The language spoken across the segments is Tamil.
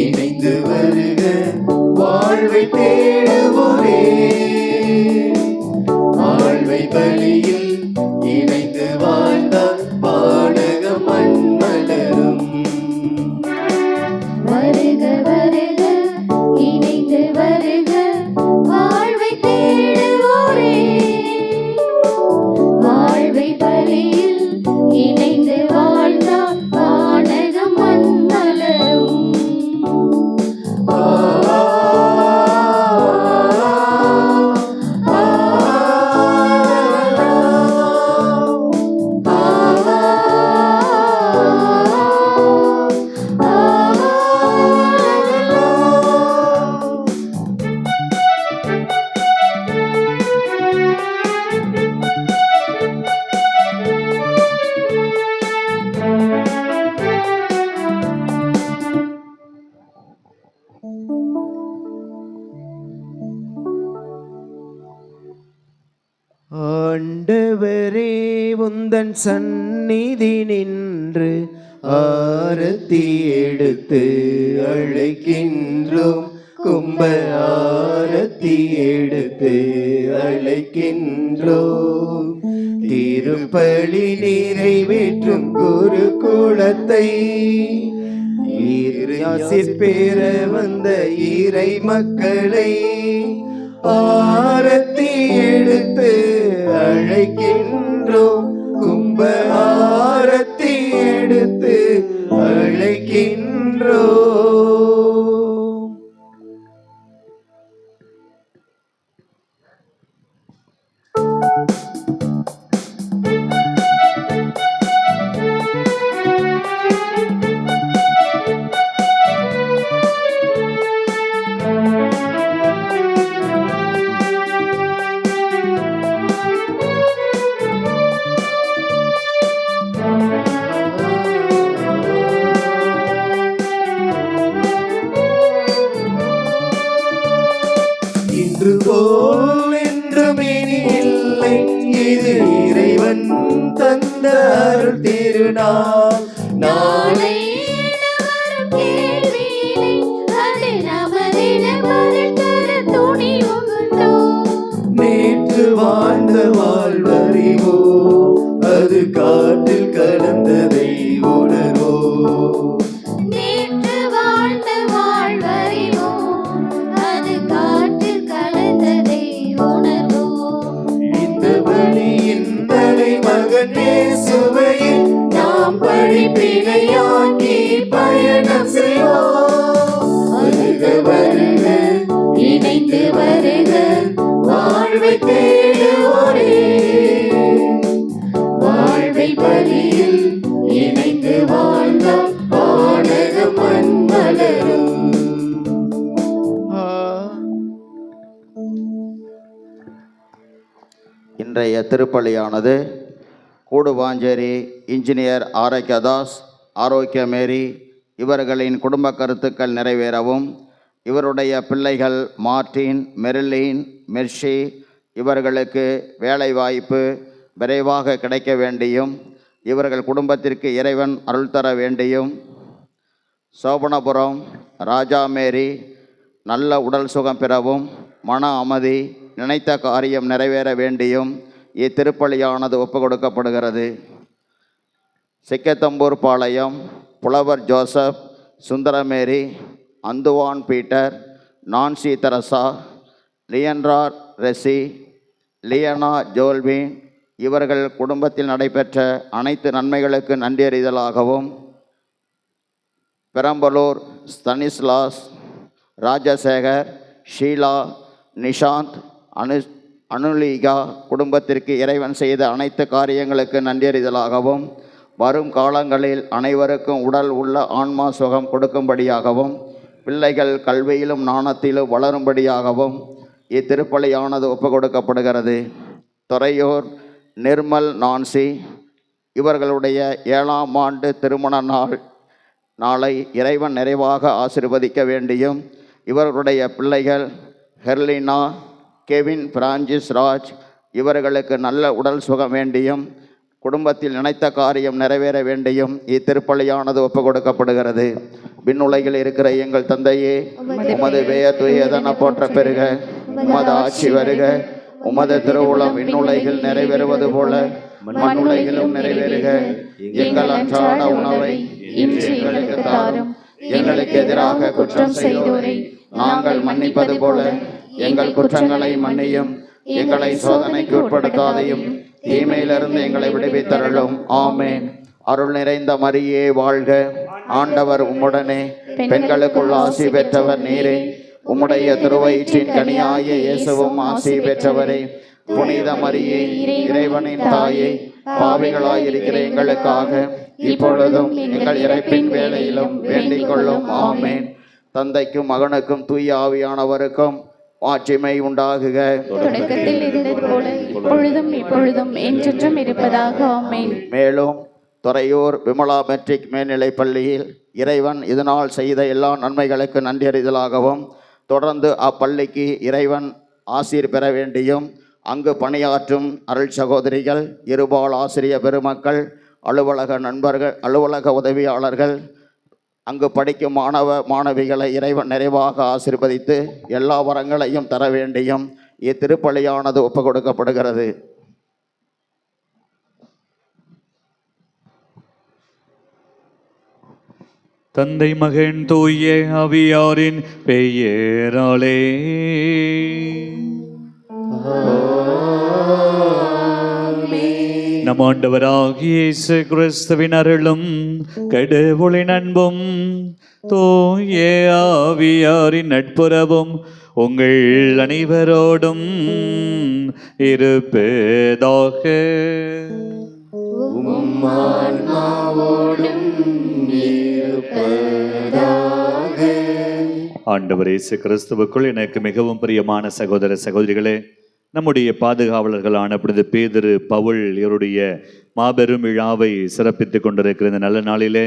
இணைந்து வருக வாழ்வை தேடுவோரே. வாழ்வை பலியில் இணைந்து வாழ்ந்தால் பாடகம் மண்மலரும். வருக வருக இணைந்து வருக வாழ்வை தேடுவோரே. வாழ்வை பலியில் இணைந்து வாழ்ந்தால் பாடகம் மண்மலரும். ஆண்டவரே உந்தன் சந்நிதி நின்று ஆரத்தி எடுத்து அழைக்கின்றோம். கும்ப ஆரத்தி எடுத்து அழைக்கின்றோம். திருப்பலி நிறைவேற்றும் குருகுலத்தை பெற வந்த இறை மக்களை ஆரத்தி எடுத்து அழைக்கின்றோம். கும்ப ஆரத்தி எடுத்து அழைக்கின்றோம். இன்று போல் என்றும் இனி இல்லை, இது இறைவன் தந்த அருள் திருநாள். நாளை நேற்று வாழ்ந்த வாழ்வறிவோ, அது காற்றில் கலந்ததை உணர்வோ. சுவையில் நாம் படிப்பினையாக்கி பயணம் செய்வோம். வருக வருக இணைந்து வருக வாழ்வை தேடுவோரே. வாழ்வை பலியில் இணைந்து வாழ்ந்தால் பாடகம் மண்மலரும். இன்றைய திருப்பலியானது கூடுவாஞ்சேரி இன்ஜினியர் ஆரோக்கியதாஸ், ஆரோக்கிய மேரி இவர்களின் குடும்ப கருத்துக்கள் நிறைவேறவும், இவருடைய பிள்ளைகள் மார்டின், மெர்லின், மெர்ஷி இவர்களுக்கு வேலைவாய்ப்பு விரைவாக கிடைக்க வேண்டியும், இவர்கள் குடும்பத்திற்கு இறைவன் அருள் தர வேண்டியும், சோபனபுரம் ராஜா மேரி நல்ல உடல் சுகம் பெறவும், மன அமைதி, நினைத்த காரியம் நிறைவேற வேண்டியும் இத்திருப்பலியானது ஒப்பு கொடுக்கப்படுகிறது. சிக்கத்தம்பூர் பாளையம் புலவர் Joseph, Sundaramary, Anthuvan Peter, Nancy Teresa, லியன்ரா ரெசி, லியனா ஜோல்வின் இவர்கள் குடும்பத்தில் நடைபெற்ற அனைத்து நன்மைகளுக்கு நன்றியறிதலாகவும், பெரம்பலூர் ஸ்தனிஸ்லாஸ், ராஜசேகர், ஷீலா, நிஷாந்த், அனுலீகா குடும்பத்திற்கு இறைவன் செய்த அனைத்து காரியங்களுக்கு நன்றியறிதலாகவும், வரும் காலங்களில் அனைவருக்கும் உடல் உள்ள ஆன்மா சுகம் கொடுக்கும்படியாகவும், பிள்ளைகள் கல்வியிலும் நாணத்திலும் வளரும்படியாகவும் இத்திருப்பலியானது ஒப்பு கொடுக்கப்படுகிறது. துறையூர் நிர்மல் நான்சி இவர்களுடைய 7ஆம் ஆண்டு திருமண நாளை இறைவன் நிறைவாக ஆசீர்வதிக்க வேண்டியும், இவர்களுடைய பிள்ளைகள் ஹெர்லினா, கெவின், பிரான்சிஸ் ராஜ் இவர்களுக்கு நல்ல உடல் சுகம் வேண்டியும், குடும்பத்தில் நினைத்த காரியம் நிறைவேற வேண்டியும் இத்திருப்பலியானது ஒப்பு கொடுக்கப்படுகிறது. விண்ணுலகில் இருக்கிற எங்கள் தந்தையே, உமது பெயர் தூயதென போற்ற பெறுக. உமது ஆட்சி வருக. உமது திருவுளம் விண்ணுலகில் நிறைவேறுவது போல மண்ணுலகிலும் நிறைவேறுக. எங்கள் அன்றாட உணவை இன்று எங்களுக்கு தாரும். எங்களுக்கு எதிராக குற்றம் செய்தோரை நாங்கள் மன்னிப்பது போல எங்கள் குற்றங்களை மன்னியும். எங்களை சோதனைக்கு உட்படுத்தாதையும் தீமையிலிருந்து எங்களை விடுவித்தருளும். ஆமென். அருள் நிறைந்த மரியே வாழ்க. ஆண்டவர் உம்முடனே, பெண்களுக்குள் ஆசி பெற்றவர் நீரே. உம்முடைய திருவயிற்றின் கனியாய இயேசுவும் ஆசி பெற்றவரே. புனித மரியே, இறைவனின் தாயே, பாவிகளாயிருக்கிற எங்களுக்காக இப்பொழுதும் எங்கள் இறப்பின் வேளையிலும் வேண்டிக் கொள்ளும். ஆமென். தந்தைக்கும் மகனுக்கும் தூய ஆவியானவருக்கும் மாட்சிமை உண்டாகுக. தொடக்கத்தில் இருந்தது போல இப்பொழுதும் எப்பொழுதும் என்றென்றும் இருப்பதாக. ஆமென். மேலும் துறையூர் விமலா மெட்ரிக் மேல்நிலைப் பள்ளியில் இறைவன் இதனால் செய்த எல்லா நன்மைகளுக்கு நன்றியறிதலாகவும் தொடர்ந்து அப்பள்ளிக்கு இறைவன் ஆசீர் பெற வேண்டியும் அங்கு பணியாற்றும் அருள் சகோதரிகள், இருபால் ஆசிரிய பெருமக்கள், அலுவலக நண்பர்கள், அலுவலக உதவியாளர்கள், அங்கு படிக்கும் மாணவிகளை இறைவன் நிறைவாக ஆசீர்வதித்து எல்லா வரங்களையும் தர வேண்டியும் இத்திருப்பலியானது ஒப்பு கொடுக்கப்படுகிறது. தந்தை மகன் தூய ஆவியாரின் பெயராலே. நம் ஆண்டவராகிய இயேசு கிறிஸ்துவின் அருளும் கடவுளின் அன்பும் தூய ஆவியாரின் நட்புறவும் உங்கள் அனைவரோடும் இருப்பதாக. ஆண்டவர் இயேசு கிறிஸ்துவுக்குள் எனக்கு மிகவும் பிரியமான சகோதர சகோதரிகளே, நம்முடைய பாதுகாவலர்களான புனித பேதுரு, பவுல் இவருடைய மாபெரும் விழாவை சிறப்பித்துக் கொண்டிருக்கிற இந்த நல்ல நாளிலே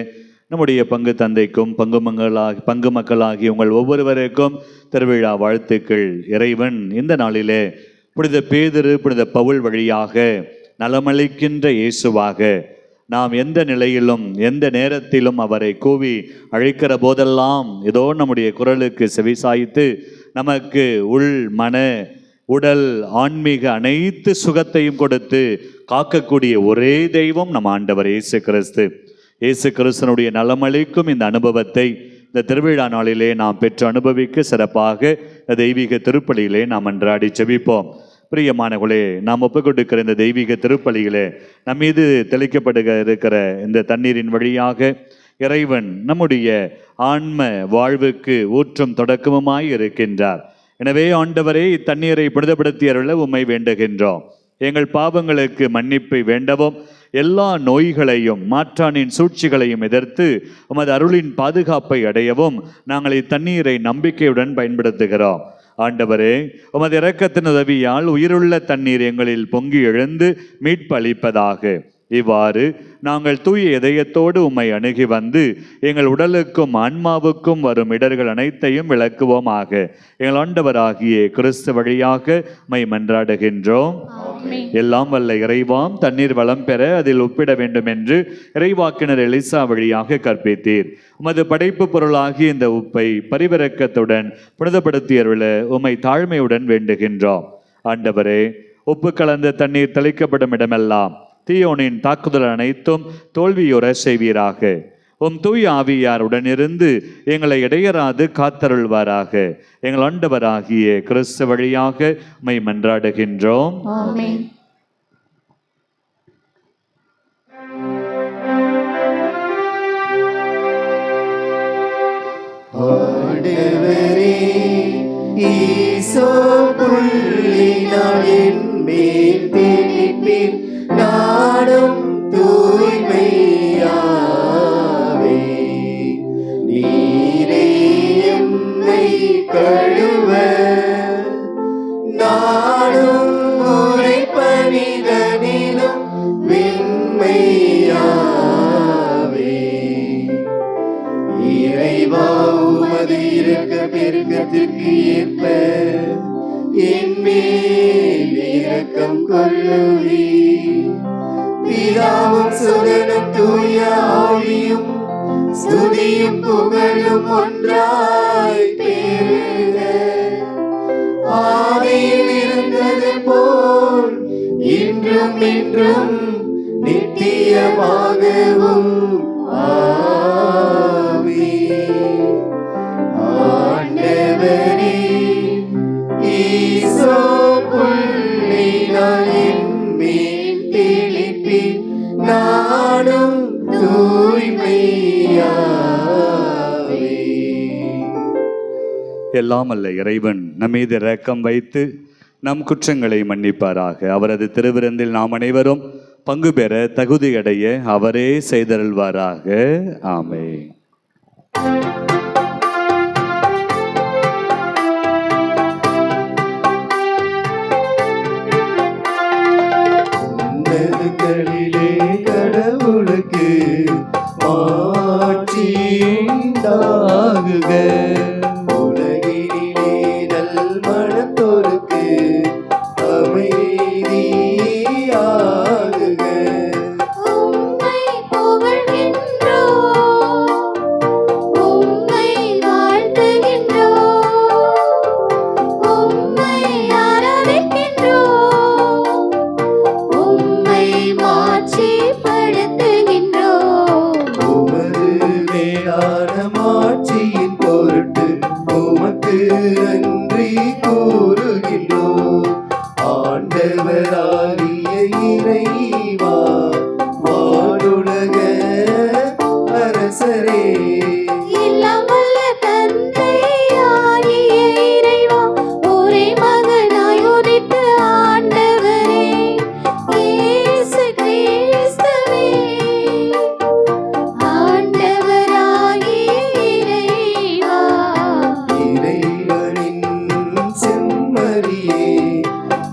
நம்முடைய பங்கு தந்தைக்கும் பங்கு மக்களாகிய உங்கள் ஒவ்வொருவருக்கும் திருவிழா வாழ்த்துக்கள். இறைவன் இந்த நாளிலே புனித பேதுரு, புனித பவுல் வழியாக நலமளிக்கின்ற இயேசுவாக நாம் எந்த நிலையிலும் எந்த நேரத்திலும் அவரை கூவி அழைக்கிற போதெல்லாம் ஏதோ நம்முடைய குரலுக்கு செவிசாய்த்து நமக்கு உள், மன, உடல், ஆன்மீக அனைத்து சுகத்தையும் கொடுத்து காக்கக்கூடிய ஒரே தெய்வம் நம் ஆண்டவர் இயேசு கிறிஸ்து. இயேசு கிறிஸ்தனுடைய நலமளிக்கும் இந்த அனுபவத்தை இந்த திருவிழா நாளிலே நாம் பெற்று அனுபவிக்க சிறப்பாக தெய்வீக திருப்பலியிலே நாம் அன்றாடி ஜெபிப்போம். பிரியமானவர்களே, நாம் ஒப்புக் கொடுக்கிற இந்த தெய்வீக திருப்பலியிலே நம் மீது தெளிக்கப்படுக இருக்கிற இந்த தண்ணீரின் வழியாக இறைவன் நம்முடைய ஆன்ம வாழ்வுக்கு ஊற்றும் தொடக்கமுமாய் இருக்கின்றார். எனவே ஆண்டவரே, இத்தண்ணீரை புனிதப்படுத்தி அருள உம்மை வேண்டுகின்றோம். எங்கள் பாவங்களுக்கு மன்னிப்பை வேண்டவும், எல்லா நோய்களையும் மாற்றானின் சூழ்ச்சிகளையும் எதிர்த்து உமது அருளின் பாதுகாப்பை அடையவும் நாங்கள் இத்தண்ணீரை நம்பிக்கையுடன் பயன்படுத்துகிறோம். ஆண்டவரே, உமது இரக்கத்தின் உதவியால் உயிருள்ள தண்ணீர் எங்களில் பொங்கி எழுந்து மீட்பு அளிப்பதாக. இவ்வாறு நாங்கள் தூய இதயத்தோடு உம்மை அணுகி வந்து எங்கள் உடலுக்கும் ஆன்மாவுக்கும் வரும் இடர்கள் அனைத்தையும் விளக்குவோமாக. எங்கள் ஆண்டவராகிய கிறிஸ்து வழியாக உம்மை மன்றாடுகின்றோம். எல்லாம் வல்ல இறைவாம் தண்ணீர் வளம் பெற அதில் ஒப்பிட வேண்டும் என்று இறைவாக்கினர் எலிசா வழியாக கற்பித்தீர். உமது படைப்பு பொருளாகிய இந்த உப்பை பரிவிரக்கத்துடன் புனிதப்படுத்தியருள உம்மை தாழ்மையுடன் வேண்டுகின்றோம். ஆண்டவரே, உப்பு கலந்த தண்ணீர் தெளிக்கப்படும் இடமெல்லாம் தீயோனின் தாக்குதல் அனைத்தும் தோல்வியுற செய்வீராக. உம் தூய ஆவியார் உடனிருந்து எங்களை இடையராது காத்தருள்வாராக. எங்கள் ஆண்டவராகிய கிறிஸ்து வழியாக உம்மை மன்றாடுகின்றோம். ஆமென். ஆண்டவரே, ஈசோ புள்ளினால் என் மேல் தெளிப்பீர். நாடும் தூய்மையாவே நீரே எம்மை கழுவ. நாடும் உரைப்பனிதனிலும் வெண்மையாவே. இறைவா, உமது இரக்க பெருக்கத்திற்கு ஏற்ப என் மேல் இரக்கம் கொள்ளுவீர். பிதாவும் சுதனும் தூய ஆவியும் ஸ்துதியும் புகழும் ஒன்றாய் பெருக. ஆதியில் இருந்தது போல் இன்றும் என்றும் நித்தியமாகவும் ஆமென். ஆண்டவரே ஈசோ புள்ளினால் என்மேல் தெளிப்பீர், நானும் தூய்மையாவேன். எல்லாம் அல்ல இறைவன் நம்மீது இரக்கம் வைத்து நம் குற்றங்களை மன்னிப்பாராக. அவரது திருவிருந்தில் நாம் அனைவரும் பங்கு பெற தகுதியடைய அவரே செய்தருள்வாராக. ஆமென். உன்னதங்களிலே கடவுளுக்கு மாட்சி உண்டாகுக. உலகினிலே நல்மனத்தோருக்கு அமைதியாகுக. உம்மை புகழ்கின்றோம், உம்மை வாழ்த்துகின்றோம், உம்மை ஆராதிக்கின்றோம், உம்மை மாட்சிப்படுத்துகின்றோம். உமது மேலான மாட்சியின் பொருட்டு உமக்கு நன்றி கூறுகின்றோம். ஆண்டவராகிய இறைவா, வானுலக அரசரே, எல்லாம் வல்ல தந்தையாகிய இறைவா, ஒரே மகனாய் உதித்த ஆண்டவரே, இயேசு கிறிஸ்துவே, ஆண்டவராகிய இறைவா, இறைவனின் செம்மறியே,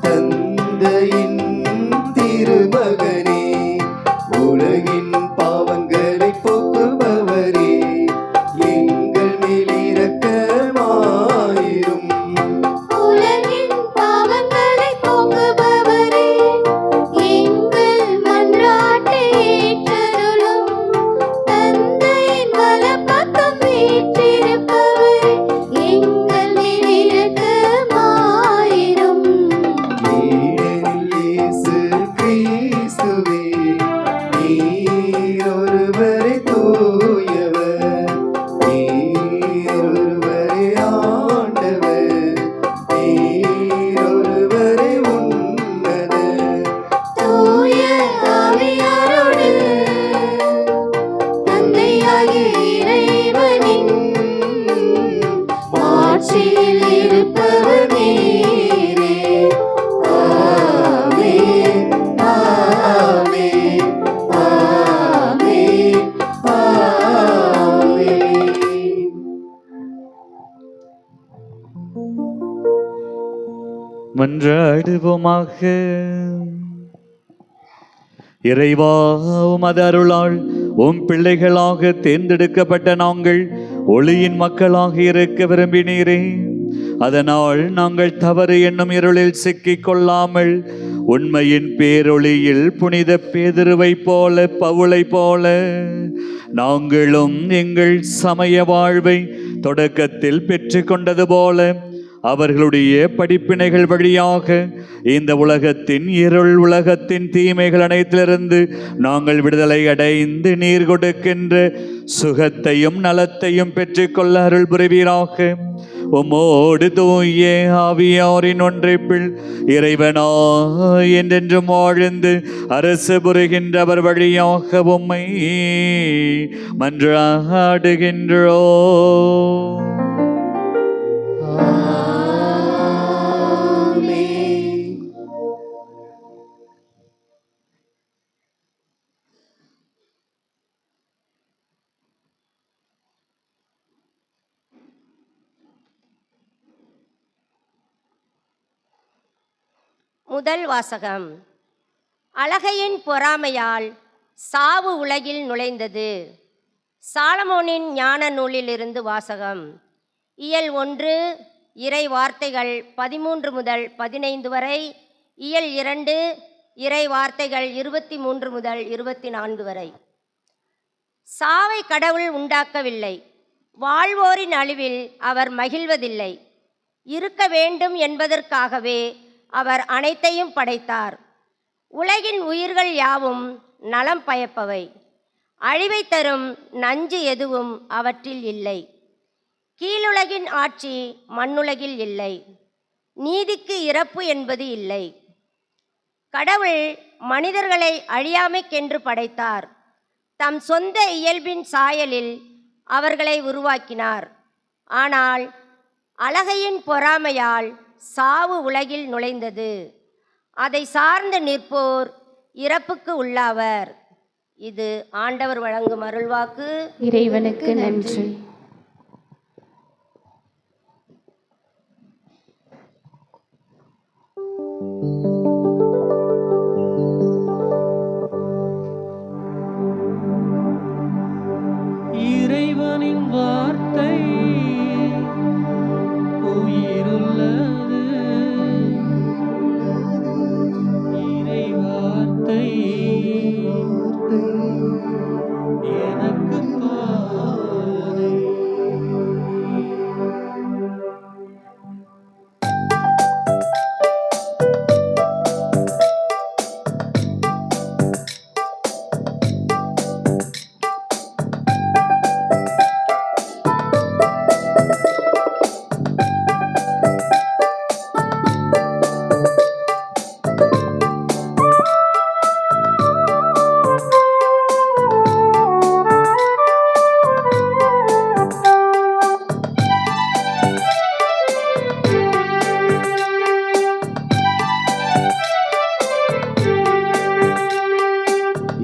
தந்தையின் திருமகனே, உலகின் பாவங்களை போக்குபவரே, எங்கள் மேல் இரக்கமாயிரும். உலகின் பாவங்களை போக்குபவரே, எங்கள் மன்றாட்டை ஏற்றருளும். தந்தையின் வலப்பக்கம் வீற்றிருப்பவரே, எங்கள் மேல் இரக்கமாயிரும். ஏனெனில் இயேசு கிறிஸ்துவே, நீர் ஒருவரே தூயவர், நீர் ஒருவரே ஆண்டவர், நீர் ஒருவரே உன்னதர். தூய ஆவியாரோடு தந்தையாகிய இறைவனின் ஆட்சியில் இருப்பவர் நீரே. ஆமென், ஆமென், ஆமென், ஆமென். மன்றாடுவோமாக. இறைவா, உமது அருளால் உம் பிள்ளைகளாக தேர்ந்தெடுக்கப்பட்ட நாங்கள் ஒளியின் மக்களாக இருக்க விரும்பினீரே. அதனால் நாங்கள் தவறு என்னும் இருளில் சிக்கிக் கொள்ளாமல் உண்மையின் பேரொளியில் புனித பேதுருவை போல பவுலை போல நாங்களும் எங்கள் சமய வாழ்வை தொடக்கத்தில் பெற்று கொண்டது போல அவர்களுடைய படிப்பினைகள் வழியாக இந்த உலகத்தின் இருள் உலகத்தின் தீமைகள் அனைத்திலிருந்து நாங்கள் விடுதலை அடைந்து நீர் கொடுக்கின்ற சுகத்தையும் நலத்தையும் பெற்றுக்கொள்ள அருள் புரிவீராக. உம்மோடு தூய ஆவியாரின் ஒன்றைப்பில் இறைவனா என்றென்றும் வாழ்ந்து அரசு புரிகின்றவர் வழியாக உம்மை மன்றாடுகின்றோம். ஆமென். முதல் வாசகம். அழகையின் பொறாமையால் சாவு உலகில் நுழைந்தது. சாலமோனின் ஞான நூலிலிருந்து வாசகம். இயல் 1 இறை வார்த்தைகள் 13 முதல் 15 வரை. இயல் 2 இறை வார்த்தைகள் 23 முதல் 24 வரை. சாவை கடவுள் உண்டாக்கவில்லை. வாழ்வோரின் அழிவில் அவர் மகிழ்வதில்லை. இருக்க வேண்டும் என்பதற்காகவே அவர் அனைத்தையும் படைத்தார். உலகின் உயிர்கள் யாவும் நலம் பயப்பவை. அழிவை தரும் நஞ்சு எதுவும் அவற்றில் இல்லை. கீழுலகின் ஆட்சி மண்ணுலகில் இல்லை. நீதிக்கு இறப்பு என்பது இல்லை. கடவுள் மனிதர்களை அழியாமைக்கென்று படைத்தார். தம் சொந்த இயல்பின் சாயலில் அவர்களை உருவாக்கினார். ஆனால் அழகையின் பொறாமையால் சாவு உலகில் நுழைந்தது. அதை சார்ந்து நிற்போர் இறப்புக்கு உள்ளாவர். இது ஆண்டவர் வழங்கும் அருள்வாக்கு. இறைவனுக்கு நன்றி. இறைவனின் வார்த்தை உயிருள்ளது. இறை வார்த்தை எனக்கு பாதை.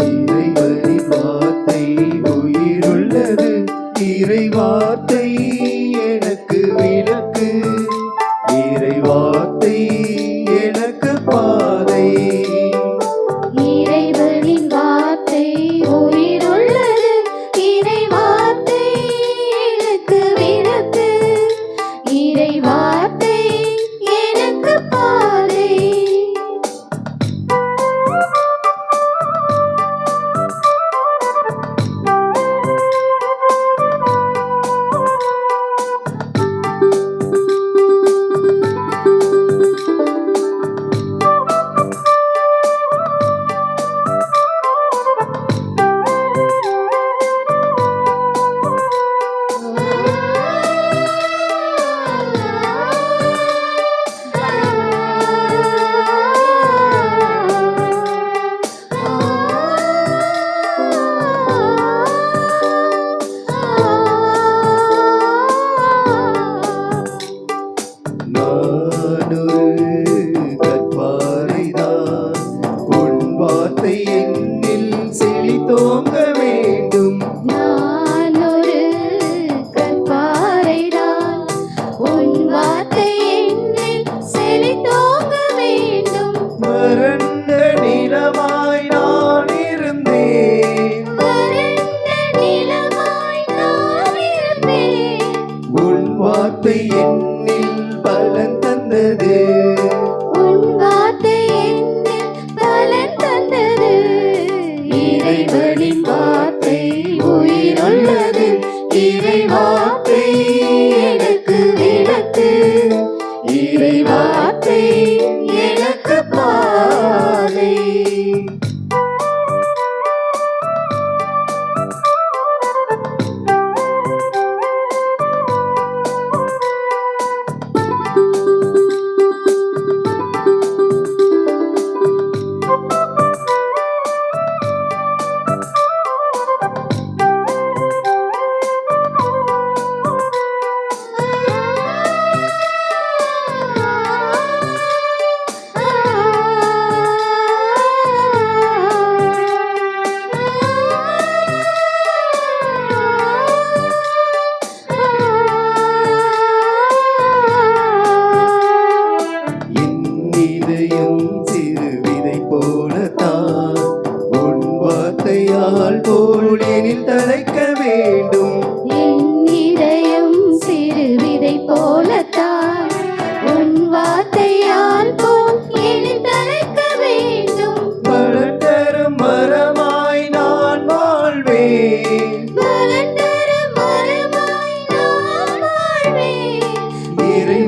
இறைவனின் வார்த்தை உயிருள்ளது. இறை வார்த்தை எனக்கு விளக்கு. இறை வார்த்தை எனக்கு பாதை. இறைவனின் வார்த்தை உயிருள்ளது. இறை வார்த்தை எனக்கு விளக்கு. இறை வார்த்தை எனக்கு பாதை. வார்த்தை என்னில் பலன் தந்தது. உன் வார்த்தை என்னில் பலன் தந்தது. இறைவனின் வார்த்தை உயிருள்ளது. இறை வார்த்தை எனக்கு விளக்கு. இறை வார்த்தை எனக்கு பாதை.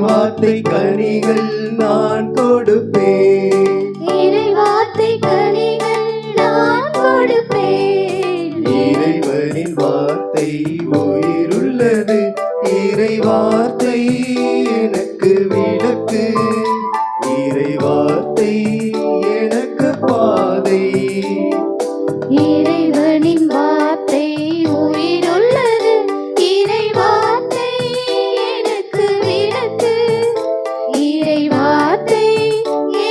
வார்த்தை கனிகள் நான் கொடுப்பேன். இறை வார்த்தை கனிகள் நான் கொடுப்பேன். இறைவனின் வார்த்தை உயிருள்ளது. இறை வார்த்தை எனக்கு விளக்கு. இறை வார்த்தை எனக்கு பாதை. இறைவனின் வார்த்தை உயிருள்ளது. இறை வார்த்தை எனக்கு விளக்கு. இறை வார்த்தை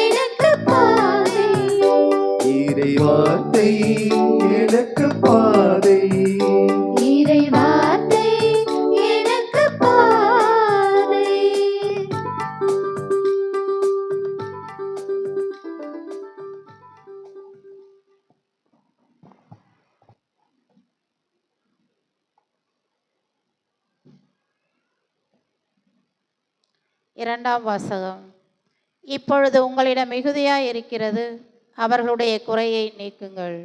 எனக்கு பாதை. இறை வார்த்தை எனக்கு பாதை. இறை வார்த்தை எனக்கு பாதை. இரண்டாம் வாசகம். இப்பொழுது உங்களிடம் மிகுதியாய் இருக்கிறது, அவர்களுடைய குறையை நீக்குங்கள்.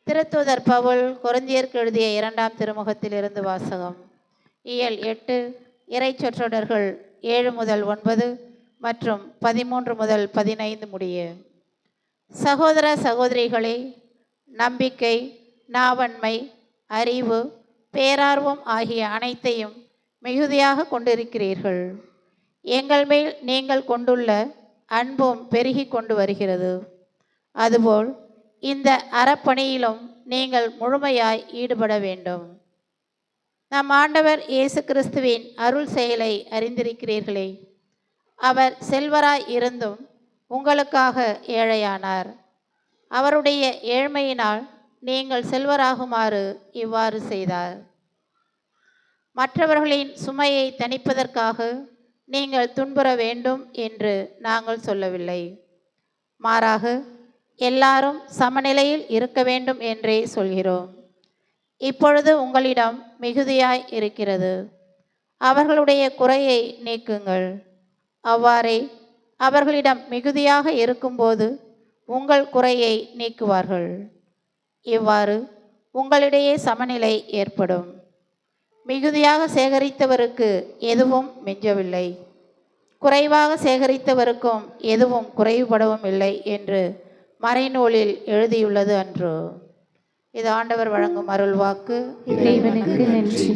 திருத்தூதர் பவுல் கொரிந்தியருக்கு எழுதிய 2ஆம் திருமுகத்திலிருந்து வாசகம். இயல் 8, இறை சொற்றொடர்கள் 7 முதல் 9 மற்றும் 13 முதல் 15 முடிய. சகோதர சகோதரிகளே, நம்பிக்கை, நாவன்மை, அறிவு, பேரார்வம் ஆகிய அனைத்தையும் மிகுதியாக கொண்டிருக்கிறீர்கள். எங்கள் மேல் நீங்கள் கொண்டுள்ள அன்பும் பெருகி கொண்டு வருகிறது. அதுபோல் இந்த அறப்பணியிலும் நீங்கள் முழுமையாய் ஈடுபட வேண்டும். நம் ஆண்டவர் இயேசு கிறிஸ்துவின் அருள் செயலை அறிந்திருக்கிறீர்களே. அவர் செல்வராய் இருந்தும் உங்களுக்காக ஏழையானார். அவருடைய ஏழ்மையினால் நீங்கள் செல்வராகுமாறு இவ்வாறு செய்தார். மற்றவர்களின் சுமையை தணிப்பதற்காக நீங்கள் துன்புற வேண்டும் என்று நாங்கள் சொல்லவில்லை. மாறாக எல்லாரும் சமநிலையில் இருக்க வேண்டும் என்றே சொல்கிறோம். இப்பொழுது உங்களிடம் மிகுதியாய் இருக்கிறது, அவர்களுடைய குறையை நீக்குங்கள். அவ்வாறே அவர்களிடம் மிகுதியாக இருக்கும்போது உங்கள் குறையை நீக்குவார்கள். இவ்வாறு உங்களிடையே சமநிலை ஏற்படும். மிகுதியாக சேகரித்தவருக்கு எதுவும் மிஞ்சவில்லை, குறைவாக சேகரித்தவருக்கும் எதுவும் குறைவுபடவும் இல்லை என்று மறைநூலில் எழுதியுள்ளது அன்றோ. இது ஆண்டவர் வழங்கும் அருள்வாக்கு. இறைவனுக்கு நன்றி.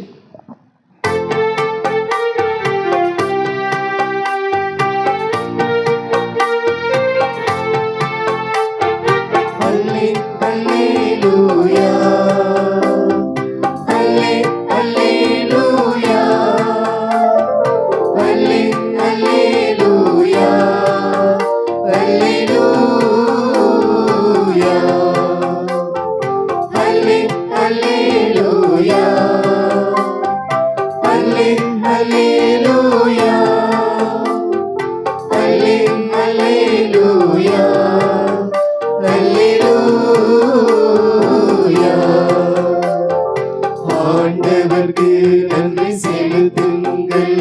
ஆண்டவர்க்கு நன்றி செலுத்துங்கள்,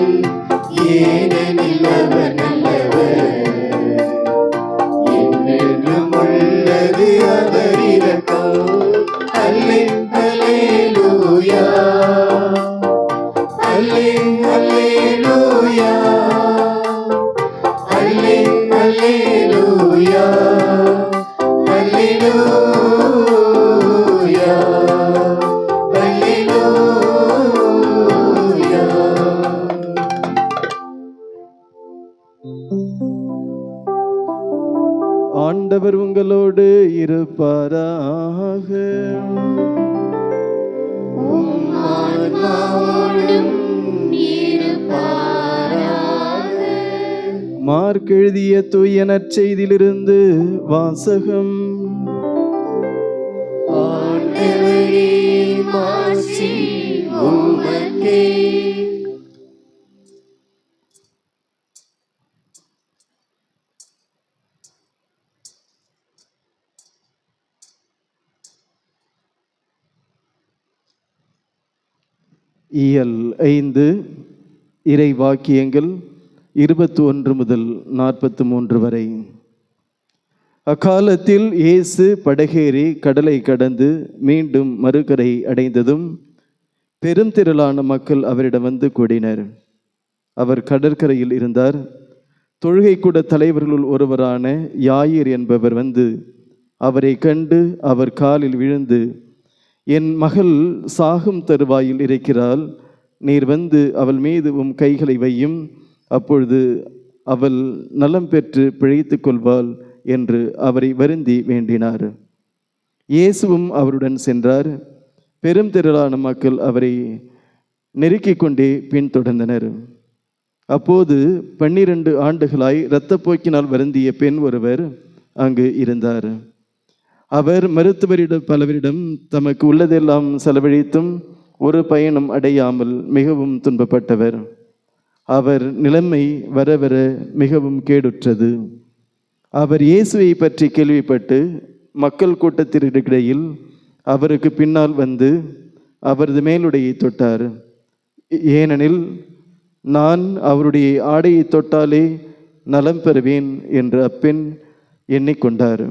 ஏனெனில் அவர் நல்லவர். என்றென்றும் உள்ளது அவர் இரக்கம். அல்லேலூயா, அல்லேலூயா, அல்லேலூயா, அல்லேலூயா. ஆண்டவர் உங்களோடு இருப்பாராக. மார்க் எழுதிய தூய நற்செய்தியிலிருந்து வாசகம். ஆண்டவரே மாட்சி உமக்கே. இயல் 5 இறை வாக்கியங்கள் 21 முதல் 43 வரை. அக்காலத்தில் இயேசு படகேறி கடலை கடந்து மீண்டும் மறுகரை அடைந்ததும் பெருந்திரளான மக்கள் அவரிடம் வந்து கூடினர். அவர் கடற்கரையில் இருந்தார். தொழுகை கூட தலைவர்களுள் ஒருவரான யாயிர் என்பவர் வந்து அவரை கண்டு அவர் காலில் விழுந்து, என் மகள் சாகும் தருவாயில் இருக்கிறாள், நீர் வந்து அவள் மீது உம் கைகளை வையும், அப்பொழுது அவள் நலம் பெற்று பிழைத்து கொள்வாள் என்று அவரை வருந்தி வேண்டினார். இயேசுவும் அவருடன் சென்றார். பெரும் திரளான மக்கள் அவரை நெருக்கிக் கொண்டே பின்தொடர்ந்தனர். அப்போது 12 ஆண்டுகளாய் இரத்தப்போக்கினால் வருந்திய பெண் ஒருவர் அங்கு இருந்தார். அவர் மருத்துவரிடம் பலவரிடம் தமக்கு உள்ளதெல்லாம் செலவழித்தும் ஒரு பயனும் அடையாமல் மிகவும் துன்பப்பட்டவர். அவர் நிலைமை வர வர மிகவும் கேடுற்றது. அவர் இயேசுவை பற்றி கேள்விப்பட்டு மக்கள் கூட்டத்திற்கிடையில் அவருக்கு பின்னால் வந்து அவரது மேலுடையை தொட்டார். ஏனெனில் நான் அவருடைய ஆடையை தொட்டாலே நலம் பெறுவேன் என்று அப்பெண் எண்ணிக்கொண்டார்.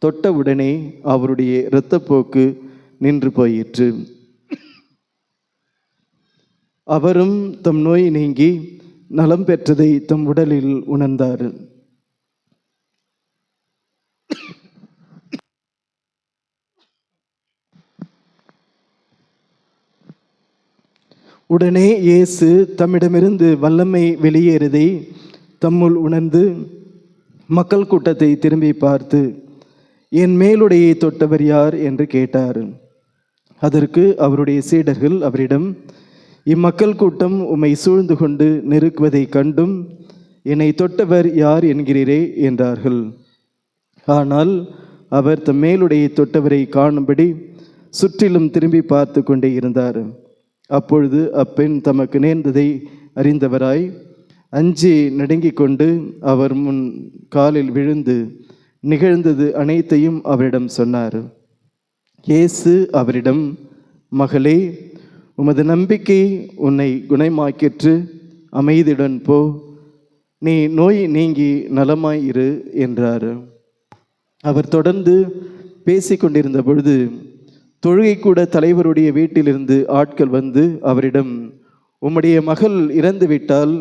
தொட்டவுடனே அவருடைய இரத்தப்போக்கு நின்று போயிற்று. அவரும் தம் நோய் நீங்கி நலம் பெற்றதை தம் உடலில் உணர்ந்தார். உடனே இயேசு தம்மிடமிருந்து வல்லமை வெளியேறதை தம்முள் உணர்ந்து மக்கள் கூட்டத்தை திரும்பி பார்த்து, என் மேலுடையை தொட்டவர் யார் என்று கேட்டார். அதற்கு அவருடைய சீடர்கள் அவரிடம், இம்மக்கள் கூட்டம் உம்மை சூழ்ந்து கொண்டு நெருக்குவதைக் கண்டும் என்னை தொட்டவர் யார் என்கிறீரே என்றார்கள். ஆனால் அவர் தம் மேலுடையை தொட்டவரை காணும்படி சுற்றிலும் திரும்பி பார்த்து கொண்டே இருந்தார். அப்பொழுது அப்பெண் தமக்கு நேர்ந்ததை அறிந்தவராய் அஞ்சி நடுங்கிக் கொண்டு அவர் முன் காலில் விழுந்து நிகழ்ந்தது அனைத்தையும் அவரிடம் சொன்னார். இயேசு அவரிடம், மகளே, உமது நம்பிக்கை உன்னை குணமாக்கிற்று, அமைதியுடன் போ, நீ நோய் நீங்கி நலமாயிரு என்றார். அவர் தொடர்ந்து பேசிக்கொண்டிருந்த பொழுது தொழுகை கூட தலைவருடைய வீட்டிலிருந்து ஆட்கள் வந்து அவரிடம், உம்முடைய மகள் இறந்துவிட்டால்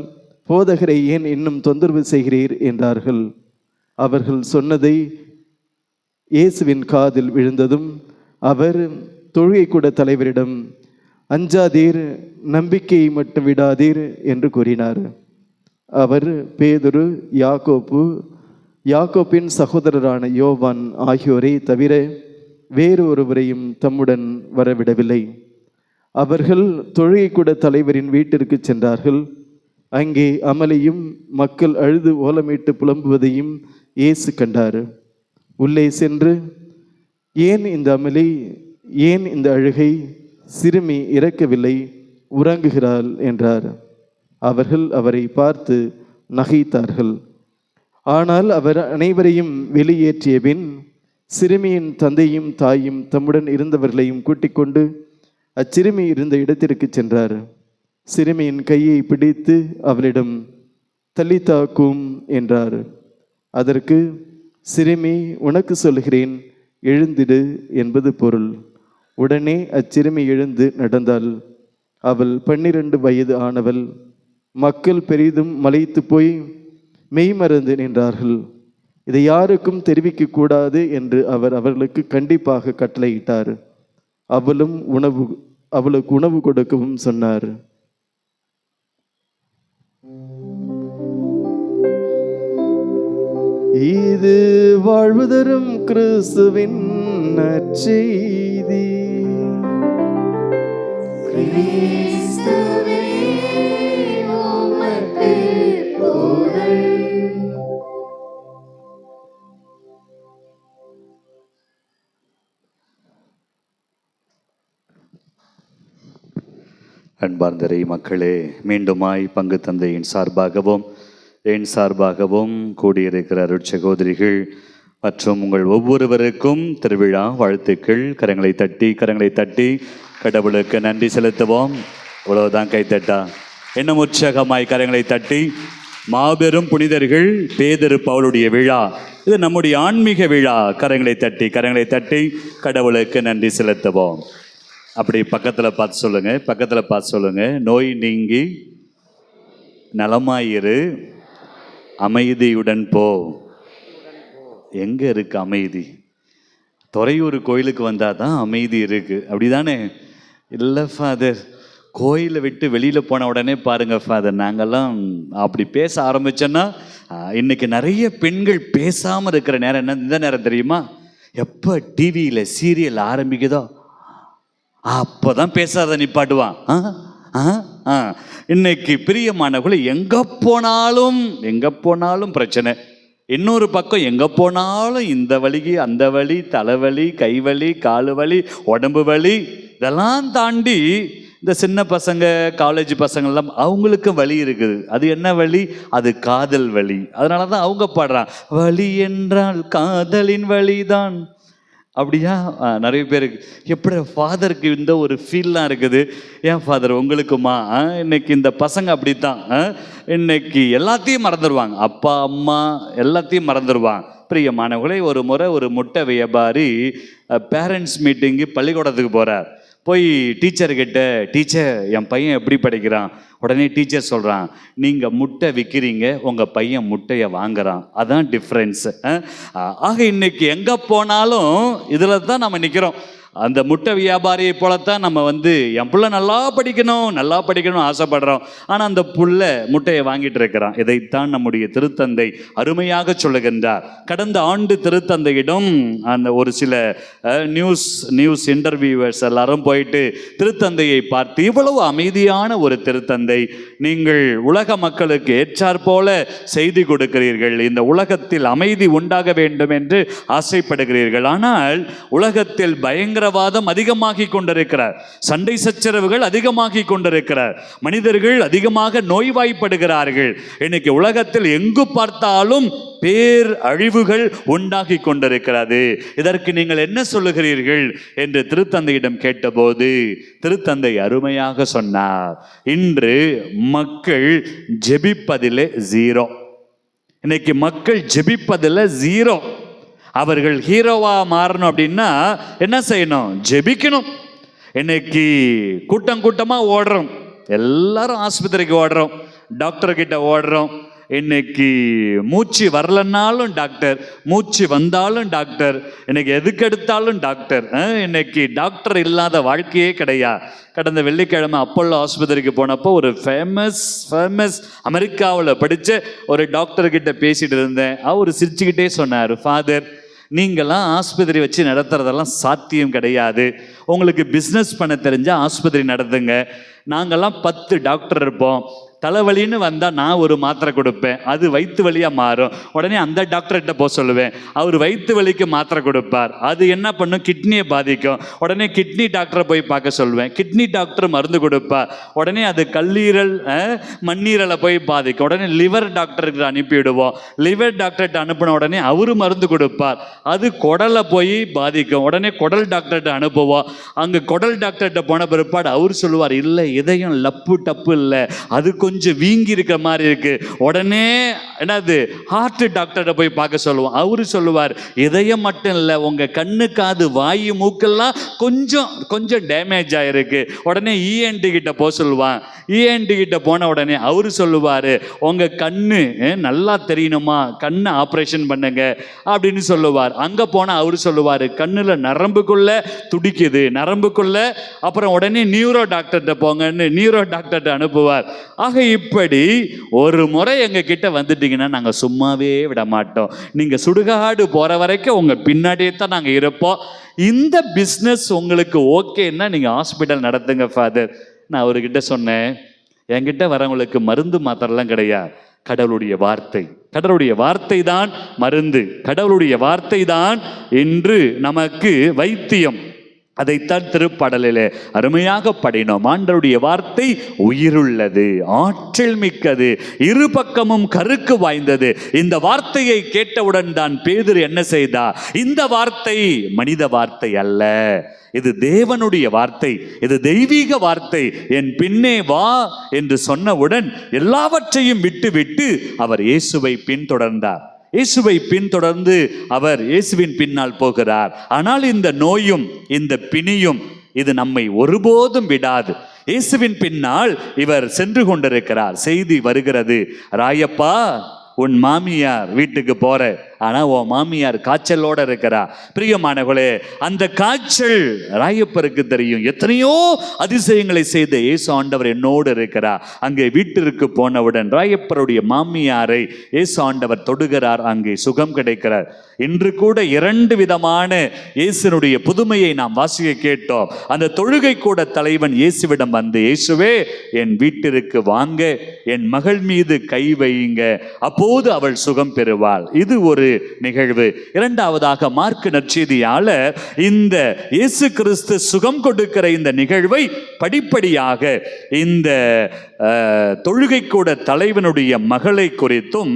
போதகரை ஏன் இன்னும் தொந்தரவு செய்கிறீர் என்றார்கள். அவர்கள் சொன்னதை இயேசுவின் காதில் விழுந்ததும் அவர் தொழுகை கூட தலைவரிடம், அஞ்சாதீர், நம்பிக்கையை மட்டும் விடாதீர் என்று கூறினார். அவர் பேதுரு, யாக்கோப்பின் சகோதரரான யோவான் ஆகியோரை தவிர வேறு ஒருவரையும் தம்முடன் வரவிடவில்லை. அவர்கள் தொழுகை கூட தலைவரின் வீட்டிற்கு சென்றார்கள். அங்கே அமளியும் மக்கள் அழுது ஓலமிட்டு புலம்புவதையும் இயேசு கண்டார். உள்ளே சென்று, ஏன் இந்த அமளி, ஏன் இந்த அழுகை, சிறுமி இறக்கவில்லை, உறங்குகிறாள் என்றார். அவர்கள் அவரை பார்த்து நகைத்தார்கள். ஆனால் அவர் அனைவரையும் வெளியேற்றிய பின் சிறுமியின் தந்தையும் தாயும் தம்முடன் இருந்தவர்களையும் கூட்டிக் கொண்டு அச்சிறுமி இருந்த இடத்திற்கு சென்றார். சிறுமியின் கையை பிடித்து அவளிடம், தலித்தா கூம் என்றார். அதற்கு, சிறுமி, உனக்கு சொல்கிறேன், எழுந்திடு என்பது பொருள். உடனே அச்சிறுமி எழுந்து நடந்தாள். அவள் 12 வயது ஆனவள். மக்கள் பெரிதும் மலைத்து போய் மெய்மறந்து நின்றார்கள். இதை யாருக்கும் தெரிவிக்க கூடாது என்று அவர் அவர்களுக்கு கண்டிப்பாக கட்டளையிட்டார். அவளுக்கு உணவு கொடுக்கவும் சொன்னார். இது வாழ்வு தரும் கிறிஸ்துவின் நற்செய்தி. கிறிஸ்துவே உமக்கு புகழ். அன்பார்ந்த மக்களே, மீண்டுமாய் பங்கு தந்தையின் சார்பாகவும் என் சார்பாகவும் கூடியிருக்கிற அருட்சகோதரிகள் மற்றும் உங்கள் ஒவ்வொருவருக்கும் திருவிழா வாழ்த்துக்கள். கரங்களை தட்டி கடவுளுக்கு நன்றி செலுத்துவோம். இவ்வளவுதான் கைத்தட்டா? இன்னும் உற்சாகமாய் கரங்களை தட்டி, மாபெரும் புனிதர்கள் பேதுரு பவுலுடைய விழா, இது நம்முடைய ஆன்மீக விழா. கரங்களை தட்டி கடவுளுக்கு நன்றி செலுத்துவோம். அப்படி பக்கத்தில் பார்த்து சொல்லுங்க, நோய் நீங்கி நலமாயிரு, அமைதியுடன் போ. எங்க இருக்கு அமைதி? துறையூர் கோயிலுக்கு வந்தால் தான் அமைதி இருக்கு, அப்படிதானே? இல்லை ஃபாதர், கோயிலை விட்டு வெளியில் போன உடனே பாருங்க ஃபாதர், நாங்கள்லாம் அப்படி பேச ஆரம்பித்தோன்னா இன்னைக்கு நிறைய பெண்கள் பேசாமல் இருக்கிற நேரம் என்ன இந்த நேரம் தெரியுமா? எப்போ டிவியில் சீரியல் ஆரம்பிக்குதோ அப்போ தான் பேசாத நிப்பாட்டுவான். இன்னைக்கு பிரியமானவர்களே, எங்கே போனாலும் பிரச்சனை. இன்னொரு பக்கம் எங்கே போனாலும் இந்த வலி அந்த வலி, தலைவலி, கைவலி, காலு வலி, உடம்பு வலி. இதெல்லாம் தாண்டி இந்த சின்ன பசங்க, காலேஜ் பசங்கள்லாம் அவங்களுக்கும் வலி இருக்குது. அது என்ன வலி? அது காதல் வலி. அதனால தான் அவங்க பாடுறான், வலி என்றால் காதலின் வலிதான். அப்படியா? நிறைய பேருக்கு எப்படி ஃபாதருக்கு இந்த ஒரு ஃபீல்லாம் இருக்குது. ஏன் ஃபாதர் உங்களுக்குமா? இன்னைக்கு இந்த பசங்க அப்படித்தான், இன்னைக்கு எல்லாத்தையும் மறந்துடுவாங்க, அப்பா அம்மா எல்லாத்தையும் மறந்துடுவாங்க. பிரியமானவர்களே, ஒரு முறை ஒரு முட்டை வியாபாரி பேரண்ட்ஸ் மீட்டிங்கு பள்ளிக்கூடத்துக்கு போகிறார். போய் டீச்சர்கிட்ட, டீச்சர் என் பையன் எப்படி படிக்கிறான்? உடனே டீச்சர் சொல்கிறான், நீங்கள் முட்டை விற்கிறீங்க, உங்கள் பையன் முட்டையை வாங்குறான், அதான் டிஃப்ரென்ஸு. ஆக இன்னைக்கு எங்கே போனாலும் இதில் தான் நம்ம நிற்கிறோம். அந்த முட்டை வியாபாரியை போலத்தான் நம்ம என் பிள்ளை நல்லா படிக்கணும் ஆசைப்படுறோம். ஆனால் அந்த புள்ள முட்டையை வாங்கிட்டு இருக்கிறான். இதைத்தான் நம்முடைய திருத்தந்தை அருமையாக சொல்லுகின்றார். கடந்த ஆண்டு திருத்தந்தையிடம் அந்த ஒரு சில நியூஸ் இன்டர்வியூவர்ஸ் எல்லாரும் போயிட்டு திருத்தந்தையை பார்த்து, இவ்வளவு அமைதியான ஒரு திருத்தந்தை, நீங்கள் உலக மக்களுக்கு ஏற்றாற் போல செய்தி கொடுக்கிறீர்கள், இந்த உலகத்தில் அமைதி உண்டாக வேண்டும் என்று ஆசைப்படுகிறீர்கள், ஆனால் உலகத்தில் பயங்கரவாதம் அதிகமாகி கொண்டிருக்கிறார், சண்டை சச்சரவுகள் அதிகமாகி கொண்டிருக்கிறார், மனிதர்கள் அதிகமாக நோய்வாய்ப்படுகிறார்கள், இன்னைக்கு உலகத்தில் எங்கு பார்த்தாலும் பேர் அழிவுகள் உண்டாகி கொண்டிருக்கிறது, இதற்கு நீங்கள் என்ன சொல்லுகிறீர்கள் என்று திருத்தந்தையிடம் கேட்டபோது திருத்தந்தை அருமையாக சொன்னார், இன்று மக்கள் ஜெபிப்பதிலே 0. இன்னைக்கு மக்கள் ஜெபிப்பதில் 0. அவர்கள் ஹீரோவா மாறணும் அப்படின்னா என்ன செய்யணும்? ஜெபிக்கணும். இன்னைக்கு கூட்டமாக ஓடுறோம், எல்லாரும் ஆஸ்பத்திரிக்கு ஓடுறோம், டாக்டர் கிட்ட ஓடுறோம். இன்னைக்கு மூச்சு வரலன்னாலும் டாக்டர், மூச்சு வந்தாலும் டாக்டர், இன்னைக்கு எதுக்கு எடுத்தாலும் டாக்டர். இன்னைக்கு டாக்டர் இல்லாத வாழ்க்கையே கிடையாது. கடந்த வெள்ளிக்கிழமை அப்போலோ ஆஸ்பத்திரிக்கு போனப்போ ஒரு ஃபேமஸ் அமெரிக்காவில் படித்த ஒரு டாக்டர்கிட்ட பேசிகிட்டு இருந்தேன். அவர் சிரிச்சுக்கிட்டே சொன்னார், ஃபாதர், நீங்களாம் ஆஸ்பத்திரி வச்சு நடத்துறதெல்லாம் சாத்தியம் கிடையாது, உங்களுக்கு பிஸ்னஸ் பண்ண தெரிஞ்சால் ஆஸ்பத்திரி நடத்துங்க, நாங்கள்லாம் 10 டாக்டர் இருப்போம், தலைவலின்னு வந்தால் நான் ஒரு மாத்திரை கொடுப்பேன், அது வயிற்று வலியாக மாறும், உடனே அந்த டாக்டர்கிட்ட போக சொல்லுவேன், அவர் வயிற்று வலிக்கு மாத்திரை கொடுப்பார், அது என்ன பண்ணும்? கிட்னியை பாதிக்கும், உடனே கிட்னி டாக்டரை போய் பார்க்க சொல்லுவேன், கிட்னி டாக்டர் மருந்து கொடுப்பார், உடனே அது கல்லீரல் மண்ணீரலை போய் பாதிக்கும், உடனே லிவர் டாக்டருக்கு அனுப்பிவிடுவோம், லிவர் டாக்டர்கிட்ட அனுப்பின உடனே அவரு மருந்து கொடுப்பார், அது குடலை போய் பாதிக்கும், உடனே குடல் டாக்டர்கிட்ட அனுப்புவோம், அங்கே குடல் டாக்டர்கிட்ட போன பிற்பாடு அவர் சொல்லுவார், இல்லை இதயம் லப்பு டப்பு இல்லை, அது கொஞ்சம் வீங்கி இருக்கிற மாதிரி இருக்கு, உடனே என்னது ஹார்ட் டாக்டர்கிட்ட போய் பார்க்க சொல்லுவோம், அவரு சொல்லுவார், இதயம் மட்டும் இல்லை, உங்க கண்ணு காது வாயு மூக்கெல்லாம் கொஞ்சம் டேமேஜ் ஆயிருக்கு, உடனே இஎன்டி கிட்ட போக சொல்லுவான், இஎன்டி கிட்ட போன உடனே அவரு சொல்லுவாரு, உங்க கண்ணு நல்லா தெரியணுமா, கண்ணை ஆப்ரேஷன் பண்ணுங்க அப்படின்னு சொல்லுவார். அங்க போனா அவரு சொல்லுவாரு, கண்ணுல நரம்புக்குள்ள துடிக்குது, நரம்புக்குள்ள, அப்புறம் உடனே நியூரோ டாக்டர்கிட்ட போங்கன்னு நியூரோ டாக்டர்கிட்ட அனுப்புவார். ஆக இப்படி ஒரு முறை எங்க கிட்ட வந்துட்டீங்கன்னா நாங்க சும்மாவே விட மாட்டோம், நீங்க சுடுகாடு போற வரைக்கும் உங்க பின்னாடியே தான் நாங்க இருப்போம், இந்த பிஸ்னஸ் உங்களுக்கு ஓகேன்னா நீங்க ஹாஸ்பிட்டல் நடத்துங்க ஃபாதர். நான் அவர்கிட்ட சொன்னேன், என்கிட்ட வரவங்களுக்கு மருந்து மாத்திரலாம் கிடையாது, கடவுளுடைய வார்த்தை தான் மருந்து, கடவுளுடைய வார்த்தை தான் இன்று நமக்கு வைத்தியம். அதைத்தான் திருப்பாடலிலே அருமையாக படினோம். ஆண்டவருடைய வார்த்தை உயிருள்ளது, ஆற்றல் மிக்கது, இரு பக்கமும் கருக்கு வாய்ந்தது. இந்த வார்த்தையை கேட்டவுடன் தான் பேதுரு என்ன செய்தார்? இந்த வார்த்தை மனித வார்த்தை அல்ல, இது தேவனுடைய வார்த்தை, இது தெய்வீக வார்த்தை, என் பின்னே வா என்று சொன்னவுடன் எல்லாவற்றையும் விட்டு அவர் இயேசுவை பின்தொடர்ந்தார். இயேசுவை பின்தொடர்ந்து அவர் இயேசுவின் பின்னால் போகிறார். ஆனால் இந்த நோயும் இந்த பிணியும் இது நம்மை ஒருபோதும் விடாது. இயேசுவின் பின்னால் இவர் சென்று கொண்டிருக்கிறார். செய்தி வருகிறது, ராயப்பா உன் மாமியார் வீட்டுக்கு போற, ஆனா உன் மாமியார் காய்ச்சலோட இருக்கிறா. பிரியமானவர்களே, அந்த காய்ச்சல் ராயப்பருக்கு தெரியும். எத்தனையோ அதிசயங்களை செய்த இயேசு ஆண்டவர் என்னோடு இருக்கிறார். அங்கே வீட்டிற்கு போனவுடன் ராயப்பருடைய மாமியாரை இயேசு ஆண்டவர் தொடுகிறார், அங்கே சுகம் கிடைக்கிறார். இன்று கூட 2 விதமான இயேசுனுடைய புதுமையை நாம் வாசிக்க கேட்டோம். அந்த தொழுகை கூட தலைவன் இயேசுவிடம் வந்து, இயேசுவே என் வீட்டிற்கு வாங்க, என் மகள் மீது கை வையுங்க, அப்போது அவள் சுகம் பெறுவாள். இது ஒரு நிகழ்வு. இரண்டாவதாக மார்க்கு நற்செய்தியாளர் இந்த இயேசு கிறிஸ்து சுகம் கொடுக்கிற இந்த நிகழ்வை படிப்படியாக இந்த தொழுகை கூட தலைவனுடைய மகளை குறித்தும்,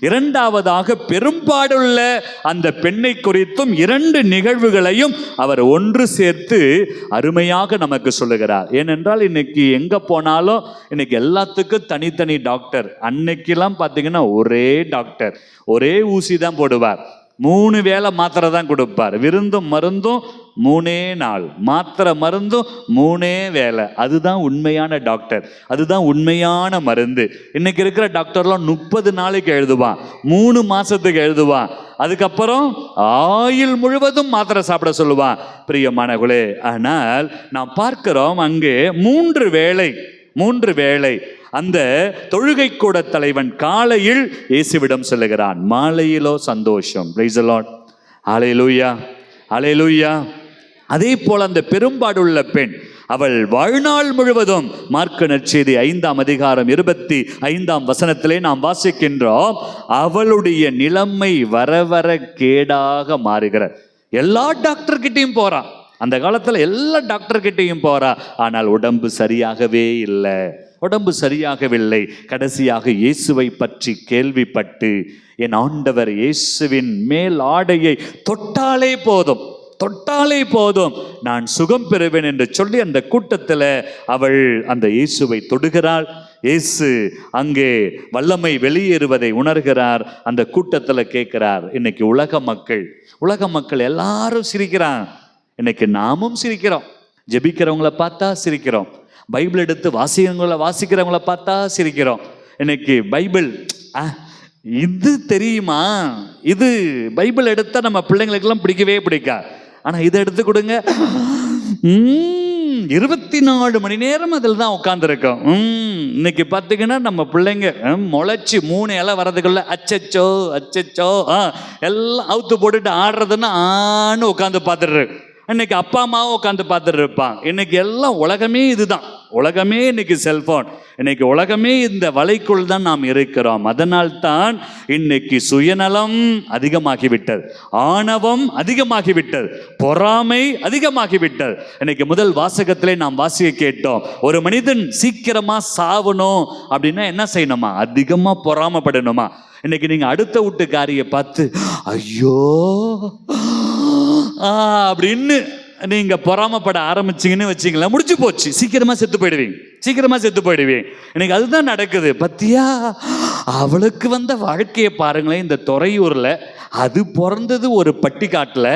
இரண்டாவதாக பெரும்பாடுள்ள அந்த பெண்ணை குறித்தும் 2 நிகழ்வுகளையும் அவர் ஒன்று சேர்த்து அருமையாக நமக்கு சொல்லுகிறார். ஏனென்றால் இன்னைக்கு எங்க போனாலும் இன்னைக்கு எல்லாத்துக்கும் தனித்தனி டாக்டர். அன்னைக்கெல்லாம் பார்த்தீங்கன்னா ஒரே டாக்டர், ஒரே ஊசி தான் போடுவார், 3 வேளை மாத்திரை தான் கொடுப்பார். விருந்தும் மருந்தும் 3 நாள், மாத்திரை மருந்தும் 3 வேளை. அதுதான் உண்மையான டாக்டர், அதுதான் உண்மையான மருந்து. இன்னைக்கு இருக்கிற டாக்டர்லாம் 30 நாளைக்கு எழுதுவான், 3 மாசத்துக்கு எழுதுவான், அதுக்கப்புறம் ஆயுள் முழுவதும் மாத்திரை சாப்பிட சொல்லுவான். பிரியமானவர்களே, ஆனால் நாம் பார்க்கிறோம் அங்கே 3 வேளை அந்த தொழுகை கூட தலைவன் காலையில் இயேசுவிடம் சொல்லுகிறான், மாலையிலோ சந்தோஷம். பிரைஸ் தி லார்ட், ஹல்லேலூயா, ஹல்லேலூயா. அதே போல அந்த பெரும்பாடுள்ள பெண், அவள் வாழ்நாள் முழுவதும் மார்க்கு நற்செய்தி 5ஆம் அதிகாரம் 25ஆம் வசனத்திலே நாம் வாசிக்கின்றோம், அவளுடைய நிலைமை வர வர கேடாக மாறுகிறார். எல்லா டாக்டர்கிட்டையும் போறான், அந்த காலத்துல எல்லா டாக்டர்கிட்டையும் போறா, ஆனால் உடம்பு சரியாகவே இல்லை, உடம்பு சரியாகவில்லை. கடைசியாக இயேசுவை பற்றி கேள்விப்பட்டு, என் ஆண்டவர் இயேசுவின் மேல் ஆடையை தொட்டாலே போதும் நான் சுகம் பெறுவேன் என்று சொல்லி அந்த கூட்டத்தில் அவள் அந்த இயேசுவை தொடுகிறாள். இயேசு அங்கே வல்லமை வெளியேறுவதை உணர்கிறார். அந்த கூட்டத்தில் கேட்கிறார், இன்னைக்கு உலக மக்கள் எல்லாரும் சிரிக்கிறான், இன்னைக்கு நாமும் சிரிக்கிறோம். ஜெபிக்கிறவங்கள பார்த்தா சிரிக்கிறோம், பைபிள் எடுத்து வாசிக்கிறவங்கள பார்த்தா சிரிக்கிறோம். இன்னைக்கு பைபிள் இது தெரியுமா, இது பைபிள் எடுத்தா நம்ம பிள்ளைங்களுக்கெல்லாம் பிடிக்கவே பிடிக்காது. ஆனா இதை எடுத்து கொடுங்க, 24 மணி நேரம் அதில் தான் உட்காந்துருக்கோம். இன்னைக்கு பார்த்தீங்கன்னா நம்ம பிள்ளைங்க முளைச்சி 3 இலை வரதுக்குள்ள அச்சச்சோ எல்லாம் அவுத்து போட்டுட்டு ஆடுறதுன்னு ஆன்னு உட்காந்து பார்த்துட்டு, இன்னைக்கு அப்பா அம்மாவும் உட்காந்து பார்த்துட்டு இருப்பான். இன்னைக்கு எல்லாம் உலகமே இதுதான், உலகமே இன்னைக்கு செல்போன், இன்னைக்கு உலகமே இந்த வலைக்குள் தான் நாம் இருக்கிறோம். அதனால் தான் இன்னைக்கு சுயநலம் அதிகமாகிவிட்டது, ஆணவம் அதிகமாகிவிட்டது, பொறாமை அதிகமாகிவிட்டது. இன்னைக்கு முதல் வாசகத்திலே நாம் வாசிக்க கேட்டோம், ஒரு மனிதன் சீக்கிரமா சாவணும் அப்படின்னா என்ன செய்யணுமா, அதிகமா பொறாமப்படணுமா. இன்னைக்கு நீங்க அடுத்த வீட்டுக்காரியை பார்த்து ஐயோ அப்படின்னு நீங்க பொறாமப்பட ஆரம்பிச்சீங்கன்னு வச்சீங்களா, முடிச்சு போச்சு, சீக்கிரமா செத்து போயிடுவீங்க. எனக்கு அதுதான் நடக்குது. பத்தியா, அவளுக்கு வந்த வாழ்க்கையை பாருங்களேன். இந்த துறையூர்ல அது பிறந்தது ஒரு பட்டிக்காட்டில்,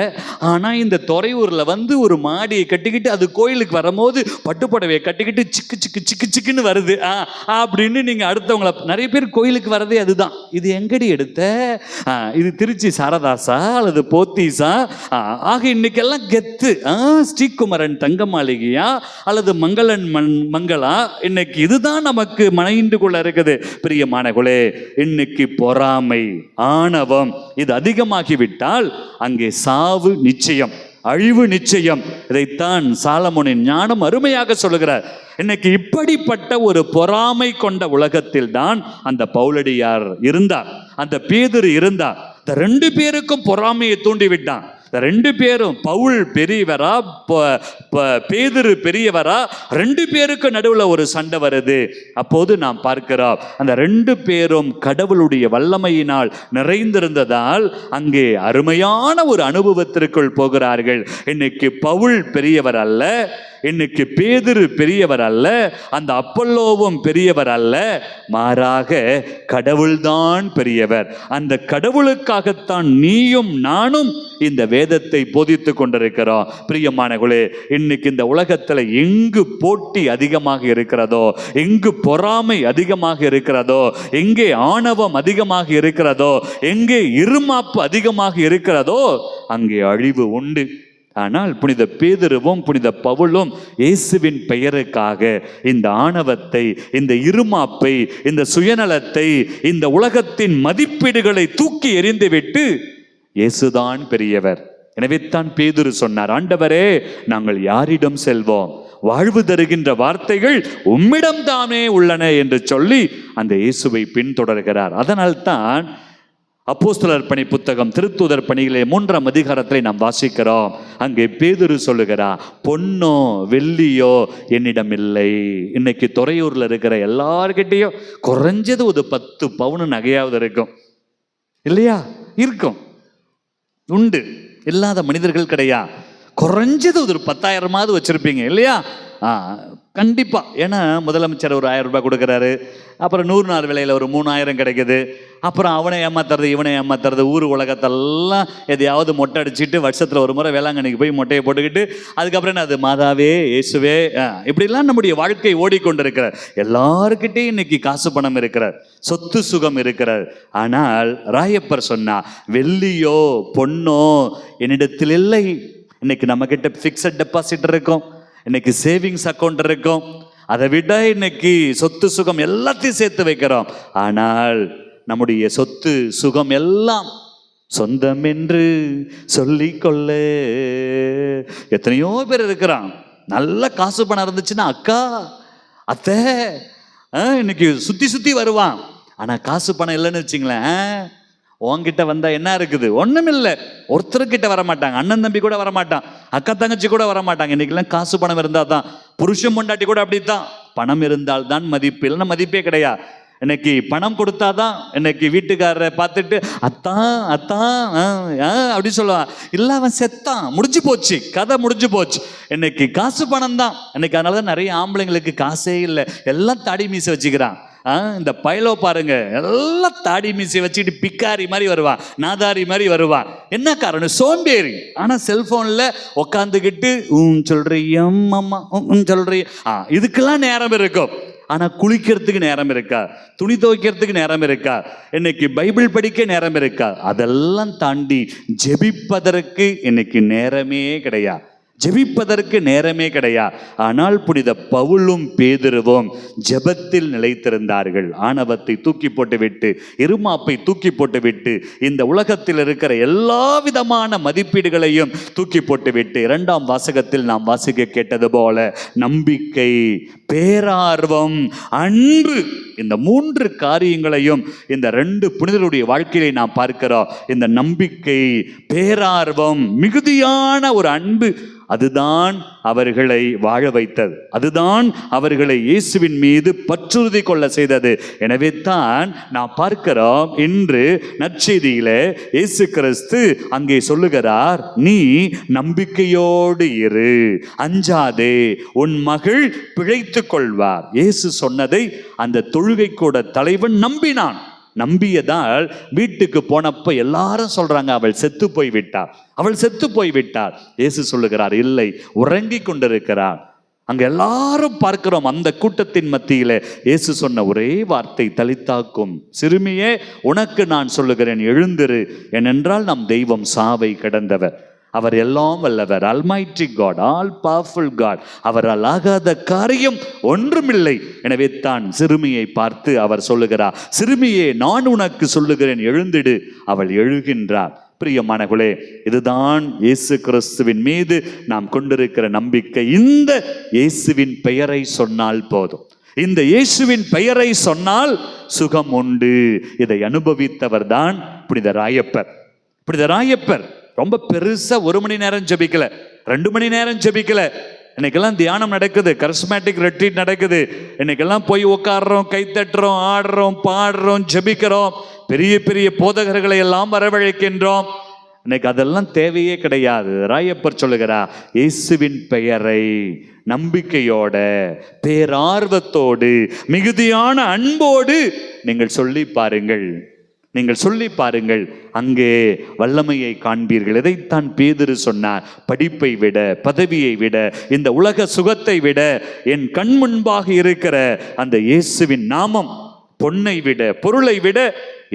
ஆனால் இந்த துறையூரில் வந்து ஒரு மாடியை கட்டிக்கிட்டு அது கோயிலுக்கு வரும்போது பட்டுப்புடவையை கட்டிக்கிட்டு சிக்குன்னு வருது அப்படின்னு நீங்கள் அடுத்தவங்கள, நிறைய பேர் கோயிலுக்கு வரதே அதுதான். இது எங்கடி எடுத்த, இது திருச்சி சாரதாசா அல்லது போத்தீஸா, ஆக இன்னைக்கெல்லாம் கெத்து ஸ்ரீகுமரன் தங்க மாளிகையா அல்லது மங்களன் மங்களா, இன்னைக்கு இதுதான் நமக்கு மைண்டுக்குள்ள இருக்குது. பிரியமானவர்களே, இன்னைக்கு பொறாமை, ஆணவம் இது அதிகமாகிவிட்டால் அங்கே சாவு நிச்சயம், அழிவு நிச்சயம். இதைத்தான் சாலமோனின் ஞானம் அருமையாக சொல்லுகிறார். இன்னைக்கு இப்படிப்பட்ட ஒரு பொறாமை கொண்ட உலகத்தில் தான் அந்த பவுலடியார் இருந்தார், அந்த பேதுரு இருந்தார். இந்த 2 பேருக்கும் பொறாமையை தூண்டிவிட்டான். 2 பேரும், பவுல் பெரியவரா பேதுரு பெரியவரா, 2 பேருக்கு நடுவில் ஒரு சண்டை வருது. அப்போது நாம் பார்க்கிறோம், அந்த 2 பேரும் கடவுளுடைய வல்லமையினால் நிறைந்திருந்ததால் அங்கே அருமையான ஒரு அனுபவத்திற்குள் போகிறார்கள். இன்னைக்கு பவுல் பெரியவர் அல்ல, இன்னைக்கு பேதுரு பெரியவர் அல்ல, அந்த அப்பல்லோவும் பெரியவர் அல்ல, மாறாக கடவுள்தான் பெரியவர். அந்த கடவுளுக்காகத்தான் நீயும் நானும் இந்த வேதத்தை போதித்து கொண்டிருக்கிறோம். பிரியமானவர்களே, இன்னைக்கு இந்த உலகத்துல எங்கு போட்டி அதிகமாக இருக்கிறதோ, எங்கு பொறாமை அதிகமாக இருக்கிறதோ, எங்கே ஆணவம் அதிகமாக இருக்கிறதோ, எங்கே இருமாப்பு அதிகமாக இருக்கிறதோ, அங்கே அழிவு உண்டு. ஆனால் புனித பேதுருவும் புனித பவுலும் இயேசுவின் பெயருக்காக இந்த ஆணவத்தை, இந்த இருமாப்பை, இந்த சுயநலத்தை, இந்த உலகத்தின் மதிப்பீடுகளை தூக்கி எறிந்துவிட்டு இயேசுதான் பெரியவர். எனவே தான் பேதுரு சொன்னார், ஆண்டவரே, நாங்கள் யாரிடம் செல்வோம்? வாழ்வு தருகின்ற வார்த்தைகள் உம்மிடம் தானே உள்ளன என்று சொல்லி அந்த இயேசுவை பின்தொடர்கிறார். அதனால்தான் அப்போஸ்தலர் பணி புத்தகம் திருத்தூதர் பணியிலே 3ஆம் அதிகாரத்தை நாம் வாசிக்கிறோம். அங்கே பேதுரு சொல்லுகிறார், பொன்னோ வெள்ளியோ என்னிடம் இல்லை. இன்னைக்கு துறையூர்ல இருக்கிற எல்லார்கிட்டையும் குறைஞ்சது ஒரு 10 பவுன் நகையாவது இருக்கும் இல்லையா? இருக்கும், உண்டு. இல்லாத மனிதர்கள் கிடையாது. குறைஞ்சது ஒரு 10,000மாவது வச்சிருப்பீங்க இல்லையா? கண்டிப்பா. ஏன்னா முதலமைச்சர் ஒரு 1000 ரூபாய் கொடுக்குறாரு, அப்புறம் 100 நாள் விலையில் ஒரு 3000 கிடைக்குது, அப்புறம் அவனை ஏமாத்துறது இவனை ஏமாத்துறது, ஊர் உலகத்தெல்லாம் எதையாவது மொட்டை அடிச்சுட்டு வருஷத்துல ஒரு முறை வேளாங்கண்ணிக்கு போய் மொட்டையை போட்டுக்கிட்டு அதுக்கப்புறம் அது மாதாவே இயேசுவே இப்படிலாம் நம்முடைய வாழ்க்கை ஓடிக்கொண்டிருக்கிறார். எல்லாருக்கிட்டையும் இன்னைக்கு காசு பணம் இருக்கிறார், சொத்து சுகம் இருக்கிறார். ஆனால் ராயப்பர் சொன்னா, வெள்ளியோ பொன்னோ என்னிடத்தில் இல்லை. இன்னைக்கு நம்ம கிட்ட பிக்ஸட் டெபாசிட் இருக்கும், இன்னைக்கு சேவிங்ஸ் அக்கௌண்ட் இருக்கும், அதை விட இன்னைக்கு சொத்து சுகம் எல்லாத்தையும் சேர்த்து வைக்கிறோம். ஆனால் நம்முடைய சொத்து சுகம் எல்லாம் சொந்தம் என்று சொல்லிக்கொள்ள எத்தனையோ பேர் இருக்கிறான். நல்ல காசு பணம் இருந்துச்சுன்னா அக்கா அத்தை இன்னைக்கு சுத்தி சுத்தி வருவான். ஆனா காசு பணம் இல்லைன்னு வச்சுங்களேன், உன்கிட்ட வந்தா என்ன இருக்குது? ஒண்ணும் இல்லை. ஒருத்தருக்கிட்ட வர மாட்டாங்க, அண்ணன் தம்பி கூட வர மாட்டான், அக்கா தங்கச்சி கூட வர மாட்டாங்க. இன்னைக்கெல்லாம் காசு பணம் இருந்தா தான், புருஷன் பொண்டாட்டி கூட அப்படித்தான். பணம் இருந்தால் தான் மதிப்பு, இல்லைன்னா மதிப்பே கிடையாது. இன்னைக்கு பணம் கொடுத்தாதான் இன்னைக்கு வீட்டுக்காரரை பார்த்துட்டு அத்தான் அத்தான் அப்படி சொல்லுவான். இல்லை, அவன் செத்தான், முடிஞ்சு போச்சு, கதை முடிஞ்சு போச்சு. இன்னைக்கு காசு பணம் தான் இன்னைக்கு. அதனாலதான் நிறைய ஆம்பளைங்களுக்கு காசே இல்லை, எல்லாம் தாடி மீசை வச்சுக்கிறான். இந்த பைலோ பாருங்க, எல்லாம் தாடி மீசை வச்சுட்டு பிக்காரி மாதிரி வருவான், நாதாரி மாதிரி வருவான். என்ன காரணம்? சோம்பேறி. ஆனா செல்போன்ல உக்காந்துக்கிட்டு சொல்றியம்மா சொல்றிய இதுக்கெல்லாம் நேரம் இருக்கும். ஆனா குளிக்கிறதுக்கு நேரம் இருக்கா? துணி துவைக்கிறதுக்கு நேரம் இருக்கா? இன்னைக்கு பைபிள் படிக்க நேரம் இருக்கா? அதெல்லாம் தாண்டி ஜெபிப்பதற்கு இன்னைக்கு நேரமே கிடையாது, ஜெபிப்பதற்கு நேரமே கிடையாது. ஆனால் புனித பவுலும் பேதுருவும் ஜெபத்தில் நிலைத்திருந்தார்கள். ஆணவத்தை தூக்கி போட்டுவிட்டு, இருமாப்பை தூக்கி போட்டுவிட்டு, இந்த உலகத்தில் இருக்கிற எல்லா விதமான மதிப்பீடுகளையும் தூக்கி போட்டுவிட்டு, 2ஆம் வாசகத்தில் நாம் வாசிக்க கேட்டது போல நம்பிக்கை, பேரார்வம், அன்பு, இந்த 3 காரியங்களையும் இந்த 2 புனிதருடைய வாழ்க்கையை நாம் பார்க்கிறோம். இந்த நம்பிக்கை, பேரார்வம், மிகுதியான ஒரு அன்பு, அதுதான் அவர்களை வாழ வைத்தது, அதுதான் அவர்களை இயேசுவின் மீது பற்றுறுதி கொள்ள செய்தது. எனவே தான் நாம் பார்க்கிறோம், இன்று நற்செய்தியில இயேசு கிறிஸ்து அங்கே சொல்லுகிறார், நீ நம்பிக்கையோடு இரு, அஞ்சாதே, உன் மகள் பிழைத்துக் கொள்வார். இயேசு சொன்னதை அந்த தொழுகை கூட தலைவன் நம்பினான். நம்பியதால் வீட்டுக்கு போனப்ப எல்லாரும் சொல்றாங்க, அவள் செத்து போய் விட்டார், அவள் செத்து போய் விட்டார். இயேசு சொல்லுகிறார், இல்லை, உறங்கி கொண்டிருக்கிறார். அங்க எல்லாரும் பார்க்கிறோம். அந்த கூட்டத்தின் மத்தியில இயேசு சொன்ன ஒரே வார்த்தை தலித்தாக்கும், சிறுமியே உனக்கு நான் சொல்லுகிறேன், எழுந்திரு. ஏனென்றால் நம் தெய்வம் சாவை கடந்தவர், அவர் எல்லாம் வல்லவர், almighty God, all powerful God. அவரால் ஆகாத காரியம் ஒன்றுமில்லை. எனவே தான் சிறுமியை பார்த்து அவர் சொல்லுகிறார், சிறுமியே நான் உனக்கு சொல்லுகிறேன், எழுந்திடு. அவள் எழுகின்றார். பிரியமானவர்களே, இதுதான் இயேசு கிறிஸ்துவின் மீது நாம் கொண்டிருக்கிற நம்பிக்கை. இந்த இயேசுவின் பெயரை சொன்னால் போதும், இந்த இயேசுவின் பெயரை சொன்னால் சுகம் உண்டு. இதை அனுபவித்தவர் தான் புனித ராயப்பர். புனித ராயப்பர் ரொம்ப பெருசா 1 மணி நேரம் ஜெபிக்கல, 2 மணி நேரம் ஜெபிக்கல. இன்னைக்கெல்லாம் தியானம் நடக்குது, கரிஸ்மேட்டிக் ரெட்ரீட் நடக்குது. இன்னைக்கெல்லாம் போய் உட்காடுறோம், கை தட்டுறோம், ஆடுறோம், பாடுறோம், ஜெபிக்கிறோம், பெரிய பெரிய போதகர்களை எல்லாம் வரவழைக்கின்றோம். இன்னைக்கு அதெல்லாம் தேவையே கிடையாது. ராயப்பர் சொல்லுகிறார், இயேசுவின் பெயரை நம்பிக்கையோட, பேரார்வத்தோடு, மிகுதியான அன்போடு நீங்கள் சொல்லி பாருங்கள். நீங்கள் சொல்லி பாருங்கள், அங்கே வல்லமையை காண்பீர்கள். இதைத்தான் பேதுரு சொன்னார். படிப்பை விட, பதவியை விட, இந்த உலக சுகத்தை விட, என் கண் முன்பாக இருக்கிற அந்த இயேசுவின் நாமம், பொன்னை விட, பொருளை விட,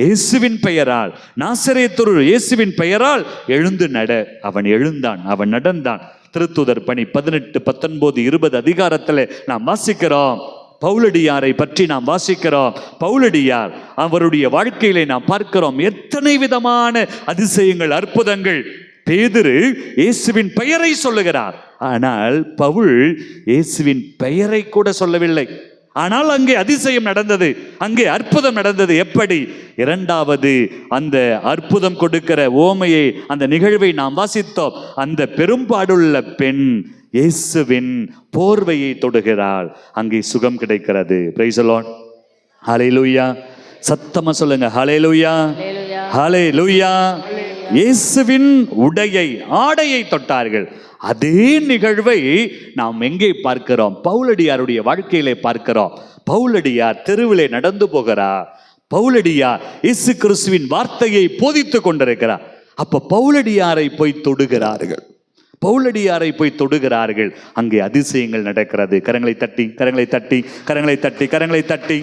இயேசுவின் பெயரால், நாசரேத்து இயேசுவின் பெயரால் எழுந்து நட. அவன் எழுந்தான், அவன் நடந்தான். திருத்தூதர் பணி 18, 19, 20 அதிகாரத்தில் நாம் வாசிக்கிறோம். பவுலடியாரை பற்றி நாம் வாசிக்கிறோம். பவுலடியார் அவருடைய வாழ்க்கையிலே நாம் பார்க்கிறோம் எத்தனை விதமான அதிசயங்கள், அற்புதங்கள். பேதுரு இயேசுவின் பெயரை சொல்லுகிறார், ஆனால் பவுல் இயேசுவின் பெயரை கூட சொல்லவில்லை. ஆனால் அங்கே அதிசயம் நடந்தது, அங்கே அற்புதம் நடந்தது. எப்படி? இரண்டாவது அந்த அற்புதம் கொடுக்கிற ஓமையை, அந்த நிகழ்வை நாம் வாசித்தோம். அந்த பெரும்பாடுள்ள பெண் இயேசுவின் போர்வையை தொடுகிறாள், அங்கே சுகம் கிடைக்கிறது. Praise the Lord. ஹல்லேலூயா. சத்தமா சொல்லுங்க, ஹல்லேலூயா, ஹல்லேலூயா. இயேசுவின் ஆடையை தொட்டார்கள். அதே நிகழ்வை நாம் எங்கே பார்க்கிறோம்? பவுலடியாருடைய வாழ்க்கையிலே பார்க்கிறோம். பவுலடியார் தெருவிலே நடந்து போகிறார். பவுலடியார் இயேசு கிறிஸ்துவின் வார்த்தையை போதித்துக் கொண்டிருக்கிறார். அப்ப பவுலடியாரை போய் தொடுகிறார்கள். பவுலடியாரை போய் தொடுகிறார்கள். அங்கே அதிசயங்கள் நடக்கிறது. கரங்களை தட்டி, கரங்களை தட்டி, கரங்களை தட்டி, கரங்களை தட்டி.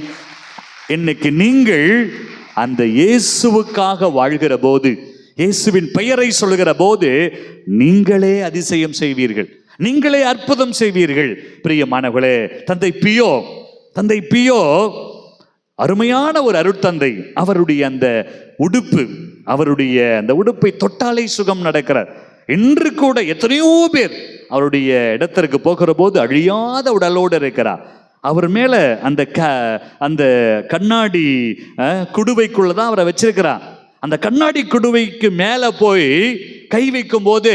இன்னைக்கு நீங்கள் அந்த இயேசுவுக்காக வாழ்கிற போது, இயேசுவின் பெயரை சொல்லுகிற போது, நீங்களே அதிசயம் செய்வீர்கள், நீங்களே அற்புதம் செய்வீர்கள். பிரியமானவர்களே, தந்தை பியோ அருமையான ஒரு அருட்தந்தை. அவருடைய அந்த உடுப்பை தொட்டாலே சுகம் நடக்கிறார். இன்று கூட எத்தனையோ பேர் அவருடைய இடத்திற்கு போகிற போது அழியாத உடலோடு இருக்கிறார். அவர் மேல அந்த கண்ணாடி குடுவைக்குள்ளதான் அவரை வச்சிருக்கிறார். அந்த கண்ணாடி குடுவைக்கு மேல போய் கை வைக்கும் போது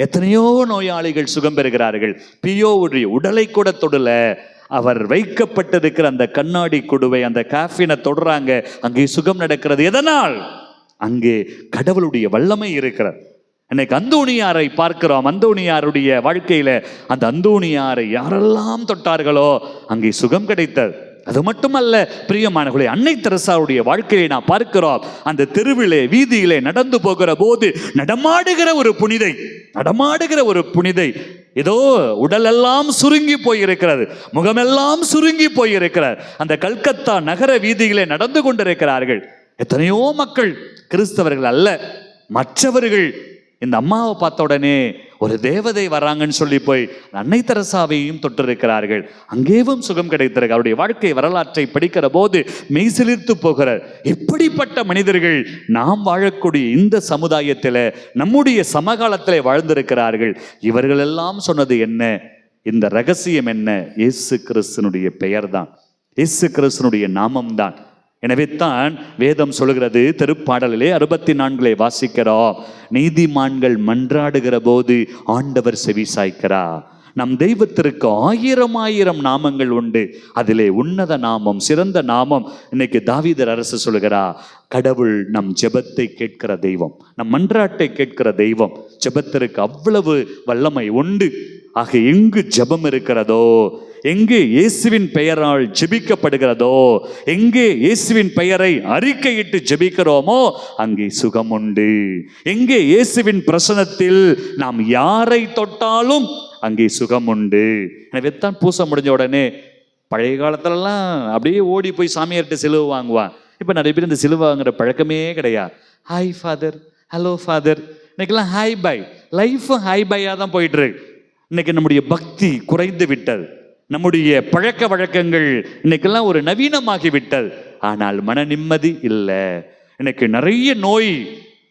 எத்தனையோ நோயாளிகள் சுகம் பெறுகிறார்கள். பியோவுடைய உடலை கூட தொடல, அவர் வைக்கப்பட்டிருக்கிற அந்த கண்ணாடி குடுவை, அந்த காஃபினை தொடுறாங்க, அங்கே சுகம் நடக்கிறது. எதனால்? அங்கே கடவுளுடைய வல்லமை இருக்கிறது. இன்னைக்கு அந்தோணியாரை பார்க்கிறோம். அந்தோணியாருடைய வாழ்க்கையில அந்த அந்தோணியாரை யாரெல்லாம் தொட்டார்களோ அங்கே சுகம் கிடைத்தது. அது மட்டுமல்ல பிரியமானவர்களே, அன்னை தெரசாவுடைய வாழ்க்கையை நான் பார்க்கிறோம். அந்த தெருவிலே, வீதியிலே நடந்து போகிற போது நடமாடுகிற ஒரு புனிதை, ஏதோ உடலெல்லாம் சுருங்கி போயிருக்கிறது, முகமெல்லாம் சுருங்கி போயிருக்கிறார். அந்த கல்கத்தா நகர வீதியிலே நடந்து கொண்டிருக்கிறார்கள். எத்தனையோ மக்கள், கிறிஸ்தவர்கள் அல்ல, மற்றவர்கள் இந்த அம்மாவை பார்த்த உடனே ஒரு தேவதை வராங்கன்னு சொல்லி போய் அன்னை தெரசாவையும் தொட்டிருக்கிறார்கள். அங்கேயும் சுகம் கிடைத்திருக்கு. அவருடைய வாழ்க்கை வரலாற்றை படிக்கிற போது மெய்சிலிர்த்து போகிறார். இப்படிப்பட்ட மனிதர்கள் நாம் வாழக்கூடிய இந்த சமுதாயத்தில், நம்முடைய சமகாலத்திலே வாழ்ந்திருக்கிறார்கள். இவர்களெல்லாம் சொன்னது என்ன? இந்த ரகசியம் என்ன? இயேசு கிறிஸ்துனுடைய பெயர் தான், இயேசு கிறிஸ்துனுடைய நாமம்தான். எனவே தான் வேதம் சொல்கிறது, திருப்பாடலிலே 64 வாசிக்கிறோம், நீதிமான்கள் மன்றாடுகிற போது ஆண்டவர் செவி சாய்க்கிறார். நம் தெய்வத்திற்கு 1000 நாமங்கள் உண்டு. அதிலே உன்னத நாமம், சிறந்த நாமம் இன்னைக்கு தாவீதர் அரசு சொல்கிறார், கடவுள் நம் ஜெபத்தை கேட்கிற தெய்வம், நம் மன்றாட்டை கேட்கிற தெய்வம். ஜெபத்திற்கு அவ்வளவு வல்லமை உண்டு. ஆக எங்கு ஜெபம் இருக்கிறதோ, எங்கே இயேசுவின் பெயரால் ஜெபிக்கப்படுகிறதோ, எங்கே இயேசுவின் பெயரை அறிக்கையிட்டு ஜெபிக்கிறோமோ அங்கே சுகம் உண்டு. எங்கே இயேசுவின் பிரசன்னத்தில் நாம் யாரை தொட்டாலும் அங்கே சுகம் உண்டு. எனவே தான் பூசை முடிஞ்ச உடனே, பழைய காலத்துலலாம் அப்படியே ஓடி போய் சாமியார்கிட்ட சிலுவை வாங்குவான். இப்போ நிறைய பேர் இந்த சிலுவை வாங்குற பழக்கமே கிடையாது. ஹாய் ஃபாதர், ஹலோ ஃபாதர், இன்னைக்கெல்லாம் ஹாய் பாய், லைஃப் ஹாய் பாயாக தான் போயிட்டு இருக்கு. இன்னைக்கு நம்முடைய பக்தி குறைந்து விட்டது, நம்முடைய பழக்க வழக்கங்கள் இன்னைக்கெல்லாம் ஒரு நவீனமாகி விட்டது. ஆனால் மன நிம்மதி இல்லை. இன்னைக்கு நிறைய நோய்.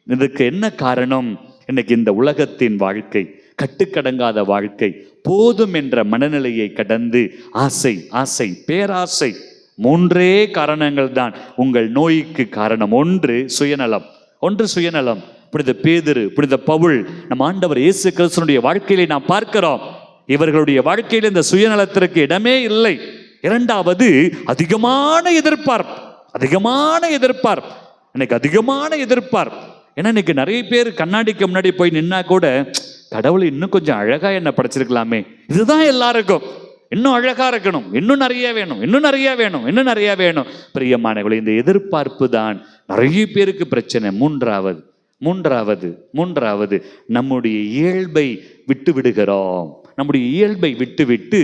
இதுக்கு என்ன காரணம்? இன்னைக்கு இந்த உலகத்தின் வாழ்க்கை, கட்டுக்கடங்காத வாழ்க்கை, போதும் என்ற மனநிலையை கடந்து ஆசை, ஆசை, பேராசை, 3 காரணங்கள் தான் உங்கள் நோய்க்கு காரணம். ஒன்று சுயநலம். புனித பேதுரு, புனித பவுல், நம் ஆண்டவர் இயேசு கிறிஸ்துவினுடைய வாழ்க்கையிலே நாம் பார்க்கிறோம். இவர்களுடைய வாழ்க்கையில் இந்த சுயநலத்திற்கு இடமே இல்லை. இரண்டாவது அதிகமான எதிர்பார்ப்பு. இன்னைக்கு அதிகமான எதிர்பார்ப்பு. ஏன்னா இன்னைக்கு நிறைய பேர் கண்ணாடிக்கு முன்னாடி போய் நின்னா கூட கடவுள் இன்னும் கொஞ்சம் அழகா என்ன படைச்சிருக்கலாமே, இதுதான் எல்லாருக்கும், இன்னும் அழகா இருக்கணும், இன்னும் நிறைய வேணும், இன்னும் நிறைய வேணும், இன்னும் நிறைய வேணும். பிரியமானவர்களே, இந்த எதிர்பார்ப்பு தான் நிறைய பேருக்கு பிரச்சனை. மூன்றாவது நம்முடைய இயல்பை விட்டு விடுகிறோம். நம்முடைய இயல்பை விட்டு விட்டு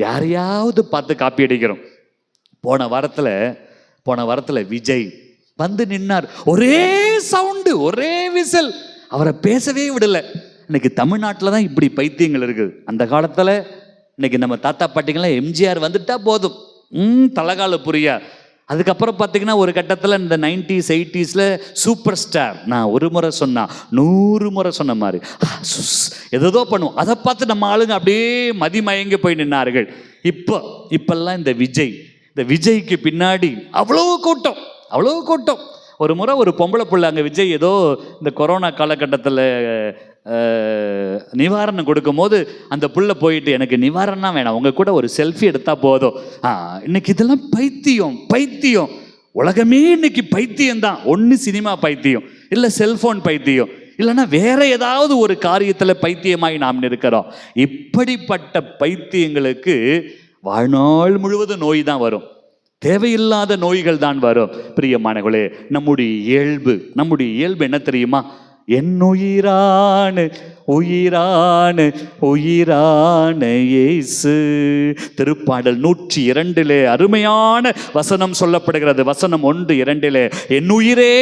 யாரையாவது பார்த்து காப்பி அடிக்கிறோம். போன வாரத்துல விஜய் வந்து நின்னார், ஒரே சவுண்டு, ஒரே விசில், அவரை பேசவே விடல. இன்னைக்கு தமிழ்நாட்டில் தான் இப்படி பைத்தியங்கள் இருக்குது. அந்த காலத்துல இன்னைக்கு நம்ம தாத்தா பாட்டிங்களாம் எம்ஜிஆர் வந்துட்டா போதும், தலகால புரியா. அதுக்கப்புறம் பார்த்தீங்கன்னா ஒரு கட்டத்தில் இந்த 90s 80s சூப்பர் ஸ்டார், நான் ஒரு முறை சொன்னா 100 முறை சொன்ன மாதிரி ஏதோ பண்ணுவோம். அதை பார்த்து நம்ம ஆளுங்க அப்படியே மதிமயங்கி போய் நின்னார்கள். இப்பெல்லாம் இந்த விஜய்க்கு பின்னாடி அவ்வளோ கூட்டம். ஒரு முறை ஒரு பொம்பளை பிள்ளை அங்கே விஜய் ஏதோ இந்த கொரோனா காலகட்டத்தில் நிவாரணம் கொடுக்கும் போது அந்த புள்ள போயிட்டு, எனக்கு நிவாரணம் வேணாம், உங்க கூட ஒரு செல்ஃபி எடுத்தா போதும். இன்னைக்கு இதெல்லாம் பைத்தியம். உலகமே இன்னைக்கு பைத்தியம் தான். ஒன்று சினிமா பைத்தியம், இல்லை செல்போன் பைத்தியம், இல்லைன்னா வேற ஏதாவது ஒரு காரியத்தில் பைத்தியமாய் நாம் இருக்கிறோம். இப்படிப்பட்ட பைத்தியங்களுக்கு வாழ்நாள் முழுவதும் நோய் தான் வரும், தேவையில்லாத நோய்கள் தான் வரும். பிரியமானவர்களே, நம்முடைய இயல்பு என்ன தெரியுமா? என் உயிரான இயேசு. திருப்பாடல் 102 அருமையான வசனம் சொல்லப்படுகிறது. வசனம் 1-2, என் உயிரே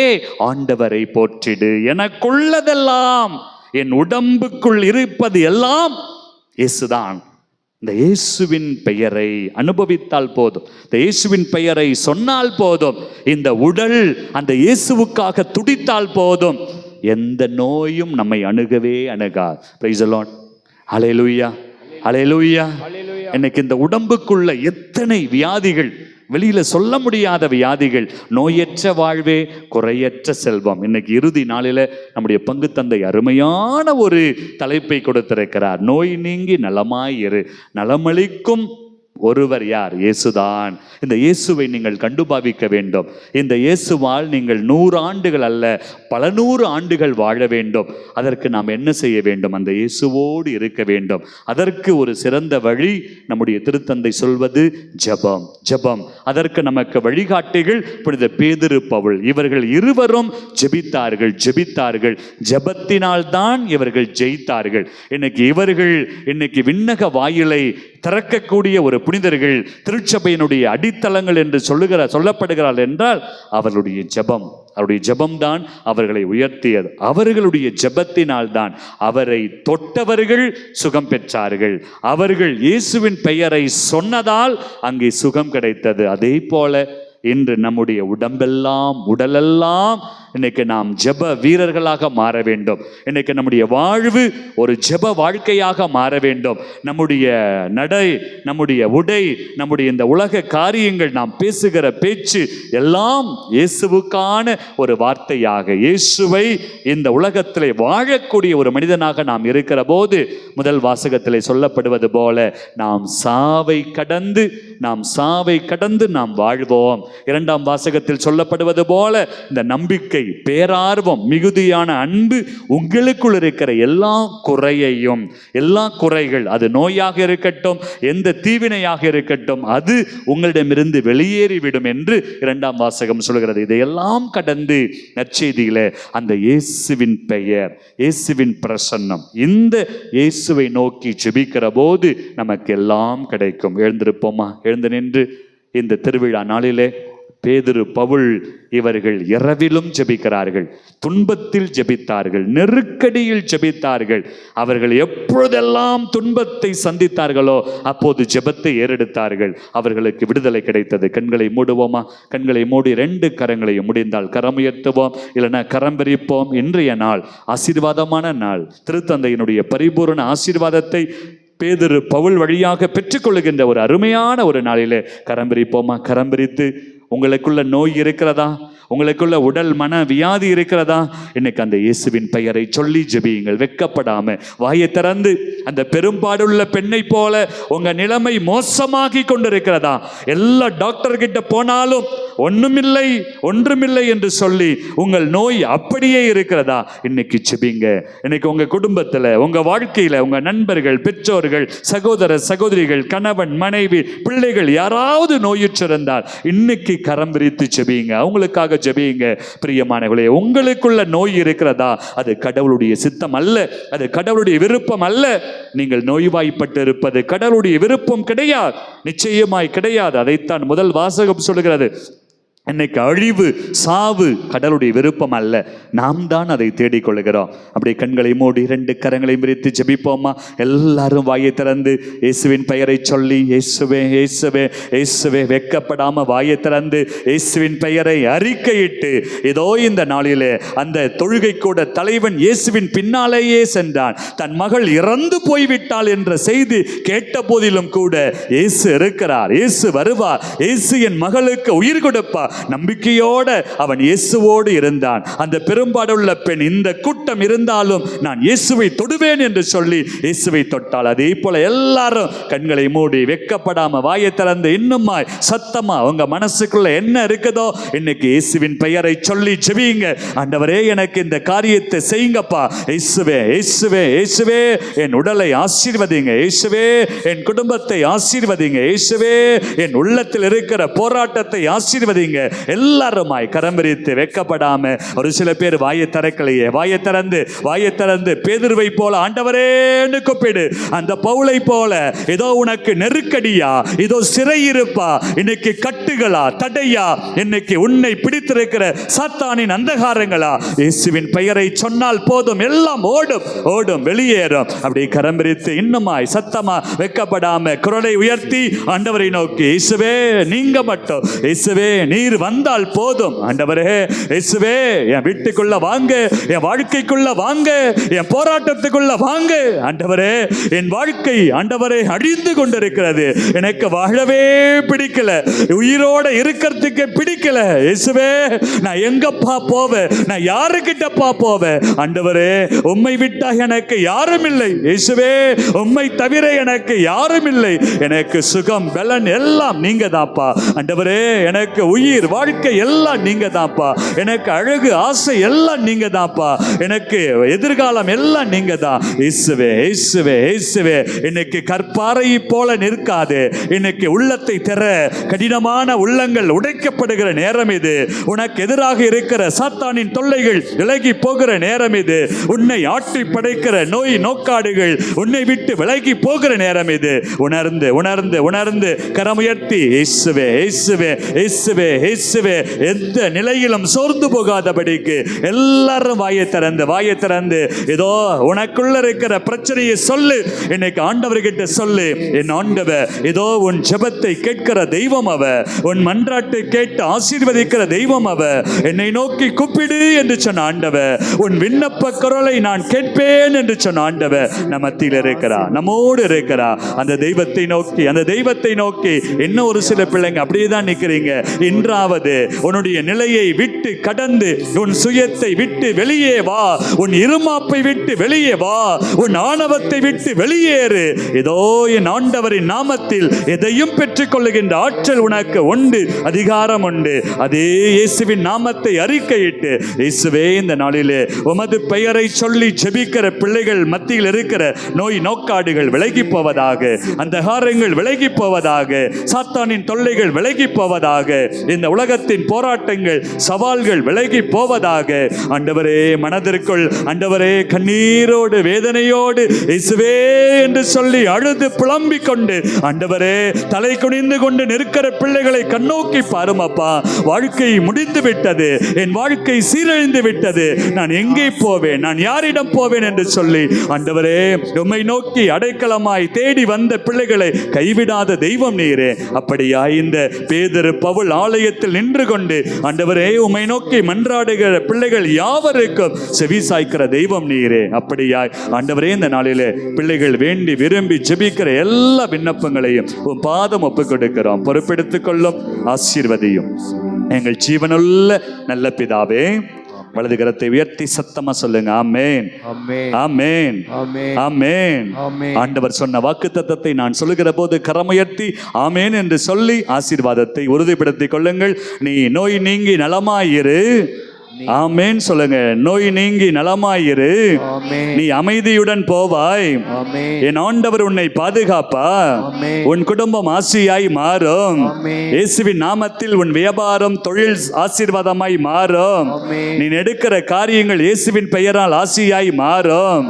ஆண்டவரை போற்றிடு, எனக்குள்ளதெல்லாம், என் உடம்புக்குள் இருப்பது எல்லாம் இயேசுதான். இந்த இயேசுவின் பெயரை அனுபவித்தால் போதும், இந்த இயேசுவின் பெயரை சொன்னால் போதும், இந்த உடல் அந்த இயேசுவுக்காக துடித்தால் போதும், எந்த நோயும் நம்மை அணுகவே அணுகாது. Praise the Lord. ஹல்லேலூயா. இன்னைக்கு இந்த உடம்புக்குள்ள எத்தனை வியாதிகள், வெளியில சொல்ல முடியாத வியாதிகள். நோயற்ற வாழ்வே குறையற்ற செல்வம். இன்னைக்கு இறுதி நாளில நம்முடைய பங்கு தந்தை அருமையான ஒரு தலைப்பை கொடுத்திருக்கிறார். நோய் நீங்கி நலமாயிரு, நலமளிக்கும் ஒருவர் யார்? இயேசுதான். இந்த இயேசுவை நீங்கள் கண்டுபாவிக்க வேண்டும். இந்த இயேசுவால் நீங்கள் 100 ஆண்டுகள் அல்ல, பல 100 ஆண்டுகள் வாழ வேண்டும். அதற்கு நாம் என்ன செய்ய வேண்டும்? அந்த இயேசுவோடு இருக்க வேண்டும். அதற்கு ஒரு சிறந்த வழி நம்முடைய திருத்தந்தை சொல்வது ஜெபம். அதற்கு நமக்கு வழிகாட்டிகள் புனித பேதுரு, பவுல். இவர்கள் இருவரும் ஜெபித்தார்கள். ஜெபத்தினால் தான் இவர்கள் ஜெயித்தார்கள். இன்னைக்கு விண்ணக வாயிலை திறக்கக்கூடிய ஒரு புனிதர்கள், திருச்சபையினுடைய அடித்தளங்கள் என்று சொல்லப்படுகிறார்கள் என்றால் அவர்களுடைய ஜெபம் தான் அவர்களை உயர்த்தியது. அவர்களுடைய ஜெபத்தினால் தான் அவரை தொட்டவர்கள் சுகம் பெற்றார்கள். அவர்கள் இயேசுவின் பெயரை சொன்னதால் அங்கே சுகம் கிடைத்தது. அதே போல இன்று நம்முடைய உடலெல்லாம் இன்னைக்கு நாம் ஜெப வீரர்களாக மாற வேண்டும். இன்னைக்கு நம்முடைய வாழ்வு ஒரு ஜெப வாழ்க்கையாக மாற வேண்டும். நம்முடைய நடை, நம்முடைய உடை, நம்முடைய இந்த உலக காரியங்கள், நாம் பேசுகிற பேச்சு எல்லாம் இயேசுவுக்கான ஒரு வார்த்தையாக, இயேசுவை இந்த உலகத்திலே வாழக்கூடிய ஒரு மனிதனாக நாம் இருக்கிற போது, முதல் வாசகத்திலே சொல்லப்படுவது போல நாம் சாவை கடந்து நாம் வாழ்வோம். இரண்டாம் வாசகத்தில் சொல்லப்படுவது போல இந்த நம்பிக்கை, பேரார்வம், மிகுதியான அன்பு உங்களுக்குள் இருக்கிற எல்லா குறைகள், அது நோயாக இருக்கட்டும், எந்த தீவினையாக இருக்கட்டும், அது உங்களிடமிருந்து வெளியேறிவிடும் என்று இரண்டாம் வாசகம் சொல்கிறது. இதையெல்லாம் கடந்து நற்செய்தியில அந்த இயேசுவின் பெயர், இயேசுவின் பிரசன்னம், இந்த இயேசுவை நோக்கி ஜெபிக்கிற போது நமக்கு எல்லாம் கிடைக்கும். எழுந்திருப்போமா? எழுந்து நின்று இந்த திருவிழா நாளிலே பேதுரு, பவுல் இவர்கள் இரவிலும் ஜெபிக்கிறார்கள், துன்பத்தில் ஜெபித்தார்கள், நெருக்கடியில் ஜெபித்தார்கள். அவர்கள் எப்பொழுதெல்லாம் துன்பத்தை சந்தித்தார்களோ அப்போது ஜெபத்தை ஏறெடுத்தார்கள். அவர்களுக்கு விடுதலை கிடைத்தது. கண்களை மூடுவோமா? கண்களை மூடி 2 கரங்களையும், முடிந்தால் கரம் உயர்த்துவோம், இல்லைன்னா கரம் பிரிப்போம். இன்றைய நாள் ஆசீர்வாதமான நாள். திருத்தந்தையினுடைய பரிபூரண ஆசீர்வாதத்தை பேதுரு, பவுல் வழியாக பெற்றுக்கொள்ளுகின்ற ஒரு அருமையான ஒரு நாளிலே கரம் பிரிப்போமா? கரம் பிரித்து, உங்களுக்குள்ள நோய் இருக்கிறதா? உங்களுக்குள்ள உடல் மன வியாதி இருக்கிறதா? இன்னைக்கு அந்த இயேசுவின் பெயரை சொல்லி ஜெபியுங்கள். வெட்கப்படாம வாயை திறந்து. அந்த பெரும்பாடுள்ள பெண்ணை போல உங்க நிலைமை மோசமாகி கொண்டிருக்கிறதா? எல்லா டாக்டர் கிட்ட போனாலும் ஒன்றுமில்லை என்று சொல்லி உங்கள் நோய் அப்படியே இருக்கிறதா? இன்னைக்கு ஜெபிங்க. இன்னைக்கு உங்க குடும்பத்துல, உங்க வாழ்க்கையில, உங்க நண்பர்கள், பெற்றோர்கள், சகோதர சகோதரிகள், கணவன் மனைவி, பிள்ளைகள் யாராவது நோயுற்றிருந்தால் இன்னைக்கு கரம் விரித்து ஜெபியுங்க. அவங்களுக்காக ஜெபியுங்க. பிரியமானவர்களே, உங்களுக்குள்ள நோய் இருக்கிறதா? அது கடவுளுடைய சித்தம் அல்ல, அது கடவுளுடைய விருப்பம் அல்ல. நீங்கள் நோய்வாய்ப்பட்டு இருப்பது கடவுளுடைய விருப்பம் கிடையாது, நிச்சயமாய் கிடையாது. அதைத்தான் முதல் வாசகம் சொல்கிறது. இன்னைக்கு அழிவு, சாவு கடவுளுடைய விருப்பம் அல்ல, நாம் தான் அதை தேடிக்கொள்கிறோம். அப்படியே கண்களை மூடி 2 கரங்களை விரித்து ஜெபிப்போமா? எல்லாரும் வாயை திறந்து இயேசுவின் பெயரை சொல்லி, இயேசுவே இயேசுவே இயேசுவே, வெட்கப்படாம வாயை திறந்து இயேசுவின் பெயரை அறிக்கையிட்டு, இதோ இந்த நாளிலே அந்த தொழுகை கூட தலைவன் இயேசுவின் பின்னாலேயே சென்றான். தன் மகள் இறந்து போய்விட்டாள் என்ற செய்தி கேட்ட போதிலும் கூட இயேசு இருக்கிறார், இயேசு வருவார், இயேசு என் மகளுக்கு உயிர் கொடுப்பார். நம்பிக்கையோட அவன் இயேசுவோடு இருந்தான். அந்த பெரும்பாடுள்ள பெண், இந்த கூட்டம் இருந்தாலும் நான் இயேசுவை தொடுவேன் என்று சொல்லி இயேசுவை தொட்டாள். அதே போல எல்லாரும் கண்களை மூடி வெட்கப்படாம வாயை திறந்து இன்னுமாய் சத்தமா உங்க மனசுக்குள்ள என்ன இருக்குதோ இன்னைக்கு இயேசுவின் பெயரை சொல்லி ஜெபியுங்க. ஆண்டவரே, எனக்கு இந்த காரியத்தை செய்யுங்கப்பா. இயேசுவே இயேசுவே இயேசுவே, என் உடலை ஆசீர்வதிங்க. இயேசுவே, என் குடும்பத்தை ஆசீர்வதிங்க. இயேசுவே, என் உள்ளத்தில் இருக்கிற போராட்டத்தை ஆசீர்வதிங்க. எல்லாருமாய் கரம் விரித்து வெட்கப்படாம. ஒரு சில பேர் வாயை திறக்கலையே, வாயை திறந்து பேதுருவை போல ஆண்டவரேன்னு கூப்பிடு. அந்த பவுலை போல ஏதோ உனக்கு நெருக்கடியா, இதோ சிறையிருப்பா, இன்னைக்கு கட்டுகளா, தடையா, இன்னைக்கு உன்னை பிடித்திருக்கிற சாத்தானின் அந்தகாரங்களா, இயேசுவின் பெயரை சொன்னால் போதும், எல்லாம் ஓடும் வெளியேறும். அப்படி கரம் விரித்து இன்னுமாய் சத்தமா வெட்கப்படாம குரலை உயர்த்தி ஆண்டவரை நோக்கி, இயேசுவே நீங்க மட்டும், இயேசுவே நீர் வந்தால் போதும். ஆண்டவரே இயேசுவே, என் வீட்டுக்குள்ள வாங்க, என் வாழ்க்கைக்குள்ள வாங்க, என் போராட்டத்துக்குள்ள வாங்க. ஆண்டவரே, என் வாழ்க்கை ஆண்டவரே அழிந்து கொண்டிருக்கிறது, எனக்கு வாழவே பிடிக்கல, உயிரோட இருக்கிறதுக்கு பிடிக்கல. இயேசுவே, நான் எங்கப்பா போவேன், நான் யாருக்கிட்டப்பா போவேன்? ஆண்டவரே, உம்மை விட்டா எனக்கு யாரும் இல்லை. இயேசுவே, உம்மை தவிர எனக்கு யாரும் இல்லை. எனக்கு சுகம் பலன் எல்லாம் நீங்க தான்ப்பா. ஆண்டவரே, எனக்கு உயிர் வாழ்க்கை எல்லாம் நீங்க தான்ப்பா. எனக்கு அழகு ஆசை எல்லாம் நீங்க தான்ப்பா. எனக்கு எதிர்காலம் எல்லாம் நீங்க தான். இயேசுவே இயேசுவே இயேசுவே, இன்னைக்கு கற்பாறை போல நிற்காது. இன்னைக்கு உள்ளத்தை திற, கடினமான உள்ளங்கள் உடைக்கப்படுகிற நேரம் இது. உனக்கு எதிராக இருக்கிற சாத்தானின் தொல்லைகள் விலகி போகிற நேரம் இது. உன்னை ஆட்டி படைக்கிற நோய் நோக்காடுகள் உன்னை விட்டு விலகி போகிற நேரம் இது. உணர்ந்து உணர்ந்து உணர்ந்து கரமுயர்த்தி இயேசுவே இயேசுவே இயேசுவே இயேசுவே, எந்த நிலையிலும் சோர்ந்து போகாதபடிக்கு எல்லாரும் வாயை திறந்து ஏதோ உனக்குள்ள இருக்கிற பிரச்சனையை சொல்லு. இன்னைக்கு ஆண்டவர்கிட்ட சொல்லு, என் ஆண்டவர் ஏதோ உன் ஜெபத்தை கேட்கிற தெய்வம் அவர், உன் மன்றாட்டை கேட்டு ஆசீர்வதிக்கிற தெய்வம் அவர். என்னை நோக்கி கூப்பிடு என்று சொன்ன ஆண்டவர், உன் விண்ணப்ப குரலை நான் கேட்பேன் என்று சொன்ன ஆண்டவர் நம்ம மத்தியில் இருக்கிறார், நம்மோடு இருக்கிறார். அந்த தெய்வத்தை நோக்கி இன்னும் ஒரு சில பிள்ளைங்க அப்படியே தான் நிற்கிறீங்க. இன்றாவது உன்னுடைய நிலையை விட்டு கடந்து, உன் சுயத்தை விட்டு வெளியே வா, உன் இருமாப்பை விட்டு வெளியே வா, உன் ஆணவத்தை விட்டு வெளியேறு. இதோ என் ஆண்டவரின் நாமத்தில் எதையும் பெற்றுக் கொள்ளுகின்ற ஆற்றல் உனக்கு உண்டு, அதிகாரம் உண்டு. அதே இயேசுவின் நாமத்தை அறிக்கையிட்டு, இயேசுவே இந்த நாளிலே உமது பெயரை சொல்லி ஜெபிக்கிற பிள்ளைகள் மத்தியில் இருக்கிற நோய் நோக்காடுகள் விலகி போவதாக, அந்த காரங்கள் விலகி போவதாக, சாத்தானின் தொல்லைகள் விலகி போவதாக, இந்த உலகத்தின் போராட்டங்கள் சவால்கள் விலகி போவதாக. ஆண்டவரே, மனதிற்குள் ஆண்டவரே கண்ணீரோடு வேதனையோடு இயேசுவே என்று சொல்லி அழுது புலம்பிக் கொண்டு ஆண்டவரே தலை குனிந்து கொண்டு நிற்கிற பிள்ளைகளை கண்ணோக்கி பாருமப்பா. வாழ்க்கை முடிந்து விட்டது, என் வாழ்க்கை சீரழிந்து விட்டது, நான் எங்கே போவேன், நான் யாரிடம் போவேன் என்று சொல்லி ஆண்டவரே உம்மை நோக்கி அடைக்கலமாய் தேடி வந்த பிள்ளைகளை கைவிடாத தெய்வம் நீரே. அப்படியா இந்த பேதுரு பவுல் ஆலயத்தில் நின்று கொண்டு ஆண்டவரே உம்மை நோக்கி மன்றாடுகிற பிள்ளைகள் யாவருக்கும் செவி சாய்க்கிற தெய்வம் நீரே. அப்படியாய் ஆண்டவரே இந்த நாளிலே பிள்ளைகள் வேண்டி விரும்பி ஜெபிக்கிற எல்லா விண்ணப்பங்களையும் உன் பாதம் ஒப்புக் கொடுக்கிறோம். பொறுப்பெடுத்துக் கொள்ளும், ஆசீர்வதியும். எங்கள் ஜீவனுள்ள நல்ல பிதாவே. வலது கரத்தை உயர்த்தி சத்தமா சொல்லுங்க. ஆமென், ஆமென், ஆமென். ஆண்டவர் சொன்ன வாக்குத்தத்தத்தை நான் சொல்லுகிற போது கரமுயர்த்தி ஆமென் என்று சொல்லி ஆசீர்வாதத்தை உறுதிப்படுத்திக் கொள்ளுங்கள். நீ நோய் நீங்கி நலமாயிரு. ஆமென் சொல்லுங்க. நோய் நீங்கி நலமாயிரு. நீ அமைதியுடன் போவாய். என் ஆண்டவர் உன்னை பாதுகாப்பா. உன் குடும்பம் ஆசியாய் மாறும். இயேசுவின் நாமத்தில் உன் வியாபாரம் தொழில் ஆசீர்வாதமாய் மாறும். நீ எடுக்கிற காரியங்கள் இயேசுவின் பெயரால் ஆசியாய் மாறும்.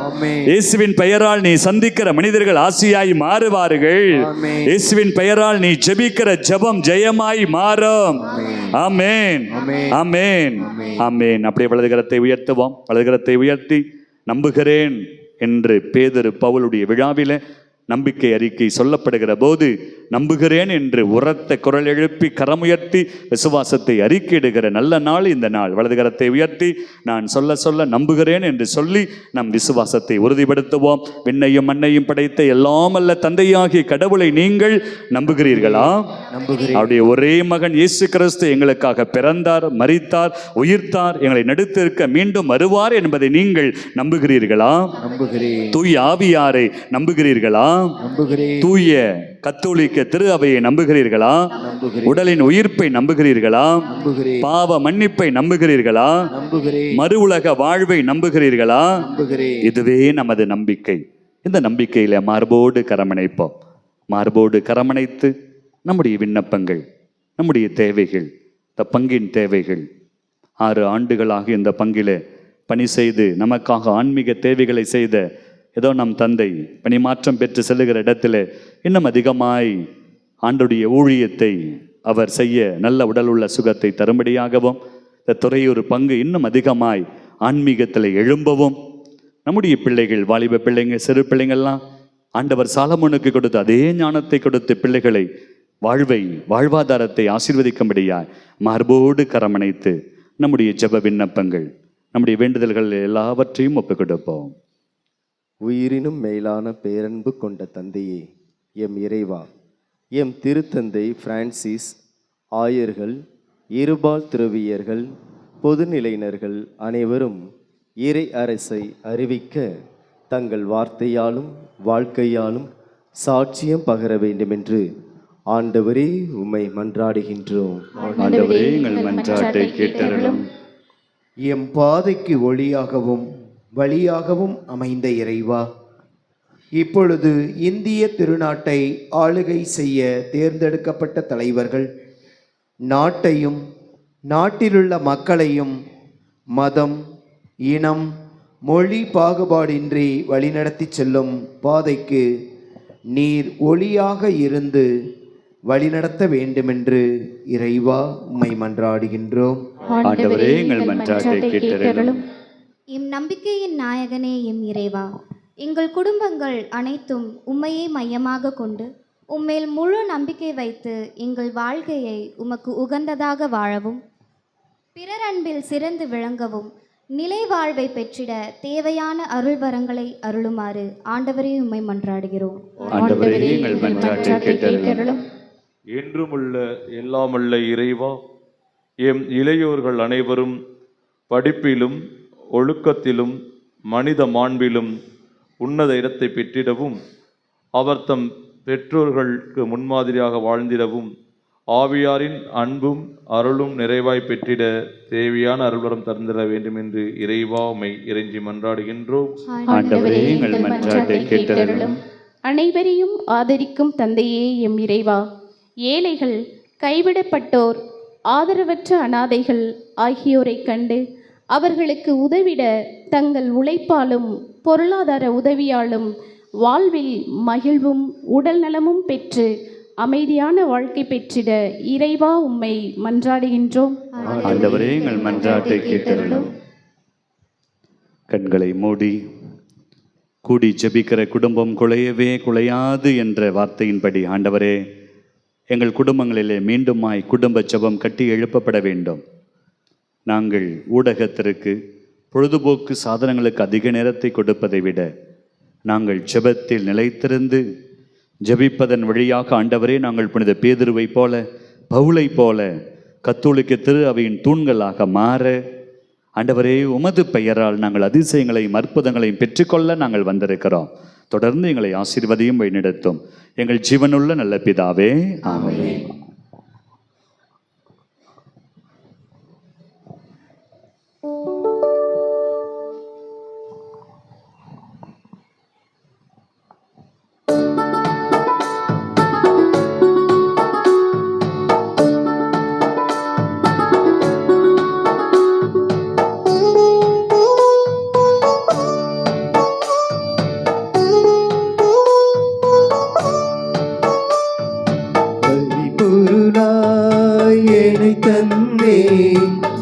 இயேசுவின் பெயரால் நீ சந்திக்கிற மனிதர்கள் ஆசியாய் மாறுவார்கள். இயேசுவின் பெயரால் நீ ஜெபிக்கிற ஜெபம் ஜெயமாய் மாறும். ஆமென், ஆமென், ஆமென். அப்படியே வலது கரத்தை உயர்த்துவோம். வலது கரத்தை உயர்த்தி நம்புகிறேன் என்று பேதுரு பவுலுடைய விழாவில நம்பிக்கை அறிக்கை சொல்லப்படுகிற போது நம்புகிறேன் என்று உரத்த குரல் எழுப்பி கரமுயர்த்தி விசுவாசத்தை அறிக்கையிடுகிற நல்ல நாள் இந்த நாள். வலது கரத்தை உயர்த்தி நான் சொல்ல சொல்ல நம்புகிறேன் என்று சொல்லி நம் விசுவாசத்தை உறுதிப்படுத்துவோம். விண்ணையும் மண்ணையும் படைத்த எல்லாம் அல்ல தந்தையாகிய கடவுளை நீங்கள் நம்புகிறீர்களா? அவருடைய ஒரே மகன் இயேசு கிறிஸ்து எங்களுக்காக பிறந்தார், மரித்தார், உயிர்த்தார், எங்களை நடுத்திருக்க மீண்டும் வருவார் என்பதை நீங்கள் நம்புகிறீர்களா? தூய ஆவியாரை நம்புகிறீர்களா? தூய கத்தோலிக்க திரு அவையை நம்புகிறீர்களா? உடலின் உயிர்ப்பை நம்புகிறீர்களா? பாவ மன்னிப்பை நம்புகிறீர்களா? மறு உலக வாழ்வை நம்புகிறீர்களா? இதுவே நமது நம்பிக்கை. இந்த நம்பிக்கையில மார்போடு கரமணைப்போம். மார்போடு கரமணைத்து நம்முடைய விண்ணப்பங்கள், நம்முடைய தேவைகள், இந்த பங்கின் தேவைகள், 6 ஆண்டுகளாக இந்த பங்கில பணி செய்து நமக்காக ஆன்மீக தேவைகளை செய்த ஏதோ நம் தந்தை பணிமாற்றம் பெற்று செல்லுகிற இடத்துல இன்னும் அதிகமாய் ஆண்டுடைய ஊழியத்தை அவர் செய்ய நல்ல உடலுள்ள சுகத்தை தரும்படியாகவும், இந்த துறையூர் பங்கு இன்னும் அதிகமாய் ஆன்மீகத்தில் எழும்பவும், நம்முடைய பிள்ளைகள், வாலிப பிள்ளைங்க, சிறு பிள்ளைங்கள்லாம் ஆண்டவர் சாலமோனுக்கு கொடுத்து அதே ஞானத்தை கொடுத்து பிள்ளைகளை வாழ்வாதாரத்தை ஆசீர்வதிக்கும்படியாய் மார்போடு கரமணைத்து நம்முடைய ஜெப விண்ணப்பங்கள், நம்முடைய வேண்டுதல்கள் எல்லாவற்றையும் ஒப்புக் கொடுப்போம். உயிரினும் மேலான பேரன்பு கொண்ட தந்தையே, எம் இறைவா, எம் திருத்தந்தை பிரான்சிஸ், ஆயர்கள், இருபால் துறவியர்கள், பொதுநிலையினர்கள் அனைவரும் இறை அரசை அறிவிக்க தங்கள் வார்த்தையாலும் வாழ்க்கையாலும் சாட்சியம் பகர வேண்டுமென்று ஆண்டவரே உம்மை மன்றாடுகின்றோம். ஆண்டவரே எங்கள் மன்றாட்டை கேட்டருளும். எம் பாதைக்கு ஒளியாகவும் வழியாகவும் அமைந்த இறைவா, இப்பொழுது இந்திய திருநாட்டை ஆளுகை செய்ய தேர்ந்தெடுக்கப்பட்ட தலைவர்கள் நாட்டையும் நாட்டிலுள்ள மக்களையும் மதம், இனம், மொழி பாகுபாடின்றி வழிநடத்தி செல்லும் பாதைக்கு நீர் ஒளியாக இருந்து வழிநடத்த வேண்டுமென்று இறைவா உம்மை மன்றாடுகின்றோம். ஆண்டவரே எங்கள் மன்றாட்டை கேட்டருளும். எம் நம்பிக்கையின் நாயகனே எம் இறைவா, எங்கள் குடும்பங்கள் அனைத்தும் உம்மையே மையமாக கொண்டு உம்மேல் முழு நம்பிக்கை வைத்து எங்கள் வாழ்க்கையை உமக்கு உகந்ததாக வாழவும், பிறர் அன்பில் சிறந்து விளங்கவும், நிலை வாழ்வை பெற்றிட தேவையான அருள்வரங்களை அருளுமாறு ஆண்டவரே உம்மை மன்றாடுகிறோம். ஆண்டவரே எங்கள் மன்றாட்டை கேட்டருளும். என்றுமுள்ள எல்லாமல்ல இறைவா, எம் இளையோர்கள் அனைவரும் படிப்பிலும் ஒழுக்கத்திலும் மனித மாண்பிலும் உன்னத இடத்தை பெற்றிடவும், அவர் தம் பெற்றோர்களுக்கு முன்மாதிரியாக வாழ்ந்திடவும், ஆவியாரின் அன்பும் அருளும் நிறைவாய் பெற்றிட தேவையான அருள்வரம் தந்திட வேண்டும் என்று இறைவா உம்மை இறைஞ்சி மன்றாடுகின்றோம். ஆண்டவரே எங்கள் மன்றாட்டை கேட்டருளும். அனைவரையும் ஆதரிக்கும் தந்தையே எம் இறைவா, ஏழைகள், கைவிடப்பட்டோர், ஆதரவற்ற அனாதைகள் ஆகியோரை கண்டு அவர்களுக்கு உதவிட தங்கள் உழைப்பாலும் பொருளாதார உதவியாலும் வாழ்வில் மகிழ்வும் உடல் நலமும் பெற்று அமைதியான வாழ்க்கை பெற்றிட இறைவா உம்மை மன்றாடுகின்றோம். ஆண்டவரே எங்கள் மன்றாட்டை கேட்டருளும். கண்களை மூடி கூடி ஜெபிக்கிற குடும்பம் குலையவே குலையாது என்ற வார்த்தையின்படி ஆண்டவரே, எங்கள் குடும்பங்களிலே மீண்டுமாய் குடும்ப ஜெபம் கட்டி எழுப்பப்பட வேண்டும். நாங்கள் ஊடகத்திற்கு, பொழுதுபோக்கு சாதனங்களுக்கு அதிக நேரத்தை கொடுப்பதை விட நாங்கள் ஜெபத்தில் நிலைத்திருந்து ஜெபிப்பதன் வழியாக ஆண்டவரே, நாங்கள் புனித பேதுருவை போல, பவுலை போல கத்தோலிக்க திரு அவையின் தூண்களாக மாற ஆண்டவரே உமது பெயரால் நாங்கள் அதிசயங்களையும் அற்புதங்களையும் பெற்றுக்கொள்ள நாங்கள் வந்திருக்கிறோம். தொடர்ந்து எங்களை ஆசீர்வதியும் வழிநடத்தும் எங்கள் ஜீவனுள்ள நல்ல பிதாவே, ஆமென். பலிபொருளாய் என்னை தந்தே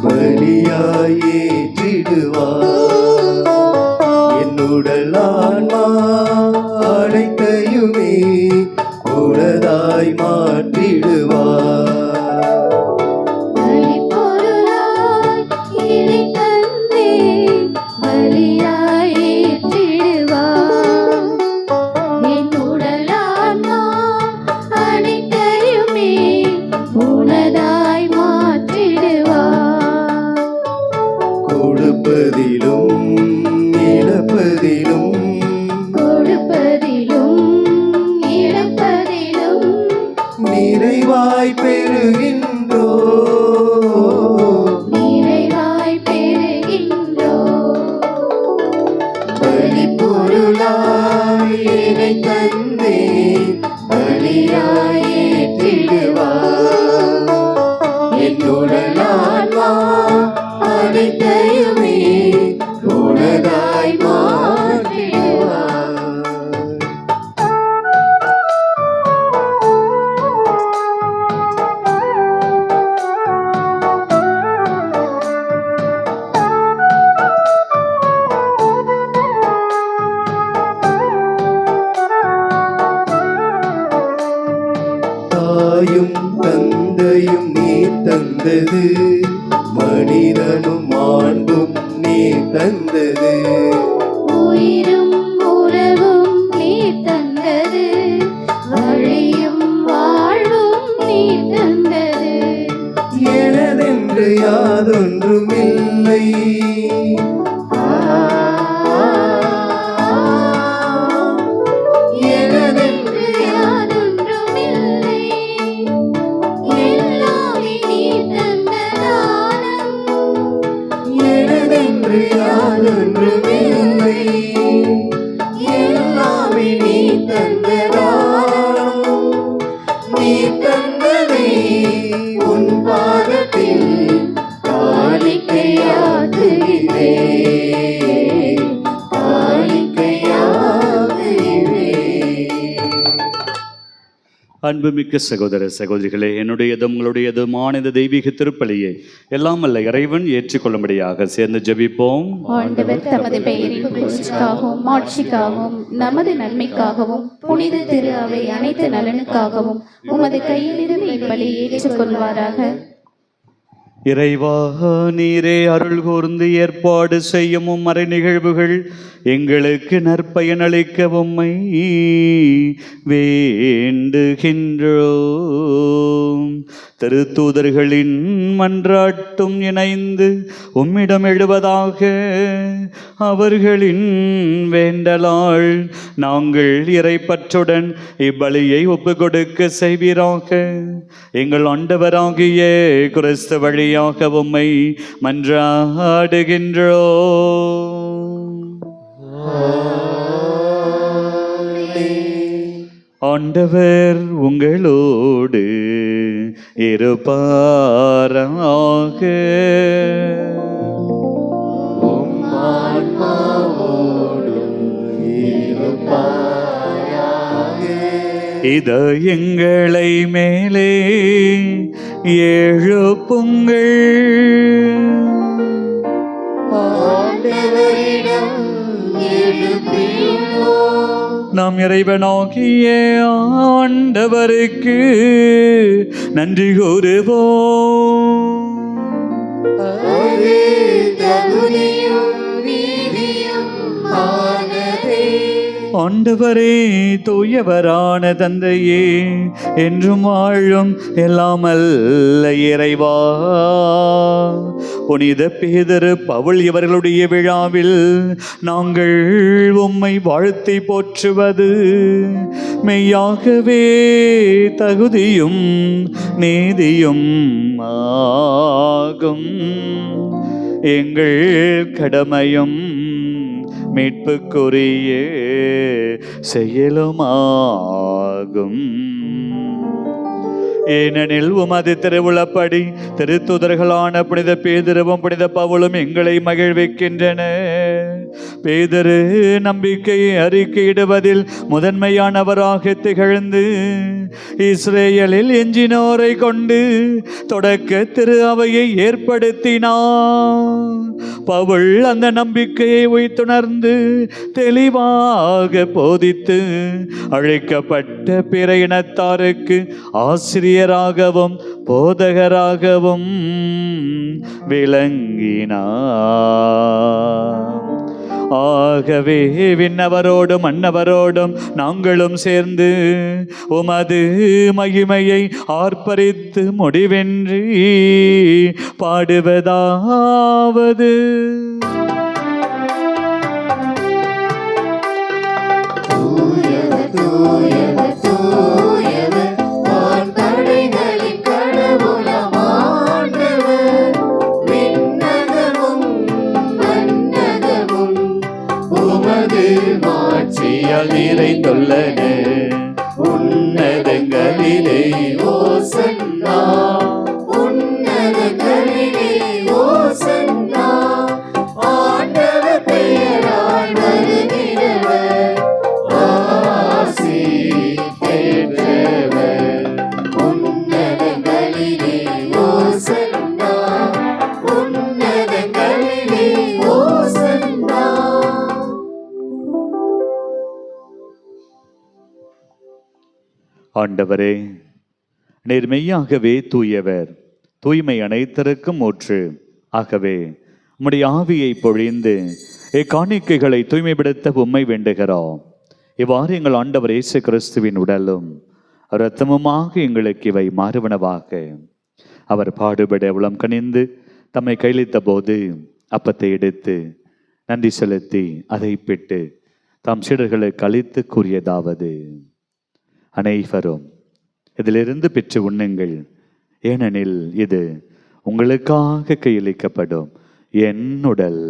பலியாய் ஏற்றிடுவார். என்னுடல் ஆன்மா அனைத்தையுமே உனதாய் மாற்றிடுவார். பலிபொருளாய் என்னை தந்தே பலியாய் ஏற்றிடுவார். என் உடல் ஆன்மா அனைத்தையுமே உனதாய் மாற்றிடுவார். கொடுப்பதிலும் இழப்பதிலும் கொடுப்பதிலும் இழப்பதிலும் நிறைவாய் பெறுகின்றோ. நிறைவாய் பெறுகின்றோம். பலிபொருளாய் என்னை தந்தே பலியாய் ஏற்றிடுவார். என்னுடல் ஆன்மா அனைத்தையுமே உனதாய் மாற்றிடுவார். தாயும் தந்தையும் நீ தந்தது, மனிதனும் மாண்பும் நீ தந்தது. உயிரும் உறவும் நீ தந்தது, வழியும் வாழ்வும் நீ தந்தது. எனதென்று யாதொன்றுமில்லை, எனதென்று யாதொன்றுமில்லை, எல்லாமே நீ தந்த தானம். எனதென்று யாதொன்றுமில்லை, எல்லாமே நீ தந்ததாம். நீ தந்ததை உன் பாதத்தில் காணிக்கையாக்குகிறேன், காணிக்கையாக்குகிறேன். அன்புமிக்க சகோதர சகோதரிகளே, என்னுடையதும் உங்களுடையதுமான இந்த தெய்வீக திருப்பலியை எல்லாம் அல்ல இறைவன் ஏற்றுக்கொள்ளும்படியாக சேர்ந்து ஜெபிப்போம். ஆண்டவர் தமது பெயரின் புகழ்ச்சிக்காகவும் மாட்சிக்காகவும் நமது நன்மைக்காகவும் புனித திரு அவை அனைத்து நலனுக்காகவும் உமது கையிலிருந்து இப்பலியை ஏற்றுக்கொள்வாராக. இறைவா, நீரே அருள் கூர்ந்து ஏற்பாடு செய்யும் மறை நிகழ்வுகள் எங்களுக்கு நற்பயனளிக்க உம்மை வேண்டுகின்றோம். திருத்தூதர்களின் மன்றாட்டும் இணைந்து உம்மிடம் எழுவதாக. அவர்களின் வேண்டலால் நாங்கள் இறைப்பற்றுடன் இப்பலியை ஒப்பு கொடுக்க செய்வீராக. எங்கள் ஆண்டவராகிய கிறிஸ்து வழியாக உம்மை மன்றாடுகின்றோம். ஆண்டவர் உங்களோடு இருப்பாராக. இதயங்களை மேலே எழுப்புங்கள். நாம் இறைவனாகிய ஆண்டவருக்கு நன்றி கூறுவோம். ஆண்டவரே, தூயவரான தந்தையே, என்றும் வாழும் எல்லாமல்ல இறைவா, புனித பேதுரு பவுல் இவர்களுடைய விழாவில் நாங்கள் உம்மை வாழ்த்தி போற்றுவது மெய்யாகவே தகுதியும் நீதியும் ஆகும். எங்கள் கடமையும் மீட்புக்குரிய செயலுமாகும். ஏனெனில் உமது திருவுளப்படி திருத்துதர்களான புனித பேதுருவும் புனித பவுலும் எங்களை மகிழ்விக்கின்றன. பேதுரு நம்பிக்கையை அறிக்கையிடுவதில் முதன்மையானவராக திகழ்ந்து இஸ்ரேலில் எஞ்சினோரை கொண்டு தொடக்க திரு அவையை ஏற்படுத்தினார். பவுல் அந்த நம்பிக்கையை உய்த்துணர்ந்து தெளிவாக போதித்து அழைக்கப்பட்ட பிற இனத்தாருக்கு ஆசிரியராகவும் போதகராகவும் விளங்கினார். ஆகவே விண்ணவரோடும் மன்னவரோடும் நாங்களும் சேர்ந்து உமது மகிமையை ஆர்ப்பரித்து முடிவென்றி பாடுவதாவது: தூயவர் தூயவர் தூயவர் வான்படைகளின் கடவுளாம் ஆண்டவர். விண்ணகமும் மண்ணகமும் உமது மாட்சியால் நிறைந்துள்ளன. உன்னதங்களிலே ஓசன்னா, உன்னதங்களிலே ஓசன்னா. ஆண்டவர் பெயரால் வருகிறவர் ஆசி பெற்றவர். உன்னதங்களிலே ஓசன்னா, உன்னதங்களிலே ஓசன்னா. ஆண்டவரே, நீர் மெய்யாகவே தூயவர், தூய்மை அனைத்திற்கும் ஊற்று. ஆகவே உம்முடைய ஆவியை பொழிந்து இக்காணிக்கைகளை தூய்மைப்படுத்த உம்மை வேண்டுகிறோம். இவ்வாறு எங்கள் ஆண்டவர் இயேசு கிறிஸ்துவின் உடலும் இரத்தமுமாக எங்களுக்கு இவை மாறுவனவாக. அவர் பாடுபட உளம் கனிந்து தம்மை கையளித்த போது அப்பத்தை எடுத்து நன்றி செலுத்தி அதை பிட்டு தம் சீடர்களுக்கு அளித்து கூறியதாவது: அனைவரும் இதிலிருந்து பெற்று உண்ணுங்கள், ஏனெனில் இது உங்களுக்காக கையளிக்கப்படும் என் உடல்.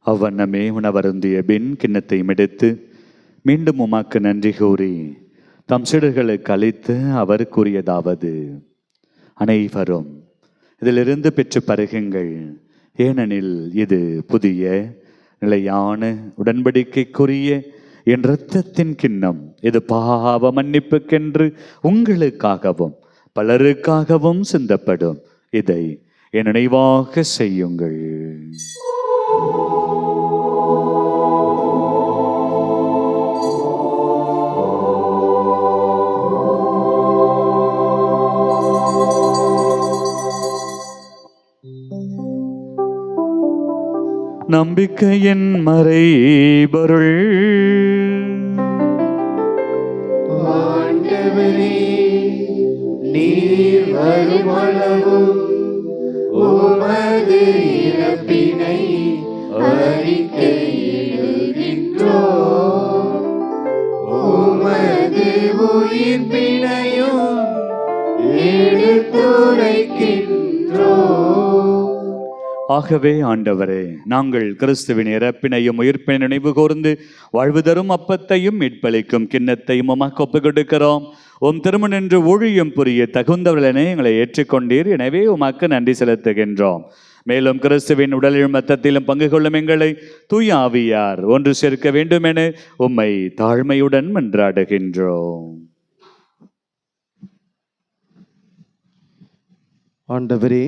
அவ்வண்ணமே உணவருந்திய பின் கிண்ணத்தை எடுத்து மீண்டும் உமக்கு நன்றி கூறி தம் சீடர்களுக்கு அளித்து அவர் கூறியதாவது: அனைவரும் இதிலிருந்து பெற்று பருகுங்கள், ஏனெனில் இது புதிய நிலையான உடன்படிக்கைக்குரிய என் இரத்தத்தின் கிண்ணம். இது பாவ மன்னிப்புக்கென்று உங்களுக்காகவும் பலருக்காகவும் சிந்தப்படும். இதை என் நினைவாக செய்யுங்கள். நம்பிக்கையின் மறைபொருள். ஆண்டவரே, நீர் வருமளவும் உமது இறப்பினை அறிக்கையிடுகின்றோம். உமது உயிர்ப்பினையும் எடுத்துரைக்கின்றோம். ஆகவே ஆண்டவரே, நாங்கள் கிறிஸ்துவின் இறப்பினையும் உயிர்ப்பினை நினைவு கூர்ந்து வாழ்வு தரும் அப்பத்தையும் மீட்பளிக்கும் கிண்ணத்தையும் உமக்கு ஒப்புக் கொடுக்கிறோம். உம் திருமணன்று ஊழியம் புரிய தகுந்தவர்களென எங்களை ஏற்றுக்கொண்டீர். எனவே உமக்கு நன்றி செலுத்துகின்றோம். மேலும் கிறிஸ்துவின் உடலிலும் இரத்தத்திலும் பங்கு கொள்ளும் எங்களை தூய ஆவியார் ஒன்று சேர்க்க வேண்டும் என உம்மை தாழ்மையுடன் மன்றாடுகின்றோம். ஆண்டவரே,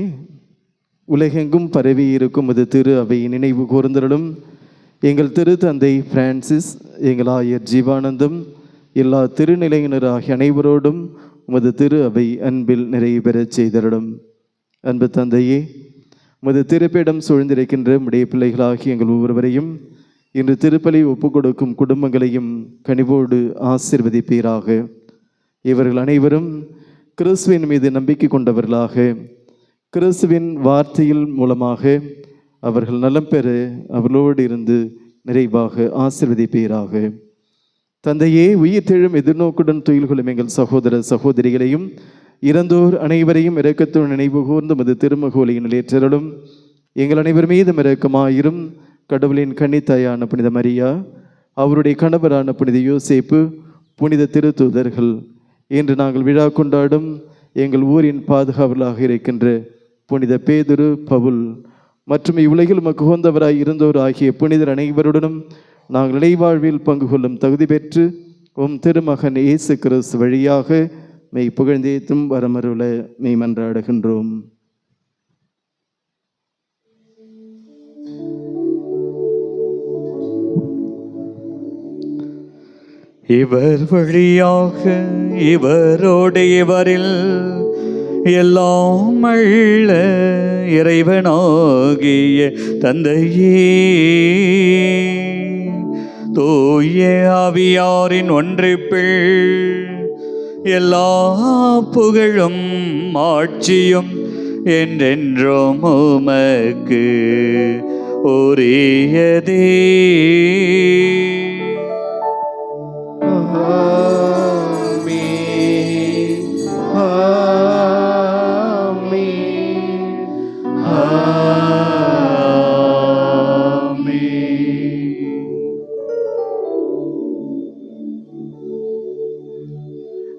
உலகெங்கும் பரவி இருக்கும் அது திரு அவை நினைவு கூர்ந்தருளும். எங்கள் திரு தந்தை பிரான்சிஸ், எங்கள் ஆயர் ஜீவானந்தம், எல்லா திருநிலையினராகிய அனைவரோடும் உமது திரு அவை அன்பில் நிறைவு பெறச் செய்தருளும். அன்பு தந்தையே, உமது திருப்பிடம் சூழ்ந்திருக்கின்ற உடைய பிள்ளைகளாகிய எங்கள் ஒவ்வொருவரையும் இன்று திருப்பலி ஒப்புக் கொடுக்கும் குடும்பங்களையும் கனிவோடு ஆசீர்வதிப்பீராக. இவர்கள் அனைவரும் கிறிஸ்துவின் மீது நம்பிக்கை கொண்டவர்களாக கிறிஸ்துவின் வார்த்தையில் மூலமாக அவர்கள் நலம் பெற அவர்களோடு இருந்து நிறைவாக ஆசீர்வதிப்பீராக. தந்தையே, உயிர் தெழும் எதிர்நோக்குடன் துயில் கொள்ளும் எங்கள் சகோதர சகோதரிகளையும் இறந்தோர் அனைவரையும் இரக்கத்துடன் நினைவு கூர்ந்து மது திருமகோலையின் நிலையற்றலும் எங்கள் அனைவர் மீதும் இரக்கமாயிரும். கடவுளின் கன்னித்தாயான புனித மரியா, அவருடைய கணவரான புனித யோசேப்பு, புனித திருத்தூதர்கள், இன்று நாங்கள் விழா கொண்டாடும் எங்கள் ஊரின் பாதுகாவலாக இருக்கின்ற புனித பேதுரு, பவுல் மற்றும் இவ்வுலகில் உமக்கு உகந்தவராய் இருந்தோர் ஆகிய புனிதர் அனைவருடனும் நாங்கள் இறைவாழ்வில் பங்கு கொள்ளும் தகுதி பெற்று உம் திருமகன் இயேசு கிறிஸ்து வழியாக மெய் புகழ்ந்தேத்தும் வரமருள மெய் மன்றாடுகின்றோம். இவர் வழியாக இவரோடு இவரில் எல்லாம் அள்ள இறைவனாகிய தந்தையே, தூய ஆவியாரின் ஒன்றிப்பில் எல்லா புகழும் ஆட்சியும் என்றென்றும் உமக்கு உரியதே.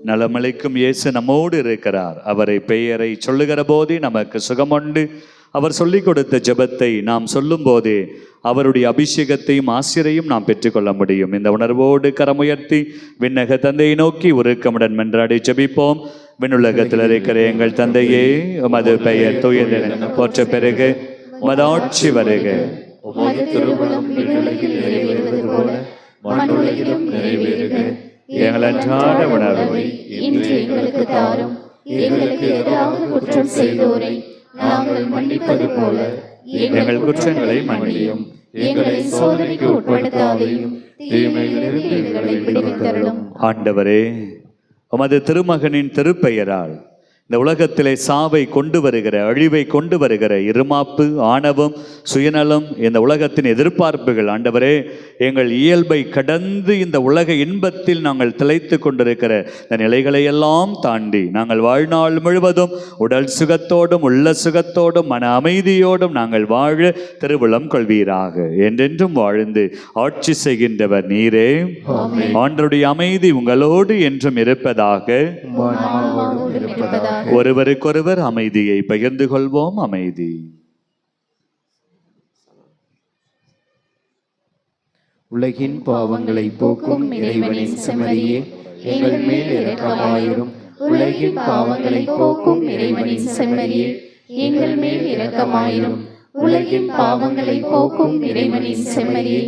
நலமளிக்கும் இயேசு நம்மோடு இருக்கிறார். அவரை பெயரை சொல்லுகிற போதே நமக்கு சுகமுண்டு. அவர் சொல்லிக் கொடுத்த ஜெபத்தை நாம் சொல்லும் போதே அவருடைய அபிஷேகத்தையும் ஆசிரியையும் நாம் பெற்றுக்கொள்ள முடியும். இந்த உணர்வோடு கரமுயர்த்தி விண்ணக தந்தையை நோக்கி உருக்கமுடன் மன்றாடி ஜெபிப்போம். விண்ணுலகத்தில் இருக்கிற எங்கள் தந்தையே, உமது பெயர் தூயதென போற்ற பெருக, உமது ஆட்சி வருக, உமது திருவுளம் விண்ணுலகில் நிறைவேறுவது போல மண்ணுலகிலும் நிறைவேறுக. எங்கள் அன்றாட உணவை இன்று எங்களுக்கு தாரும். எங்களுக்கு எதிராக குற்றம் செய்தோரை நாங்கள் மன்னிப்பது போல எங்கள் குற்றங்களை மன்னியும். எங்களை சோதனைக்கு உட்படுத்தாதையும் தீமையிலிருந்து எங்களை விடுவித்தருளும். ஆண்டவரே, உமது திருமகனின் திருப்பெயரால் இந்த உலகத்திலே சாவை கொண்டு வருகிற, அழிவை கொண்டு வருகிற இருமாப்பு, ஆணவம், சுயநலம், இந்த உலகத்தின் எதிர்பார்ப்புகள், ஆண்டவரே, எங்கள் இயல்பை கடந்து இந்த உலக இன்பத்தில் நாங்கள் திளைத்து கொண்டிருக்கிற இந்த நிலைகளை எல்லாம் தாண்டி நாங்கள் வாழ்நாள் முழுவதும் உடல் சுகத்தோடும் உள்ள சுகத்தோடும் மன அமைதியோடும் நாங்கள் வாழ திருவுளம் கொள்வீராக. என்றென்றும் வாழ்ந்து ஆட்சி செய்கின்றவர் நீரே. ஆண்டவருடைய அமைதி உங்களோடு என்றும் இருப்பதாக. ஒருவருக்கொருவர் அமைதியை பகிர்ந்து கொள்வோம். அமைதி. உலகின் பாவங்களை போக்கும் இறைவனின் செம்மறியே, எங்கள் மேல் இரக்கமாயிரும். உலகின் பாவங்களை போக்கும் இறைவனின் செம்மறியே, எங்கள் மேல் இரக்கமாயிரும். உலகின் பாவங்களை போக்கும் இறைவனின் செம்மறியே,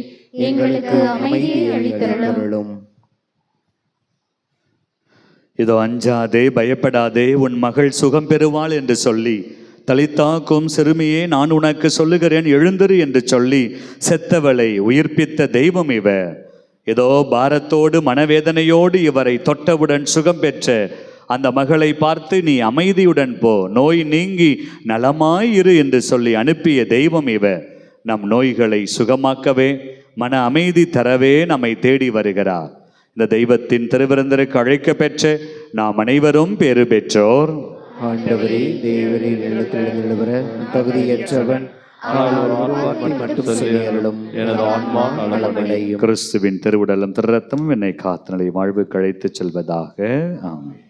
எங்களுக்கு அமைதியை அளித்தருளும். இதோ அஞ்சாதே, பயப்படாதே, உன் மகள் சுகம் பெறுவாள் என்று சொல்லி, தலித்தாக்கும் சிறுமியே, நான் உனக்கு சொல்லுகிறேன், எழுந்திரு என்று சொல்லி செத்தவளை உயிர்ப்பித்த தெய்வம் இவர். ஏதோ பாரத்தோடு மனவேதனையோடு இவரை தொட்டவுடன் சுகம் பெற்ற அந்த மகளை பார்த்து, நீ அமைதியுடன் போ, நோய் நீங்கி நலமாயிரு என்று சொல்லி அனுப்பிய தெய்வம் இவர். நம் நோய்களை சுகமாக்கவே, மன அமைதி தரவே நம்மை தேடி வருகிறார். இந்த தெய்வத்தின் திருவிருந்தருக்கு அழைக்க பெற்ற நாம் அனைவரும் பேறு பெற்றோர். ஆண்டவரே, தேவரீர் எழுத்தெழுந்தவர தகுதியற்றவன், மட்டும் சொல்லியருளும், எனது ஆன்மா நலமடையும். கிறிஸ்துவின் திருவுடலும் திருரத்தமும் என்னை காத்தலை வாழ்வுக்கு அழைத்துச் செல்வதாக. ஆமென்.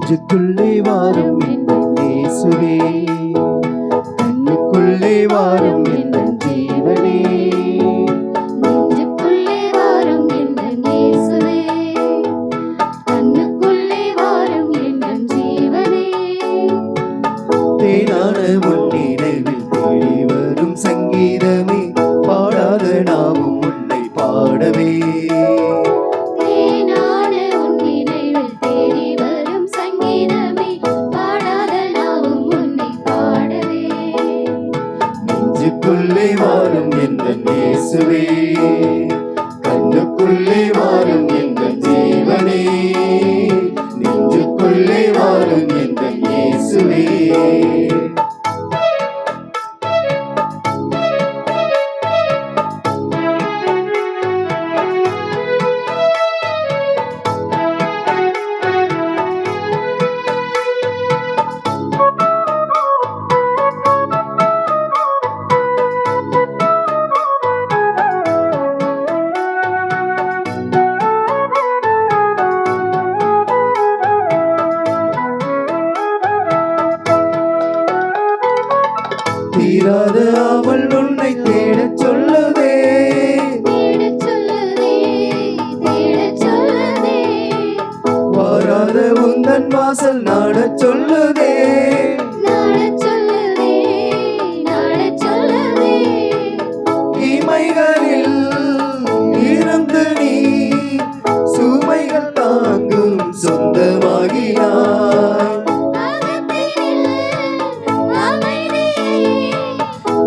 நெஞ்சுக்குள்ளே வாரும் என் இயேசுவே, கண்ணுக்குள்ளே வாரும் என் ஜீவனே. நெஞ்சுக்குள்ளே வாரும் என் இயேசுவே, கண்ணுக்குள்ளே வாரும் என் ஜீவனே. தேனான உன் நினைவில் தேடி வரும் சங்கீதமே, பாடாத நாமும் உன்னை பாடவே. தேனான உன் நினைவில் தேடி வரும் சங்கீதமே, பாடாத நாவும் உன்னை பாடவே. நெஞ்சுக்குள்ளே வாரும் என் இயேசுவே, கண்ணுக்குள்ளே வாரும் என் ஜீவனே. நெஞ்சுக்குள்ளே வாரும் என் இயேசுவே. தீராத அவள் உன்னை தேடச் சொல்லுதே, தேடச் சொல்லுதே, தேடச் சொல்லுதே. வாராத உந்தன் வாசல் நாடச் சொல்லுதே. நாடச் சொல்லுதே, நாடச் சொல்லுதே. இமைகளில் இருந்து நீ சுமைகள் தாங்கும் சொந்தமாகினாய். அகத்தினில் அமைதியை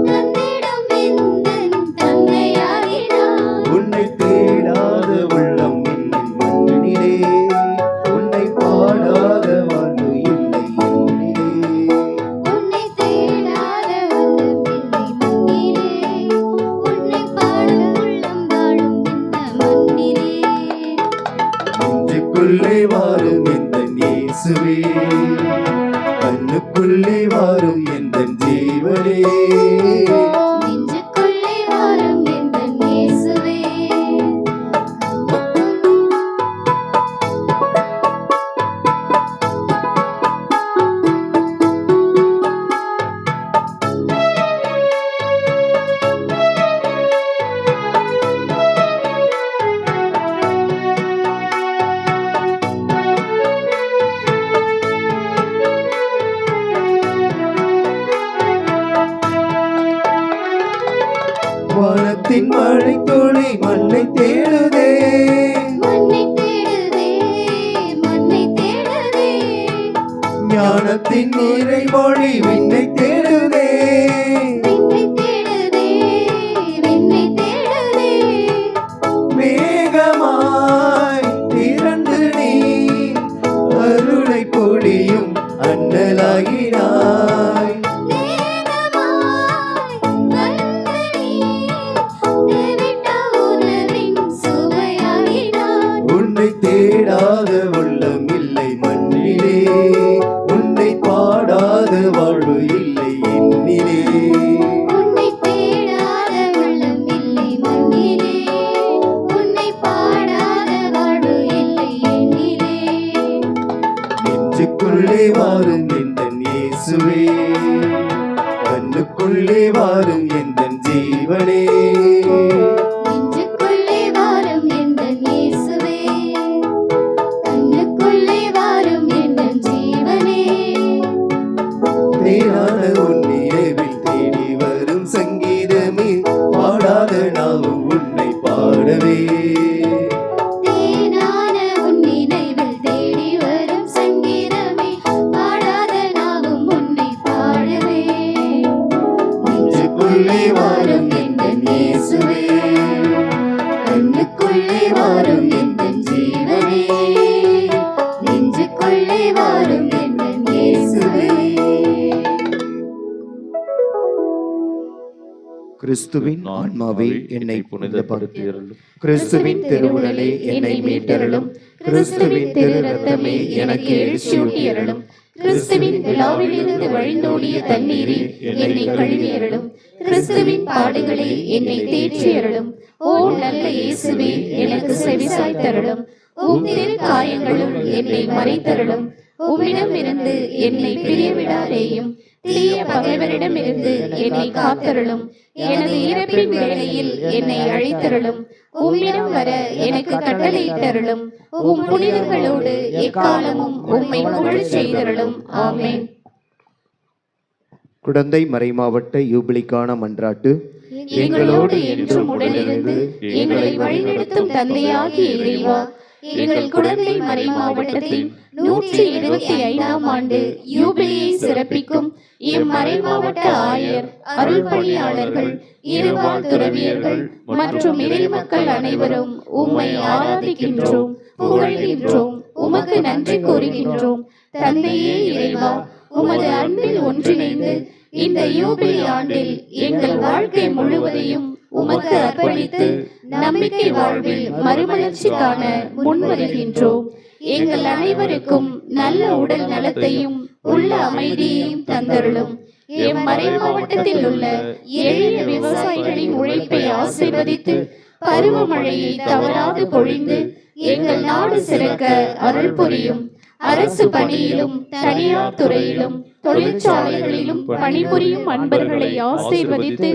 தந்திடும் எந்தன் தந்தையாகினாய். உன்னை தேடாத உள்ளம் இல்லை மண்ணிலே, உன்னை பாடாத வாழ்வு இல்லை என்னிலே. உன்னை தேடாத உள்ளம் இல்லை மண்ணிலே, உன்னை பாடும் உள்ளம் வாழும் இந்த மண்ணிலே. நெஞ்சுக்குள்ளே வாரும் எந்தன் இயேசுவே, கண்ணுக்குள்ளே வாரும் எந்தன் ஜீவனே. நெஞ்சுக்குள்ளே வாரும் எந்தன் இயேசுவே. வானத்தின் மழை துளி மண்ணை தேடுதே, மண்ணை தேடுதே, மண்ணை தேடுதே. ஞானத்தின் நீரை மொழி விண்ணை தேடுதே. விண்ணை தேடுதே, விண்ணை தேடுதே. மேகமாய் திரண்டு நீ அருளை பொழியும் அண்ணலாகினாய். மேகமாய் வந்து நீ தேவிட்ட உணவின் சுவையாகினாய். உன்னை தேடாத உள்ளம் இல்லை மண்ணிலே, உன்னை பாடாத வாழ்வு இல்லை என்னிலே. உன்னை தேடாத உள்ளம் இல்லை மண்ணிலே, உன்னை பாடாத வாழ்வு இல்லை என்னிலே. நெஞ்சுக்குள்ளே வாரும் எந்தன் இயேசுவே, கண்ணுக்குள்ளே வாரும் எந்தன் ஜீவனே. நெஞ்சுக்குள்ளே வாரும் எந்தன் இயேசுவே, கண்ணுக்குள்ளே வாரும் எந்தன் ஜீவனே. தேனான உன் நினைவில் தேடி வரும் சங்கீதமே, பாடாத நாவும் உன்னை பாடவே. தேனான உன் நினைவில் தேடி வரும் சங்கீதமே, பாடாத நாவும் உன்னை பாடவே. நெஞ்சுக்குள்ளே வாரும் எந்தன் இயேசுவே, நெஞ்சுக்குள்ளே வாரும் எந்தன் ஜீவனே, நெஞ்சுக்குள்ளே வாரும் எந்தன் இயேசுவே. கிறிஸ்துவின் ஆன்மாவே என்னை புனிதப்படுத்தியருளும். கிறிஸ்துவின் திருவுடலே என்னை மீட்டருளும். கிறிஸ்துவின் திரு ரத்தமே எனக்கு எழுச்சியூட்டியருளும். கிறிஸ்துவின் விழாவிலிருந்து வழிந்தோடிய தண்ணீரே என்னை கழுவியருளும். கிறிஸ்துவின் பாடுகளே என்னை தேற்றியருளும். ஓ நல்ல இயேசுவே, எனக்கு செவிசாய்த்தருளும். உம் திரு காயங்களும் என்னை மறைத்தருளும். உம்மிடம் இருந்து என்னை பிரியவிடாதேயும். தீய பகைவரிடமிருந்து என்னை காத்தருளும். எனது இறப்பின் வேளையில் என்னை அழைத்தருளும். உம்மிடம் வர எனக்கு கட்டளையிட்டருளும். உம் புனிதர்களோடு எக்காலமும் உம்மை புகழச் செய்தருளும். ஆமென். குடந்தை மறைமாவட்ட யூபிலிக்கான மன்றாட்டு. எங்களோடு என்றும் உடனிருந்து எங்களை வழிநடத்தும் தந்தையாகிய இறைவா, எங்கள் குடந்தை மறை மாவட்டத்தின் 175ஆம் ஆண்டு யூபிலியை சிறப்பிக்கும் இம்மறை மாவட்ட ஆயர், அருள் பணியாளர்கள், இருவாழ் துறவியர்கள் மற்றும் இறைமக்கள் அனைவரும் உம்மை ஆராதிக்கின்றோம், புகழ்கின்றோம், உமக்கு நன்றி கூறுகின்றோம். தந்தையே இறைவா, உமது அன்பில் ஒன்றிணைந்து இந்த யூபிலி ஆண்டில் எங்கள் வாழ்க்கை முழுவதையும் உமக்கு அர்ப்பணித்து நம்பிக்கை வாழ்வில் மறுமலர்ச்சி காண முன்வருகின்றோம். எங்கள் அனைவருக்கும் நல்ல உடல் நலத்தையும் உள்ள அமைதியையும் தந்தருளும். எம்மறை மாவட்டத்தில் உள்ள எளிய விவசாயிகளின் உழைப்பை ஆசீர்வதித்து பருவமழையை தவறாது பொழிந்து எங்கள் நாடு சிறக்க அருள் புரியும். அரசு பணியிலும் தனியார் துறையிலும் தொழிற்சாலைகளிலும் பணிபுரியும் அன்பர்களை ஆசீர்வதித்து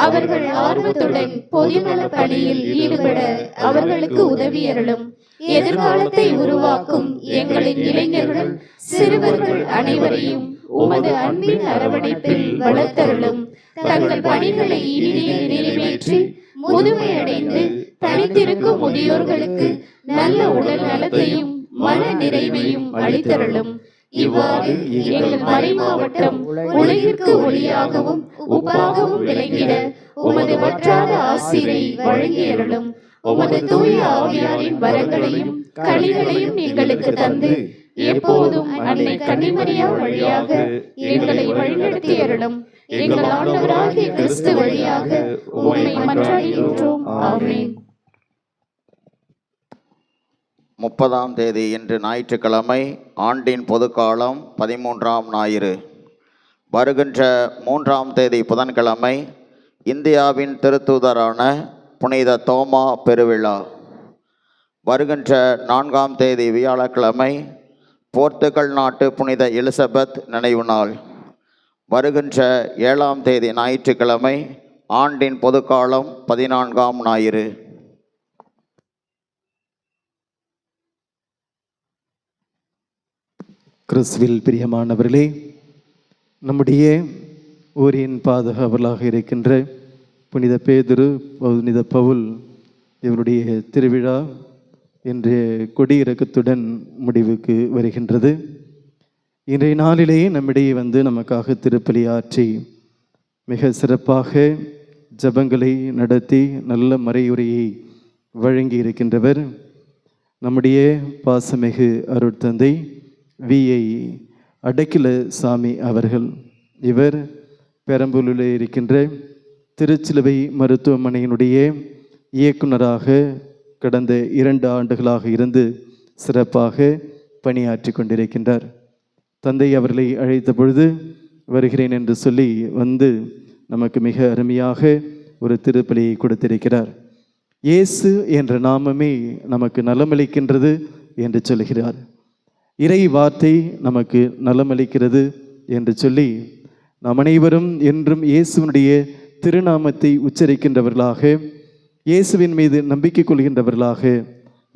அவர்கள் ஆர்வத்துடன் பொதுநல பணியில் ஈடுபட அவர்களுக்கு உதவியருளும். எதிர்காலத்தை உருவாக்கும் எங்களின் இளைஞர்கள், சிறுவர்கள் அனைவரையும் உமது அன்பின் அரவணைப்பில் வளர்த்தருளும். தங்கள் பணிகளை இனிதே நிறைவேற்றி முதுமையடைந்து தனித்திருக்கும் முதியோர்களுக்கு நல்ல உடல் நலத்தையும் மன நிறைவையும் அளித்தருளும். இவ்வாறு எங்கள் மறை மாவட்டம் உலகிற்கு ஒளியாகவும் உப்பாகவும் விளங்கிட உமது வற்றாத ஆசிரை வழங்கியருளும். உமது தூய ஆவியாரின் வரங்களையும் கனிகளையும் எங்களுக்கு தந்து எப்போதும் அன்னை கன்னிமரியா வழியாக எங்களை வழிநடத்தியருளும். எங்கள் ஆண்டவராகிய கிறிஸ்து வழியாக உம்மை மன்றாடுகின்றோம். ஆமென். 30ஆம் தேதி இன்று ஞாயிற்றுக்கிழமை, ஆண்டின் பொதுக்காலம் 13ஆம் ஞாயிறு. வருகின்ற 3ஆம் தேதி புதன்கிழமை இந்தியாவின் திருத்தூதரான புனித தோமா பெருவிழா. வருகின்ற 4ஆம் தேதி வியாழக்கிழமை போர்த்துகல் நாட்டு புனித எலிசபெத் நினைவு நாள். வருகின்ற 7ஆம் தேதி ஞாயிற்றுக்கிழமை ஆண்டின் பொதுக்காலம் 14ஆம் ஞாயிறு. கிறிஸ்துவில் பிரியமானவர்களே, நம்முடைய ஊரின் பாதுகாவலாக இருக்கின்ற புனித பேதுரு, புனித பவுல் இவருடைய திருவிழா இன்றைய கொடியிறக்கத்துடன் முடிவுக்கு வருகின்றது. இன்றைய நாளிலேயே நம்மிடையே நமக்காக திருப்பலி ஆற்றி மிக சிறப்பாக ஜபங்களை நடத்தி நல்ல மறையுரையை வழங்கி இருக்கின்றவர் நம்முடைய பாசமிகு அருட்தந்தை விஐ அடைக்கல சாமி அவர்கள். இவர் பெரம்பலூரில் இருக்கின்ற திருச்சிலுவை மருத்துவமனையினுடைய இயக்குனராக கடந்த 2 ஆண்டுகளாக இருந்து சிறப்பாக பணியாற்றி கொண்டிருக்கின்றார். தந்தை அவர்களை அழைத்த பொழுது வருகிறேன் என்று சொல்லி நமக்கு மிக அருமையாக ஒரு திருப்பலியை கொடுத்திருக்கிறார். இயேசு என்ற நாமமே நமக்கு நலமளிக்கின்றது என்று சொல்கிறார். இறை வார்த்தை நமக்கு நலமளிக்கிறது என்று சொல்லி நாம் அனைவரும் என்றும் இயேசுவினுடைய திருநாமத்தை உச்சரிக்கின்றவர்களாக, இயேசுவின் மீது நம்பிக்கை கொள்கின்றவர்களாக,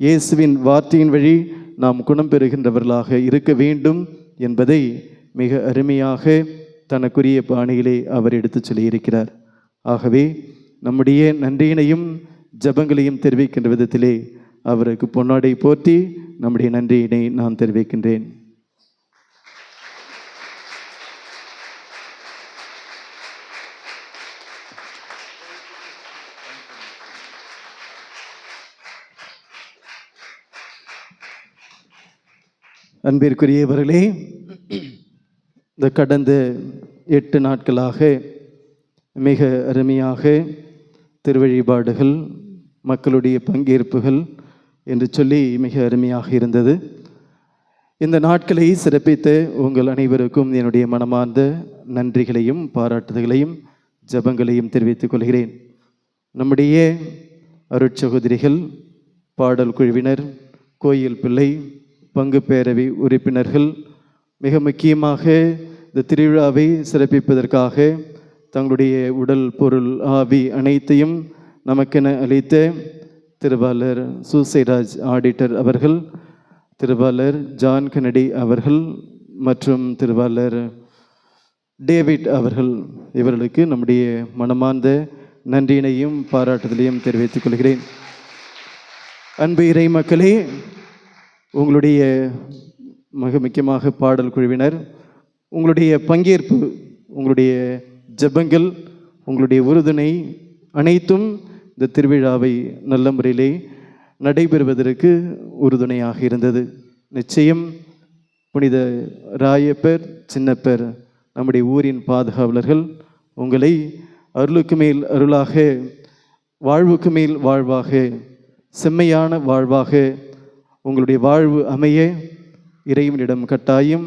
இயேசுவின் வார்த்தையின் வழி நாம் குணம் பெறுகின்றவர்களாக இருக்க வேண்டும் என்பதை மிக அருமையாக தனக்குரிய பாணியிலே அவர் எடுத்து சொல்லியிருக்கிறார். ஆகவே நம்முடைய நன்றியினையும் ஜபங்களையும் தெரிவிக்கின்ற விதத்திலே அவருக்கு பொன்னாடை போற்றி நம்முடைய நன்றியினை நான் தெரிவிக்கின்றேன். அன்பிற்குரியவர்களே, இந்த கடந்த 8 நாட்களாக மிக அருமையாக திருவழிபாடுகள், மக்களுடைய பங்கேற்புகள் என்று சொல்லி மிக அருமையாக இருந்தது. இந்த நாட்களை சிறப்பித்த உங்கள் அனைவருக்கும் என்னுடைய மனமார்ந்த நன்றிகளையும் பாராட்டுதல்களையும் ஜெபங்களையும் தெரிவித்துக் கொள்கிறேன். நம்முடைய அருட்சகோதரிகள், பாடல் குழுவினர், கோயில் பிள்ளை, பங்கு பேரவை உறுப்பினர்கள் மிக முக்கியமாக இந்த திருவிழாவை சிறப்பிப்பதற்காக தங்களுடைய உடல், பொருள், ஆவி அனைத்தையும் நமக்கென அளித்த திருவாளர் சூசைராஜ் ஆடிட்டர் அவர்கள், திருவாளர் ஜான் கென்னடி அவர்கள் மற்றும் திருவாளர் டேவிட் அவர்கள், இவர்களுக்கு நம்முடைய மனமார்ந்த நன்றியினையும் பாராட்டுதலையும் தெரிவித்துக் கொள்கிறேன். அன்பு இறை மக்களே, உங்களுடைய மிக முக்கியமாக பாடல் குழுவினர், உங்களுடைய பங்கேற்பு, உங்களுடைய ஜெபங்கள், உங்களுடைய உறுதுணை அனைத்தும் இந்த திருவிழாவை நல்ல முறையிலே நடைபெறுவதற்கு உறுதுணையாக இருந்தது. நிச்சயம் புனித ராயப்பர், சின்னப்பர், நம்முடைய ஊரின் பாதுகாவலர்கள் உங்களை அருளுக்கு மேல் அருளாக, வாழ்வுக்கு மேல் வாழ்வாக, செம்மையான வாழ்வாக உங்களுடைய வாழ்வு அமைய இறைவனிடம் கட்டாயம்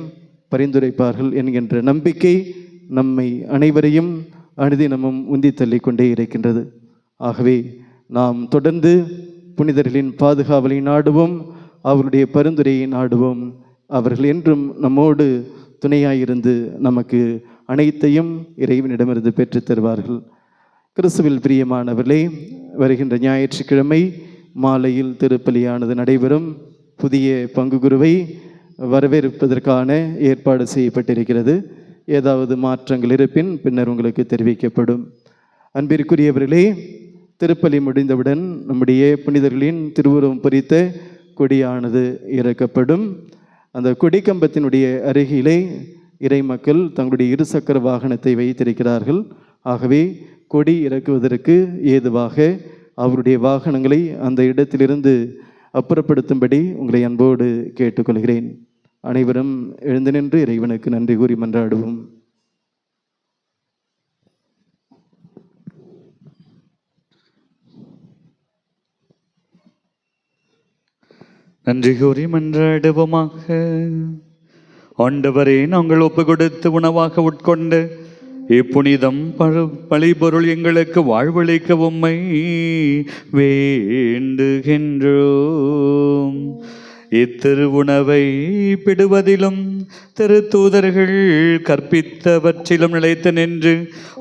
பரிந்துரைப்பார்கள் என்கின்ற நம்பிக்கை நம்மை அனைவரையும் அனுதினமும் உந்தி தள்ளி கொண்டே இருக்கின்றது. ஆகவே நாம் தொடர்ந்து புனிதர்களின் பாதுகாவலை நாடுவோம், அவருடைய பரிந்துரையை நாடுவோம். அவர்கள் என்றும் நம்மோடு துணையாயிருந்து நமக்கு அனைத்தையும் இறைவனிடமிருந்து பெற்றுத் தருவார்கள். கிறிஸ்துவில் பிரியமானவர்களே, வருகின்ற ஞாயிற்றுக்கிழமை மாலையில் திருப்பலியானது நடைபெறும். புதிய பங்கு குருவை வரவேற்பதற்கான ஏற்பாடு செய்யப்பட்டிருக்கிறது. ஏதாவது மாற்றங்கள் இருப்பின் பின்னர் உங்களுக்கு தெரிவிக்கப்படும். அன்பிற்குரியவர்களே, திருப்பலி முடிந்தவுடன் நம்முடைய புனிதர்களின் திருவுருவம் பொறித்த கொடியானது இறக்கப்படும். அந்த கொடிக்கம்பத்தினுடைய அருகிலே இறை மக்கள் தங்களுடைய இருசக்கர வாகனத்தை வைத்திருக்கிறார்கள். ஆகவே கொடி இறக்குவதற்கு ஏதுவாக அவருடைய வாகனங்களை அந்த இடத்திலிருந்து அப்புறப்படுத்தும்படி உங்களை அன்போடு கேட்டுக்கொள்கிறேன். அனைவரும் எழுந்து நின்று இறைவனுக்கு நன்றி கூறி மன்றாடுவோம். நன்றி கூறி மன்றாடுவோமாக. ஆண்டவரே, நாங்கள் ஒப்பு கொடுத்து உணவாக உட்கொண்டு இப்புனிதம் பழிபொருள் எங்களுக்கு வாழ்வளிக்க உம்மை வேண்டுகின்றோம். இத்திருவுணவை பிடுவதிலும் திருத்தூதர்கள் கற்பித்தவற்றிலும் நிலைத்து நின்று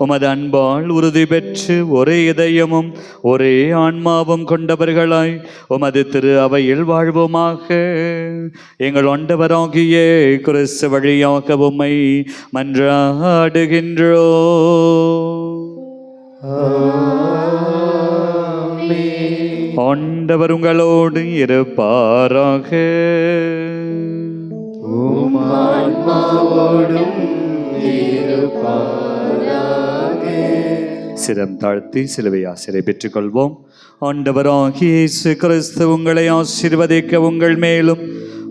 உமது அன்பால் உறுதி பெற்று ஒரே இதயமும் ஒரே ஆன்மாவும் கொண்டவர்களாய் உமது திரு அவையில் வாழ்வோமாக. எங்கள் ஆண்டவராகிய கிறிஸ்து வழியாக உம்மை மன்றாடுகின்றோம். ஆண்டவர் உங்களோடு இருப்பாராக. சிரம் தாழ்த்தி சிலுவை ஆசிரை பெற்றுக் கொள்வோம். ஆண்டவராகிய இயேசு கிறிஸ்து உங்களை ஆசீர்வதிக்க, உங்கள் மேலும்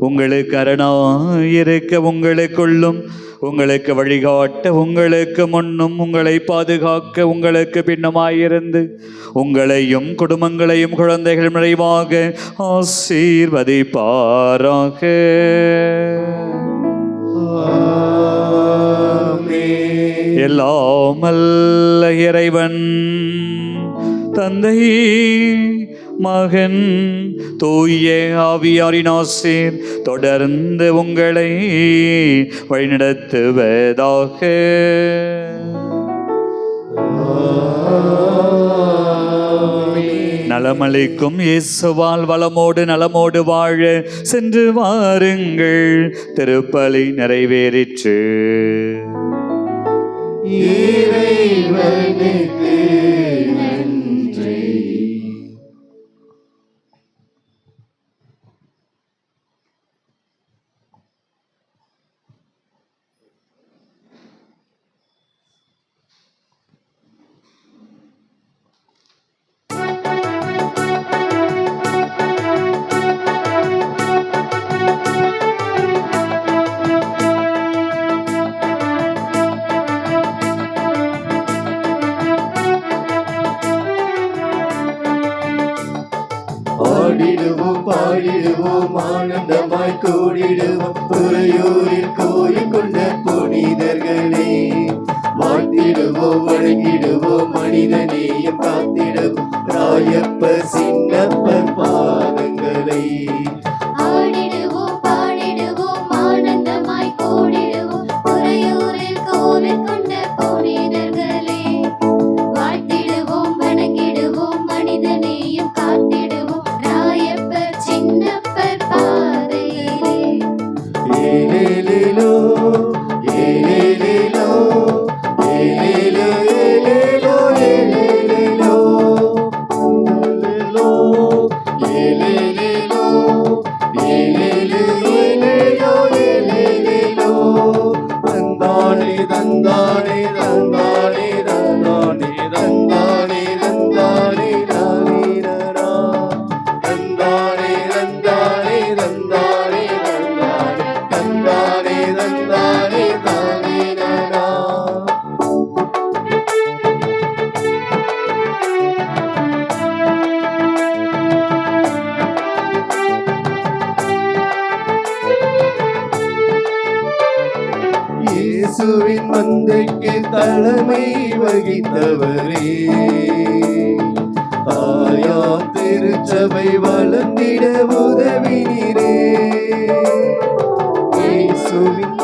உங்களுக்கு அரணாயிருக்க, உங்களுக்குள்ளும் உங்களுக்கு வழிகாட்ட, உங்களுக்கு முன்னும் உங்களை பாதுகாக்க, உங்களுக்கு பின்னமாயிருந்து உங்களையும் குடும்பங்களையும் குழந்தைகள் நிறைவாக ஆசீர்வதிப்பாராக. எல்லாம் வல்ல இறைவன் தந்தை, மகன், தூய ஆவியாரின் ஆசீர் தொடர்ந்து உங்களை வழிநடத்துவதாக. நலமளிக்கும் இயேசுவால் வளமோடு நலமோடு வாழ சென்று வாருங்கள். திருப்பலி நிறைவேறிற்று. இறைவனுக்கு நன்றி. வாழ்த்திடுவோம் பாடிடுவோம் ஆனந்தமாய் கூடிடுவோம் துறையூரில் கோயில் கொண்ட புனிதர்களே. வாழ்த்திடுவோம் வணங்கிடுவோம் மனிதநேயம் காத்திடுவோம் ராயப்பர் சின்னப்பர் பாதங்களை. ஆடிடுவோம் பாடிடுவோம் ஆனந்தமாய் கூடிடுவோம் துறையூரில் கோவில் கொண்ட புனிதர்களே. வாழ்த்திடுவோம் வணங்கிடுவோம் மனிதநேயம் காத்திடுவோம் ராயப்பர் சின்னப்பர் பாதையிலே. ஏலேலேலோ ஏலேலேலோ ஏலேலோ ஏலேலோ ஏலேலோ ஏலேலேலோ ஏலேலோ ஏலேலோ ஏலேலோ தந்தானே தந்தானே தந்தானே தந்தானே தந்தானே தந்தானே தானீரா தந்தானே தந்தானே தந்தானே தந்தானே தந்தானே தானீரா. இயேசுவின் மந்தைக்கு தலைமை வகித்தவரே, தாயாம் திருச்சபை வளர்ந்திட உதவினீரே. இயேசுவின்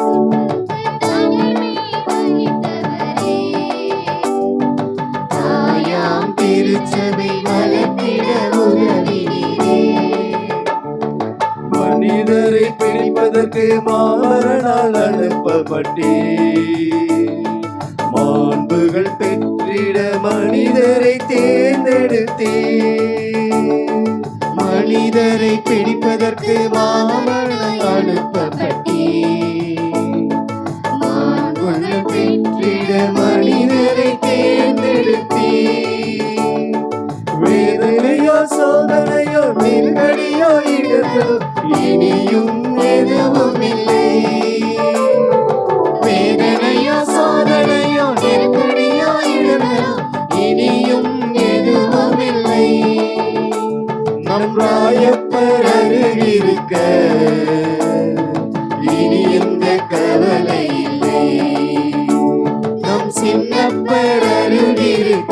தாயாம் திருச்சபை வளர்ந்திட உதவினீரே. மனிதரை பிடிப்பதற்கு மாறனால் அனுப்பப்பட்டே, மாண்புகள் பெற்றிட மனிதரை தேர்ந்தெடுத்தே. மனிதரை பிடிப்பதற்கு மாமனாய் அனுப்பப்பட்டே, மாண்புகள் பெற்றிட மனிதரை தேர்ந்தெடுத்தே. வேதனையோ சோதனையோ நெருக்கடியோ இடர்களோ இனியும் எதுவும் இல்லை. வேதனையோ சோதனையோ நெருக்கடியோ இடர்களோ இனியும் எதுவும் இல்லை. நம் ராயப்பர் அருகிருக்க இனி எந்த கவலை இல்லை. நம் சின்னப்பர் அருகிருக்க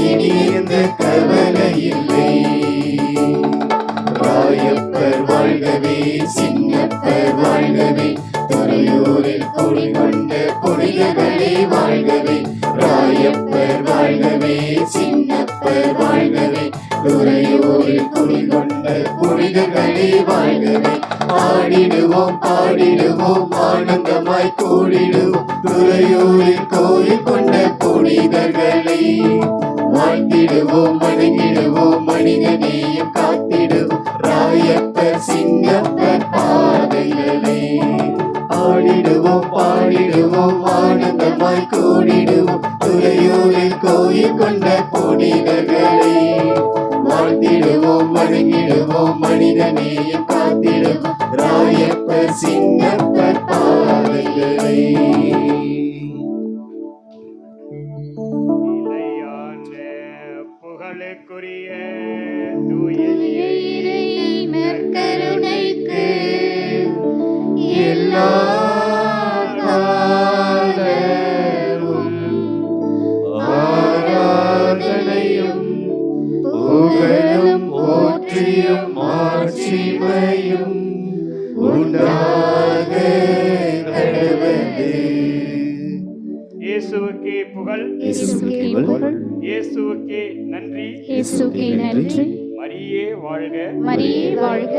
இனி எந்த கவலை இல்லை. ராயப்பர் வாழ்கவே சின்னப்பர் வாழ்கவே துறையூரில் குடிகொண்ட புனிதர்களே வாழ்கவே. ராயப்பர் வாழ்கவே சின்னப்பர் வாழ்கவே துறையூரில் குடிகொண்ட புனிதர்களே வாழ்கவே. ஆடிடுவோம் பாடிடுவோம் ஆனந்தமாய் கூடிடுவோம் துறையூரில் கோயில் கொண்ட புனிதர்களே. வாழ்த்திடுவோம் வணங்கிடுவோம் மனிதநேயம் காத்திடுவோம் ராயப்பர் சின்னப்பர் பாதைகளே. ஆடிடுவோம் பாடிடுவோம் ஆனந்தமாய் கூடிடுவோம் துறையூரில் கோயில் கொண்ட புனிதர்களே. வாழ்த்திடுவோம் வணங்கிடுவோம் மனிதநேயம் காத்திடுவோம் ராயப்பர் சின்னப்பர் பாதைகளே. புகழுக்குரிய தூய இறை நற்கருணைக்கு எல்லா காலமும் ஆராதனையும் புகழும் போற்றியும் மாட்சிமையும் உண்டாக கடவுளே. இயேசுவுக்கே புகழ், இயேசுவுக்கே புகழ், இயேசுவுக்கே நன்றி, இயேசுவுக்கே நன்றி. மரியே வாழ்க, மரியே வாழ்க.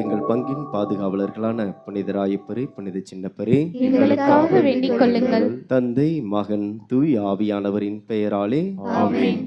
எங்கள் பங்கின் பாதுகாவலர்களான புனித ராயப்பரே புனித சின்னப்பரே எங்களுக்காக வேண்டிக் கொள்ளுங்கள். தந்தை மகன் தூய் ஆவியானவரின் பெயராலே ஆமென்.